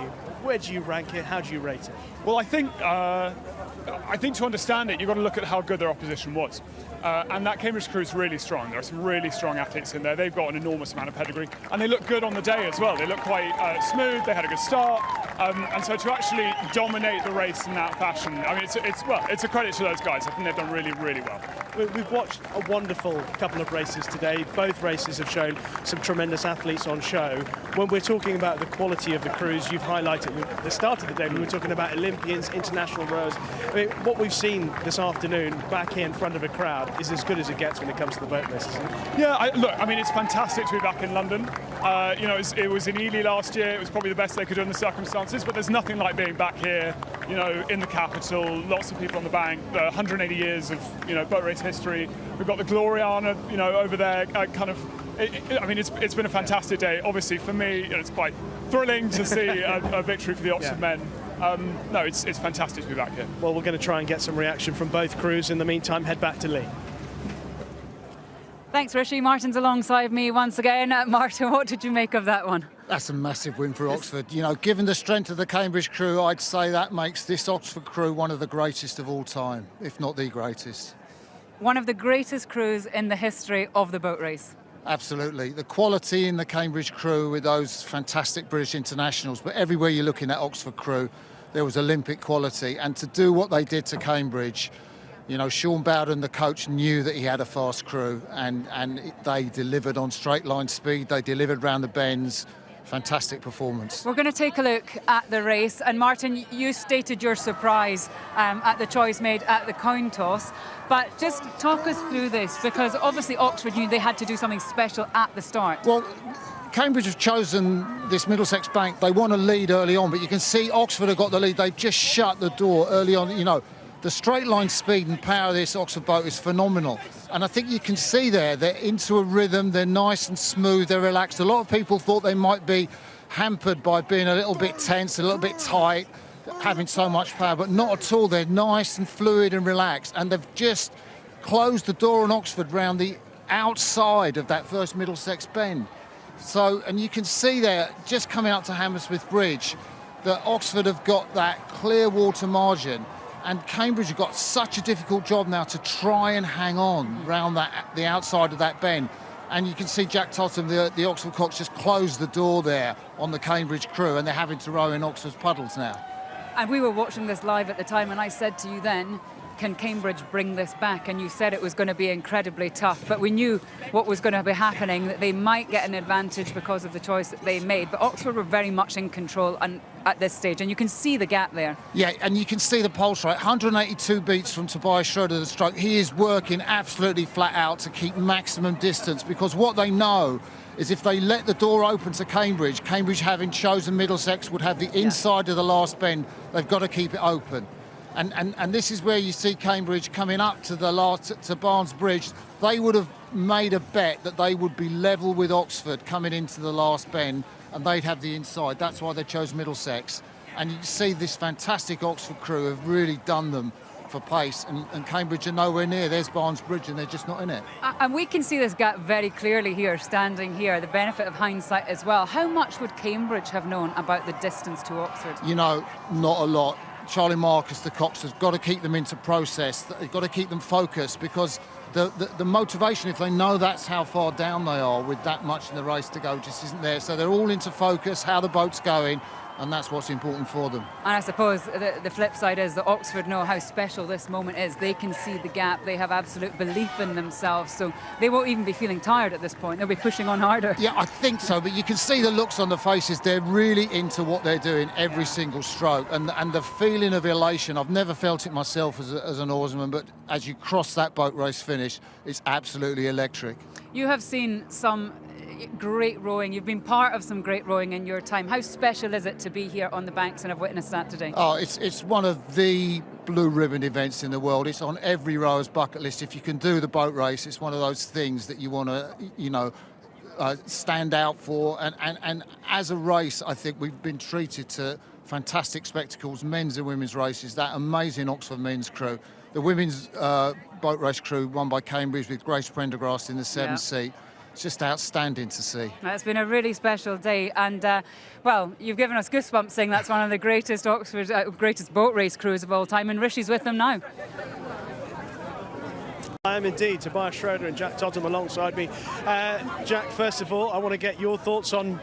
where do you rank it? How do you rate it? Well, I think to understand it, you've got to look at how good their opposition was. And that Cambridge crew is really strong. There are some really strong athletes in there. They've got an enormous amount of pedigree. And they look good on the day as well. They look quite smooth. They had a good start. And so to actually dominate the race in that fashion, I mean, it's a credit to those guys. I think they've done really, really well. We've watched a wonderful couple of races today. Both races have shown some tremendous athletes on show. When we're talking about the quality of the crews, you've highlighted at the start of the day when we're talking about Olympians, international rowers. I mean, what we've seen this afternoon back here in front of a crowd is as good as it gets when it comes to the boat race, isn't it? Yeah, look, I mean, it's fantastic to be back in London. You know, it was in Ely last year. It was probably the best they could do in the circumstances, but there's nothing like being back here, you know, in the capital, lots of people on the bank, 180 years of, you know, boat race history. We've got the Gloriana, you know, over there, I mean, it's been a fantastic day. Obviously, for me, you know, it's quite thrilling to see a victory for the Oxford men. No, it's fantastic to be back here. Well, we're going to try and get some reaction from both crews. In the meantime, head back to Lee. Thanks, Rishi. Martin's alongside me once again. Martin, what did you make of that one? That's a massive win for Oxford. You know, given the strength of the Cambridge crew, I'd say that makes this Oxford crew one of the greatest of all time, if not the greatest. One of the greatest crews in the history of the boat race. Absolutely. The quality in the Cambridge crew with those fantastic British internationals, but everywhere you look in that Oxford crew, there was Olympic quality. And to do what they did to Cambridge, you know, Sean Bowden, the coach, knew that he had a fast crew, and they delivered on straight line speed. They delivered round the bends. Fantastic performance. We're going to take a look at the race. And Martin, you stated your surprise at the choice made at the coin toss. But just talk us through this, because obviously Oxford knew they had to do something special at the start. Well, Cambridge have chosen this Middlesex bank. They want to lead early on, but you can see Oxford have got the lead. They've just shut the door early on. You know, the straight line speed and power of this Oxford boat is phenomenal. And I think you can see there, they're into a rhythm, they're nice and smooth, they're relaxed. A lot of people thought they might be hampered by being a little bit tense, a little bit tight, having so much power, but not at all. They're nice and fluid and relaxed. And they've just closed the door on Oxford round the outside of that first Middlesex bend. So, and you can see there, just coming out to Hammersmith Bridge, that Oxford have got that clear water margin. And Cambridge have got such a difficult job now to try and hang on round the outside of that bend. And you can see Jack Totham, the Oxford Cox, just close the door there on the Cambridge crew, and they're having to row in Oxford's puddles now. And we were watching this live at the time, and I said to you then, can Cambridge bring this back? And you said it was going to be incredibly tough, but we knew what was going to be happening, that they might get an advantage because of the choice that they made. But Oxford were very much in control at this stage, and you can see the gap there. Yeah, and you can see the pulse rate. 182 beats from Tobias Schroeder, the stroke. He is working absolutely flat out to keep maximum distance, because what they know is if they let the door open to Cambridge, Cambridge having chosen Middlesex would have the inside of the last bend. They've got to keep it open. And this is where you see Cambridge coming up to to Barnes Bridge. They would have made a bet that they would be level with Oxford coming into the last bend, and they'd have the inside. That's why they chose Middlesex. And you see this fantastic Oxford crew have really done them for pace, and Cambridge are nowhere near. There's Barnes Bridge, and they're just not in it. And we can see this gap very clearly here, standing here, the benefit of hindsight as well. How much would Cambridge have known about the distance to Oxford? You know, not a lot. Charlie Marcus, the Cox, has got to keep them into process. They've got to keep them focused, because the motivation, if they know that's how far down they are with that much in the race to go, just isn't there. So they're all into focus, how the boat's going, and that's what's important for them. And I suppose the flip side is that Oxford know how special this moment is. They can see the gap. They have absolute belief in themselves, so they won't even be feeling tired at this point. They'll be pushing on harder. Yeah, I think so, but you can see the looks on the faces. They're really into what they're doing every single stroke, and the feeling of elation. I've never felt it myself as an oarsman, but as you cross that boat race finish, it's absolutely electric. You have seen some great rowing. You've been part of some great rowing in your time. How special is it to be here on the banks and have witnessed that today? Oh, it's one of the blue ribbon events in the world. It's on every rower's bucket list. If you can do the boat race, it's one of those things that you want to, you know, stand out for. And as a race, I think we've been treated to fantastic spectacles, men's and women's races. That amazing Oxford men's crew. The women's boat race crew won by Cambridge with Grace Prendergast in the 7th seat. It's just outstanding to see. It's been a really special day, and well, you've given us goosebumps saying that's one of the greatest greatest boat race crews of all time, and Rishi's with them now. I am indeed. Tobias Schroeder and Jack Totham alongside me. Jack, first of all, I want to get your thoughts on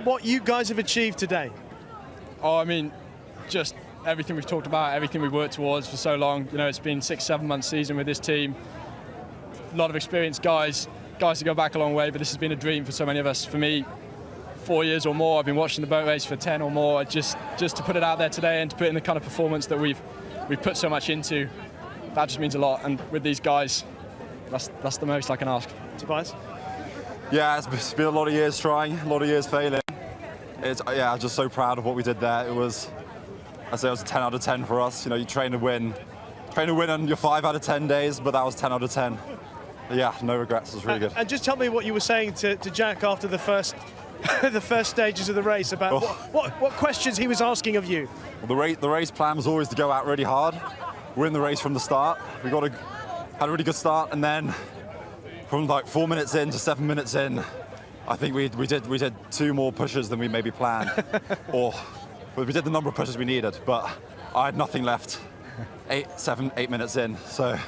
what you guys have achieved today. Oh, I mean, just everything we've talked about, everything we've worked towards for so long. You know, it's been 6-7 months season with this team. A lot of experienced guys to go back a long way, but this has been a dream for so many of us. For me, 4 years or more, I've been watching the boat race for 10 or more. Just to put it out there today and to put in the kind of performance that we've put so much into, that just means a lot. And with these guys, that's the most I can ask. Tobias? Yeah, it's been a lot of years trying, a lot of years failing. I'm just so proud of what we did there. It was a 10 out of 10 for us. You know, you train to win on your 5 out of 10 days, but that was 10 out of 10. Yeah, no regrets. It was really good. And just tell me what you were saying to Jack after the first the first stages of the race about what questions he was asking of you. Well, the race plan was always to go out really hard. We're in the race from the start. We had a really good start, and then from like 4 minutes in to 7 minutes in, I think we did 2 more pushes than we maybe planned, or we did the number of pushes we needed, but I had nothing left 8 minutes in. So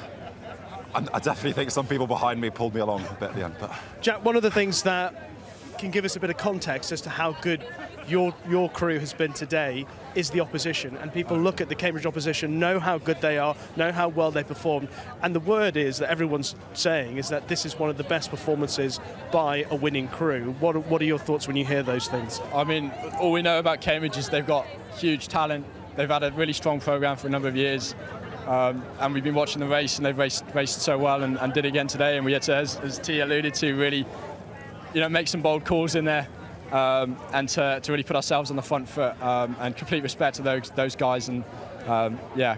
I definitely think some people behind me pulled me along a bit at the end. But Jack, one of the things that can give us a bit of context as to how good your crew has been today is the opposition, and people look at the Cambridge opposition, know how good they are, know how well they performed, and the word is that everyone's saying is that this is one of the best performances by a winning crew. What are your thoughts when you hear those things? I mean, all we know about Cambridge is they've got huge talent. They've had a really strong program for a number of years, and we've been watching the race, and they've raced so well and did it again today, and we had to, as T alluded to, really make some bold calls in there. And to really put ourselves on the front foot, and complete respect to those guys, and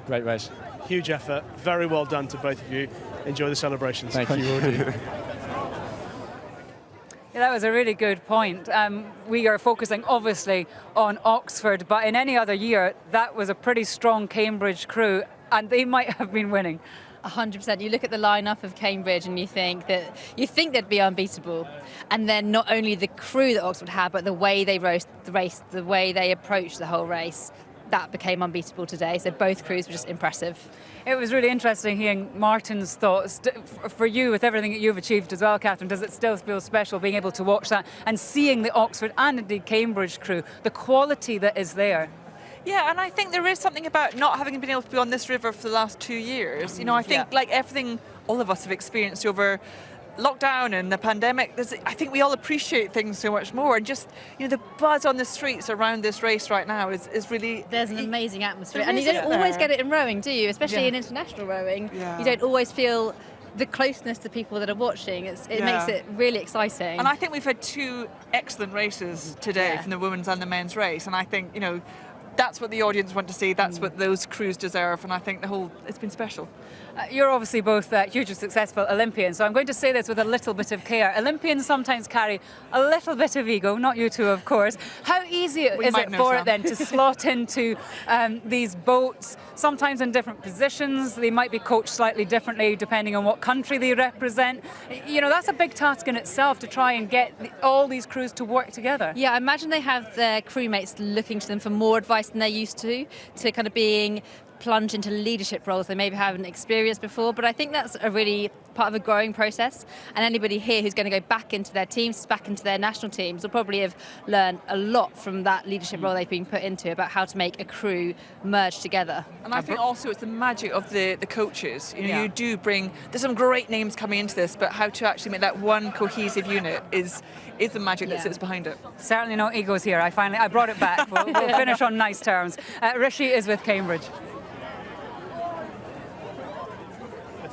great race. Huge effort, very well done to both of you. Enjoy the celebrations. Thank you. Yeah, that was a really good point. We are focusing obviously on Oxford, but in any other year that was a pretty strong Cambridge crew, and they might have been winning. 100%. You look at the lineup of Cambridge and you think they'd be unbeatable, and then not only the crew that Oxford had, but the way they raced the race, the way they approached the whole race, that became unbeatable today. So both crews were just impressive. It was really interesting hearing Martin's thoughts. For you, with everything that you've achieved as well, Catherine, does it still feel special being able to watch that and seeing the Oxford and indeed Cambridge crew, the quality that is there? Yeah, and I think there is something about not having been able to be on this river for the last 2 years. I think like everything all of us have experienced over lockdown and the pandemic, I think we all appreciate things so much more, and just the buzz on the streets around this race right now is really... There's an amazing atmosphere, and you don't always get it in rowing, do you? Especially in international rowing. You don't always feel the closeness to people that are watching. It makes it really exciting. And I think we've had 2 excellent races today from the women's and the men's race, and I think that's what the audience want to see. That's what those crews deserve, and I think it's been special. You're obviously both hugely successful Olympians, so I'm going to say this with a little bit of care. Olympians sometimes carry a little bit of ego, not you two, of course. How easy is it for it then to slot into these boats, sometimes in different positions? They might be coached slightly differently depending on what country they represent. That's a big task in itself to try and get all these crews to work together. Yeah, I imagine they have their crewmates looking to them for more advice than they're used to kind of being plunge into leadership roles they maybe haven't experienced before, but I think that's a really part of a growing process, and anybody here who's going to go back into their teams, back into their national teams, will probably have learned a lot from that leadership role they've been put into about how to make a crew merge together. And I think also it's the magic of the coaches. You do bring, there's some great names coming into this, but how to actually make that one cohesive unit is the magic that sits behind it. Certainly no egos here. I brought it back. We'll finish on nice terms. Rishi is with Cambridge.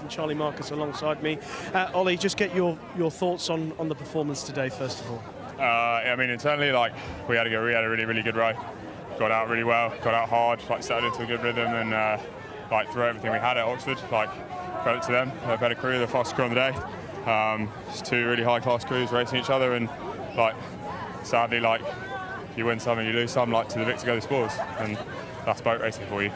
And Charlie Marcus alongside me. Ollie, just get your thoughts on the performance today, first of all. Internally, we had a really, really good row. Got out really well, got out hard, settled into a good rhythm, and threw everything we had at Oxford. Credit to them, they're a better crew, the fastest crew on the day. Just 2 really high-class crews racing each other, and sadly, you win some and you lose some. To the victor go the spoils, and that's boat racing for you.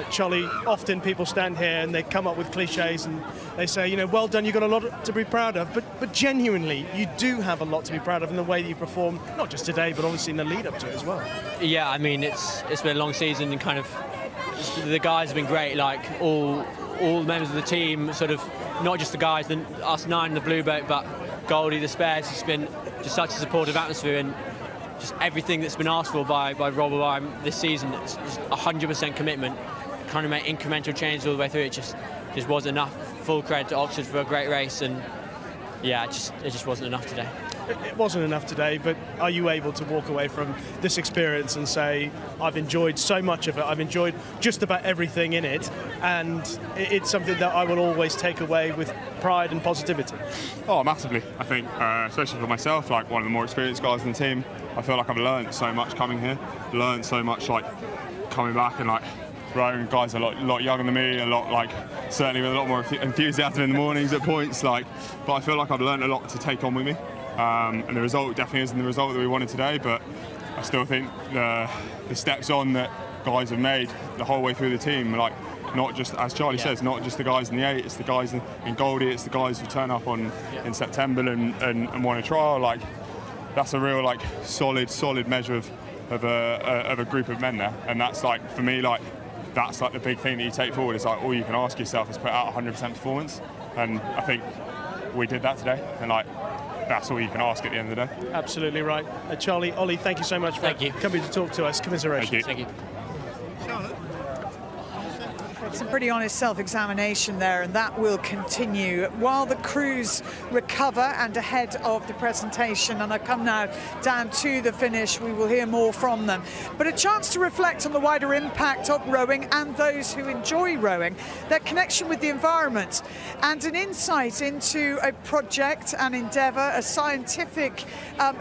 Charlie, often people stand here and they come up with cliches and they say, well done, you've got a lot to be proud of, but genuinely, you do have a lot to be proud of in the way that you perform, not just today, but obviously in the lead up to it as well. Yeah, it's been a long season, and the guys have been great, all all the members of the team, sort of not just the guys, us 9 in the blue boat, but Goldie, the spares. It's been just such a supportive atmosphere, and just everything that's been asked for by Rob O'Brien this season. It's just 100% commitment, kind of make incremental changes all the way through. It just wasn't enough. Full credit to Oxford for a great race, and yeah, it just wasn't enough today. It wasn't enough today, but are you able to walk away from this experience and say, I've enjoyed so much of it, I've enjoyed just about everything in it, and it's something that I will always take away with pride and positivity? Oh, massively, I think, especially for myself, like one of the more experienced guys in the team. I feel like I've learned so much coming here, learned so much like coming back and like rowing guys a lot younger than me, certainly with a lot more enthusiasm in the mornings at points, but I feel like I've learned a lot to take on with me. And the result definitely isn't the result that we wanted today, but I still think the steps on that guys have made the whole way through the team, like not just, as Charlie says, not just the guys in the 8, it's the guys in Goldie, it's the guys who turn up in September and want to trial. Like that's a real solid measure of a group of men there, and that's for me that's the big thing that you take forward. It's all you can ask yourself is put out 100% performance, and I think we did that today, and that's all you can ask at the end of the day. Absolutely right. Charlie, Ollie, thank you so much for coming to talk to us. Commiserations. Thank you. Some pretty honest self-examination there, and that will continue while the crews recover and ahead of the presentation. And I come now down to the finish. We will hear more from them. But a chance to reflect on the wider impact of rowing and those who enjoy rowing, their connection with the environment, and an insight into a project, an endeavour, a scientific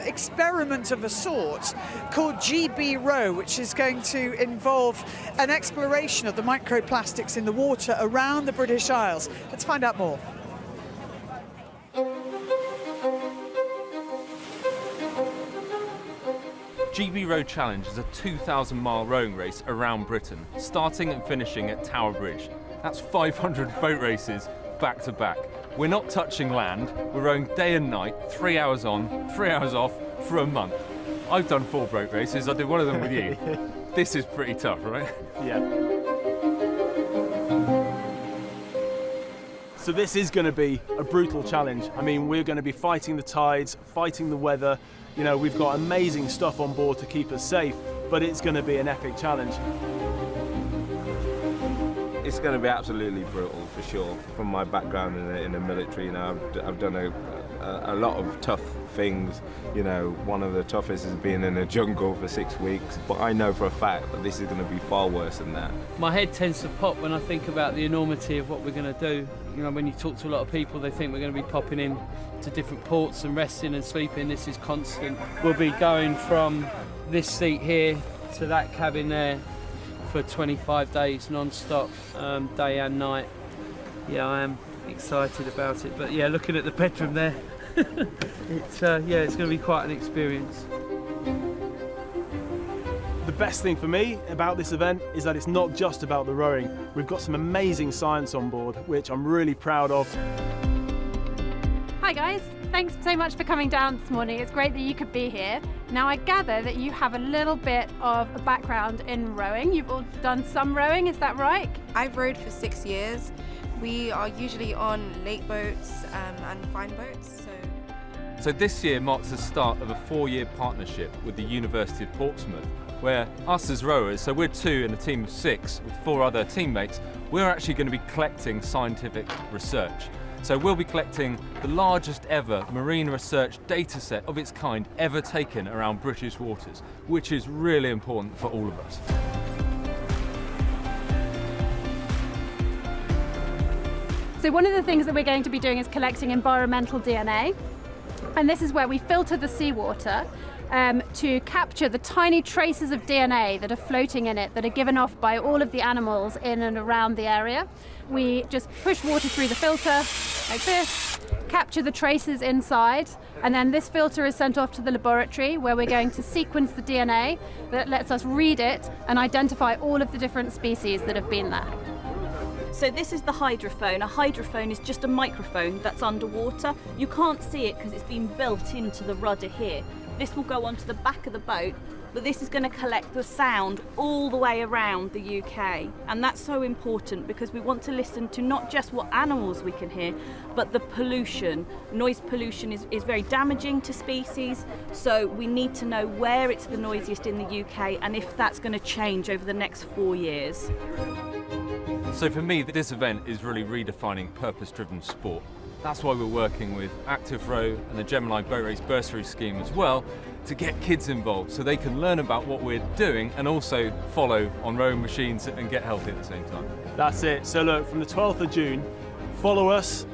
experiment of a sort called GB Row, which is going to involve an exploration of the microplastics in the water around the British Isles. Let's find out more. GB Row Challenge is a 2,000-mile rowing race around Britain, starting and finishing at Tower Bridge. That's 500 boat races back to back. We're not touching land, we're rowing day and night, 3 hours on, 3 hours off, for a month. I've done 4 boat races, I did one of them with you. This is pretty tough, right? Yeah. So this is going to be a brutal challenge. I mean, we're going to be fighting the tides, fighting the weather. You know, we've got amazing stuff on board to keep us safe, but it's going to be an epic challenge. It's going to be absolutely brutal, for sure. From my background in the military, you know, I've done a lot of tough things. You know, one of the toughest is being in a jungle for 6 weeks, but I know for a fact that this is going to be far worse than that. My head tends to pop when I think about the enormity of what we're going to do. You know, when you talk to a lot of people, they think we're going to be popping in to different ports and resting and sleeping. This is constant. We'll be going from this seat here to that cabin there for 25 days non-stop, day and night. Yeah, I am excited about it, but yeah, looking at the bedroom there, it's going to be quite an experience. The best thing for me about this event is that it's not just about the rowing. We've got some amazing science on board, which I'm really proud of. Hi guys, thanks so much for coming down this morning. It's great that you could be here. Now I gather that you have a little bit of a background in rowing. You've all done some rowing, is that right? I've rowed for 6 years. We are usually on lake boats and fine boats. So this year marks the start of a 4-year partnership with the University of Portsmouth, where us as rowers, so we're 2 in a team of 6 with 4 other teammates, we're actually going to be collecting scientific research. So we'll be collecting the largest ever marine research data set of its kind ever taken around British waters, which is really important for all of us. So one of the things that we're going to be doing is collecting environmental DNA. And this is where we filter the seawater to capture the tiny traces of DNA that are floating in it, that are given off by all of the animals in and around the area. We just push water through the filter like this, capture the traces inside, and then this filter is sent off to the laboratory where we're going to sequence the DNA that lets us read it and identify all of the different species that have been there. So this is the hydrophone. A hydrophone is just a microphone that's underwater. You can't see it because it's been built into the rudder here. This will go onto the back of the boat but this is going to collect the sound all the way around the UK. And that's so important because we want to listen to not just what animals we can hear, but the pollution. Noise pollution is very damaging to species, so we need to know where it's the noisiest in the UK and if that's going to change over the next 4 years. So for me, this event is really redefining purpose-driven sport. That's why we're working with Active Row and the Gemini Boat Race bursary scheme as well, to get kids involved so they can learn about what we're doing and also follow on rowing machines and get healthy at the same time. That's it. So look, from the 12th of June, follow us,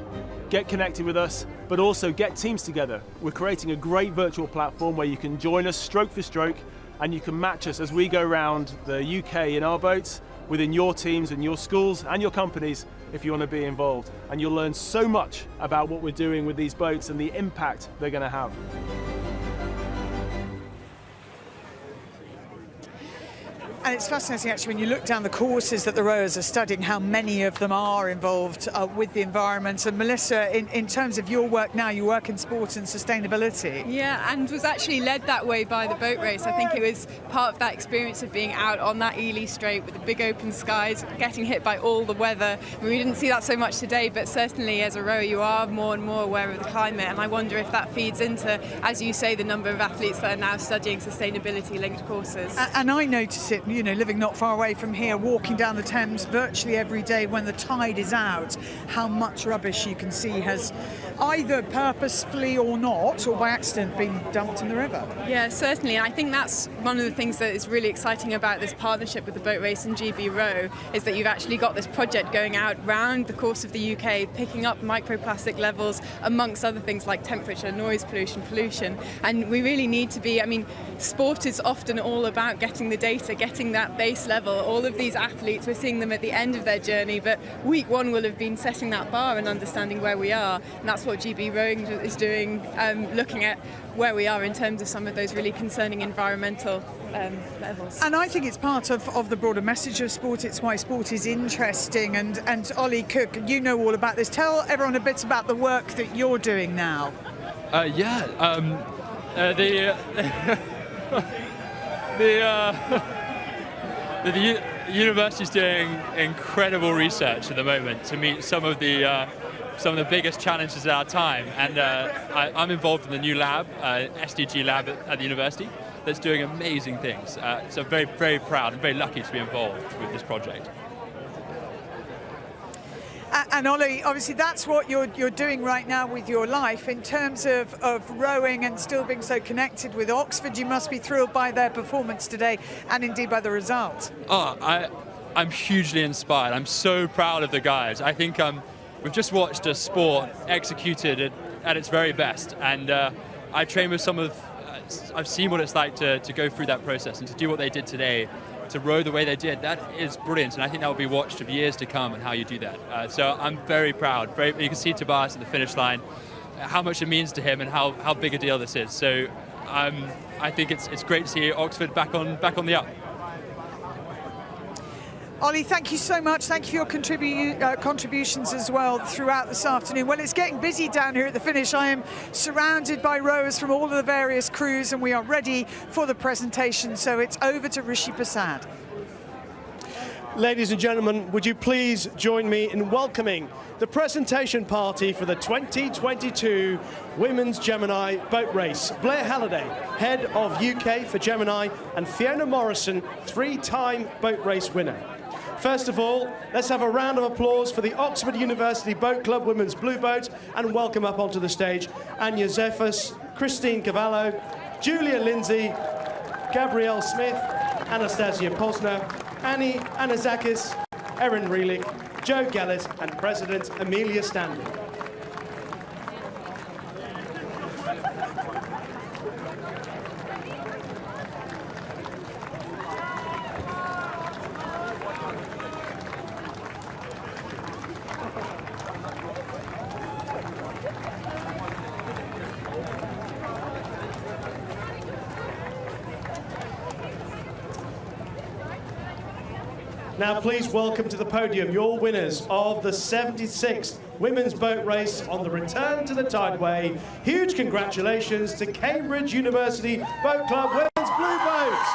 get connected with us, but also get teams together. We're creating a great virtual platform where you can join us stroke for stroke and you can match us as we go around the UK in our boats, within your teams and your schools and your companies if you want to be involved. And you'll learn so much about what we're doing with these boats and the impact they're going to have. And it's fascinating actually when you look down the courses that the rowers are studying, how many of them are involved with the environment. And Melissa, in terms of your work now, you work in sport and sustainability. Yeah, and was actually led that way by the boat race. I think it was part of that experience of being out on that Ely Strait with the big open skies, getting hit by all the weather. I mean, we didn't see that so much today, but certainly as a rower you are more and more aware of the climate, and I wonder if that feeds into, as you say, the number of athletes that are now studying sustainability-linked courses. And I notice it, you know, living not far away from here, walking down the Thames virtually every day when the tide is out, how much rubbish you can see has either purposefully or not, or by accident, been dumped in the river. Yeah, certainly. And I think that's one of the things that is really exciting about this partnership with the Boat Race and GB Row, is that you've actually got this project going out round the course of the UK, picking up microplastic levels, amongst other things like temperature, noise pollution. And we really need to be, I mean, sport is often all about getting the data, getting that base level. All of these athletes, we're seeing them at the end of their journey, but week one will have been setting that bar and understanding where we are. And that's what GB Rowing is doing, looking at where we are in terms of some of those really concerning environmental levels. And I think it's part of the broader message of sport. It's why sport is interesting. And Ollie Cook, you know all about this. Tell everyone a bit about the work that you're doing now. The university's doing incredible research at the moment to meet some of the biggest challenges of our time, and I'm involved in the new lab, SDG lab at the university, that's doing amazing things. So very, very proud and very lucky to be involved with this project. And Ollie, obviously that's what you're doing right now with your life. In terms of rowing and still being so connected with Oxford, you must be thrilled by their performance today and indeed by the result. I'm hugely inspired. I'm so proud of the guys. I think we've just watched a sport executed at its very best, and I train with some of, I've seen what it's like to go through that process and to do what they did today, to row the way they did. That is brilliant, and I think that will be watched of years to come and how you do that. So I'm very proud. You can see Tobias at the finish line, how much it means to him and how big a deal this is. So I think it's great to see Oxford back on the up. Ollie, thank you so much. Thank you for your contributions as well throughout this afternoon. Well, it's getting busy down here at the finish. I am surrounded by rowers from all of the various crews, and we are ready for the presentation. So it's over to Rishi Prasad. Ladies and gentlemen, would you please join me in welcoming the presentation party for the 2022 Women's Gemini Boat Race. Blair Halliday, head of UK for Gemini, and Fiona Morrison, 3-time boat race winner. First of all, let's have a round of applause for the Oxford University Boat Club Women's Blue Boat, and welcome up onto the stage Anya Zephas, Christine Cavallo, Julia Lindsay, Gabrielle Smith, Anastasia Posner, Annie Anazakis, Erin Reelick, Joe Gellett, and President Amelia Stanley. Now please welcome to the podium your winners of the 76th Women's Boat Race on the return to the Tideway. Huge congratulations to Cambridge University Boat Club Women's Blue Boat. boat.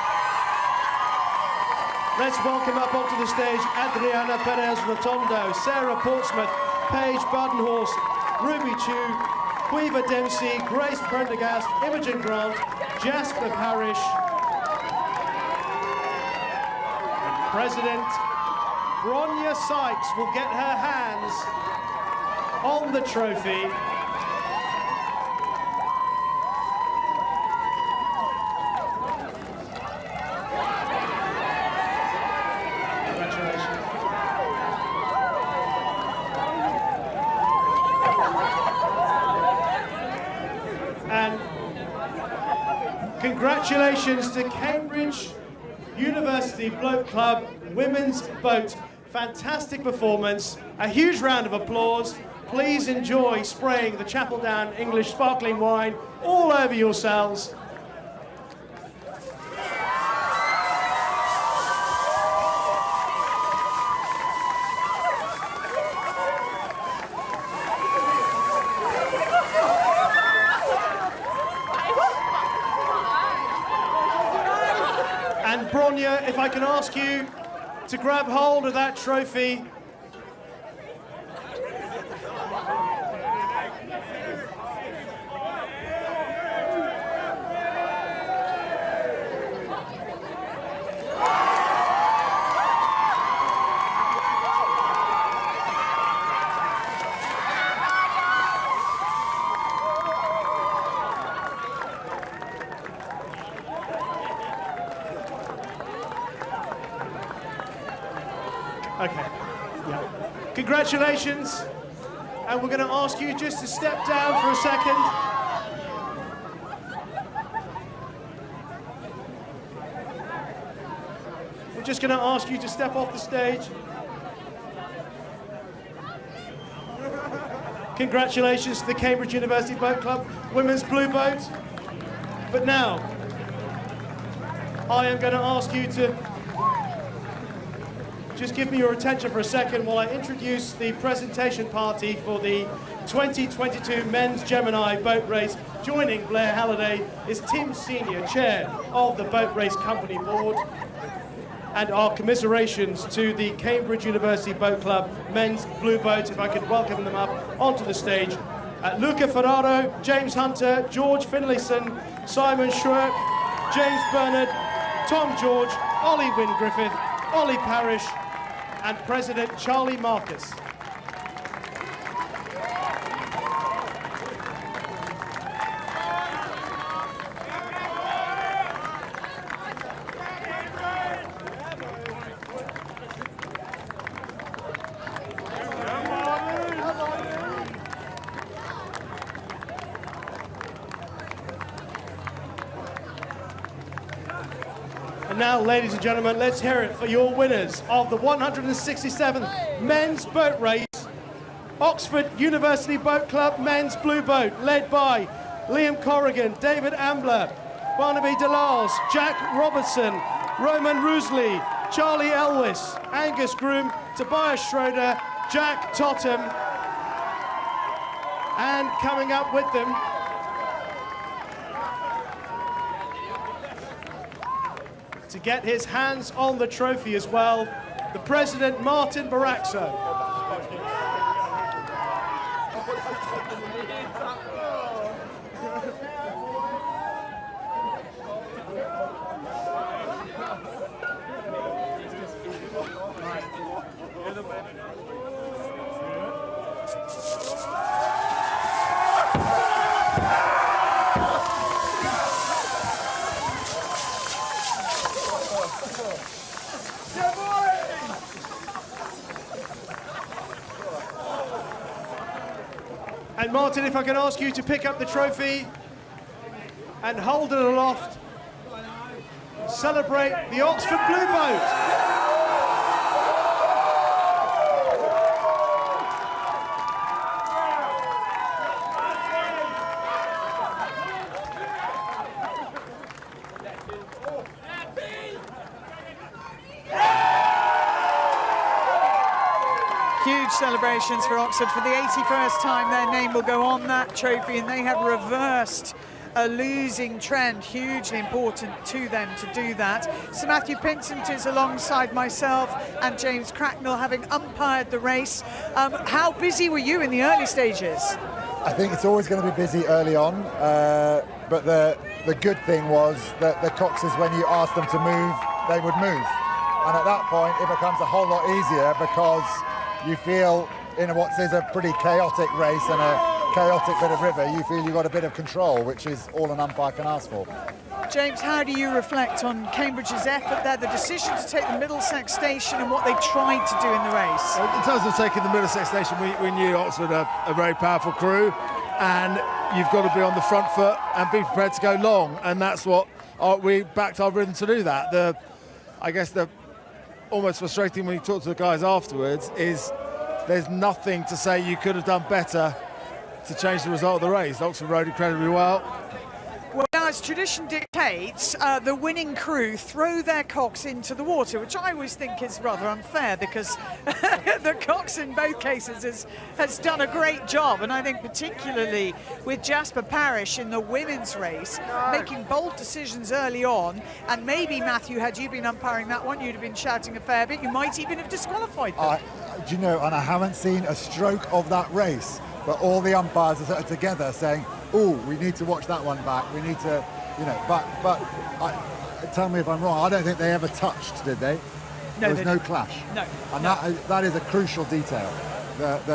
Let's welcome up onto the stage Adriana Perez Rotondo, Sarah Portsmouth, Paige Badenhorst, Ruby Chu, Quiva Dempsey, Grace Prendergast, Imogen Grant, Jasper Parrish, and President Bronya Sykes will get her hands on the trophy. Congratulations to Cambridge University Boat Club Women's Boat. Fantastic performance. A huge round of applause. Please enjoy spraying the Chapel Down English sparkling wine all over yourselves. And Bronya, if I can ask you to grab hold of that trophy. Okay, yeah. Congratulations, and we're going to ask you just to step down for a second. We're just going to ask you to step off the stage. Congratulations to the Cambridge University Boat Club Women's Blue Boat. But now, I am going to ask you to just give me your attention for a second while I introduce the presentation party for the 2022 Men's Gemini Boat Race. Joining Blair Halliday is Tim Senior, Chair of the Boat Race Company Board. And our commiserations to the Cambridge University Boat Club Men's Blue Boat, if I could welcome them up onto the stage. Luca Ferraro, James Hunter, George Finlayson, Simon Schwerk, James Bernard, Tom George, Ollie Wynne Griffith, Ollie Parrish, and President Charlie Marcus. And now, ladies and gentlemen, let's hear it for your winners of the 167th Men's Boat Race. Oxford University Boat Club Men's Blue Boat, led by Liam Corrigan, David Ambler, Barnaby Delars, Jack Robertson, Roman Roosley, Charlie Elwis, Angus Groom, Tobias Schroeder, Jack Totham, and coming up with them, to get his hands on the trophy as well, the President Martin Baraxo. And Martin, if I can ask you to pick up the trophy and hold it aloft, celebrate the Oxford Blue Boat. Huge celebrations for Oxford. For the 81st time, their name will go on that trophy, and they have reversed a losing trend. Hugely important to them to do that. Sir Matthew Pinsent is alongside myself and James Cracknell, having umpired the race. How busy were you in the early stages? I think it's always going to be busy early on, but the good thing was that the coxes, when you ask them to move, they would move. And at that point, it becomes a whole lot easier because you feel in what is a pretty chaotic race and a chaotic bit of river, you feel you've got a bit of control, which is all an umpire can ask for. James, how do you reflect on Cambridge's effort there, the decision to take the Middlesex station and what they tried to do in the race? In terms of taking the Middlesex station, we knew Oxford are a very powerful crew, and you've got to be on the front foot and be prepared to go long, and that's what we backed our rhythm to do that. I guess the almost frustrating when you talk to the guys afterwards is there's nothing to say you could have done better to change the result of the race. Oxford rode incredibly well. Well, now, as tradition dictates, the winning crew throw their cocks into the water, which I always think is rather unfair because the cocks in both cases has done a great job, and I think particularly with Jasper Parrish in the women's race, making bold decisions early on, and maybe, Matthew, had you been umpiring that one, you'd have been shouting a fair bit, you might even have disqualified them. Do you know, and I haven't seen a stroke of that race, but all the umpires are sort of together saying, oh, we need to watch that one back, we need to, you know, but tell me if I'm wrong, I don't think they ever touched, did they? No, there was no clash. No. And that is a crucial detail.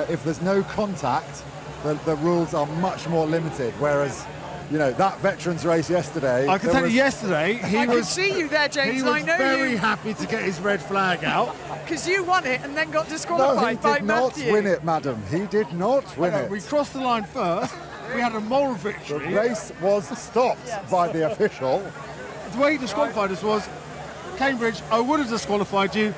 If there's no contact, the rules are much more limited, whereas, you know, that veterans race yesterday... I can tell you yesterday, I could see you there, James, he and I was know very you. happy to get his red flag out. Because you won it and then got No, disqualified he by did not Matthew. win it, madam. He did not win it. We crossed the line first. We had a moral victory. The race was stopped by the official. The way he disqualified us was, Cambridge, I would have disqualified you.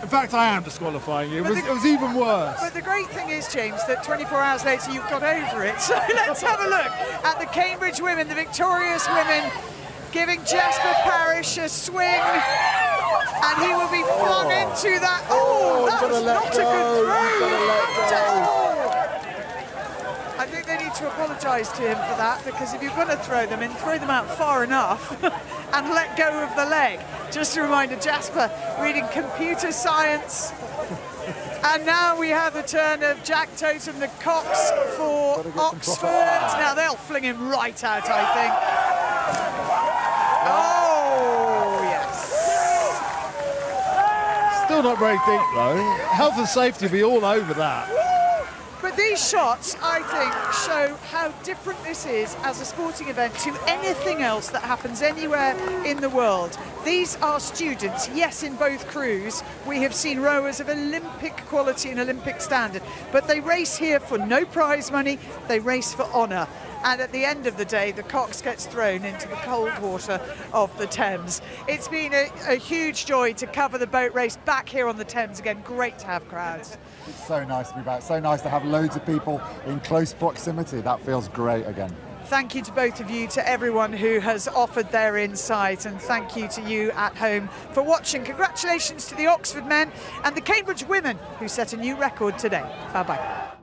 In fact, I am disqualifying you. It was even worse. But the great thing is, James, that 24 hours later you've got over it. So let's have a look at the Cambridge women, the victorious women, giving Jasper Parrish a swing. And he will be flung into that. Oh, that was not a good throw. I think they need to apologise to him for that, because if you're going to throw them in, throw them out far enough and let go of the leg. Just a reminder, Jasper reading computer science. And now we have the turn of Jack Totem, the cocks for Oxford. Now they'll fling him right out, I think. Oh, yes. Still not very deep, though. Health and safety will be all over that. But these shots, I think, show how different this is as a sporting event to anything else that happens anywhere in the world. These are students, yes, in both crews. We have seen rowers of Olympic quality and Olympic standard, but they race here for no prize money, they race for honour. And at the end of the day, the cox gets thrown into the cold water of the Thames. It's been a huge joy to cover the boat race back here on the Thames again. Great to have crowds. It's so nice to be back. So nice to have loads of people in close proximity. That feels great again. Thank you to both of you, to everyone who has offered their insight, and thank you to you at home for watching. Congratulations to the Oxford men and the Cambridge women who set a new record today. Bye-bye.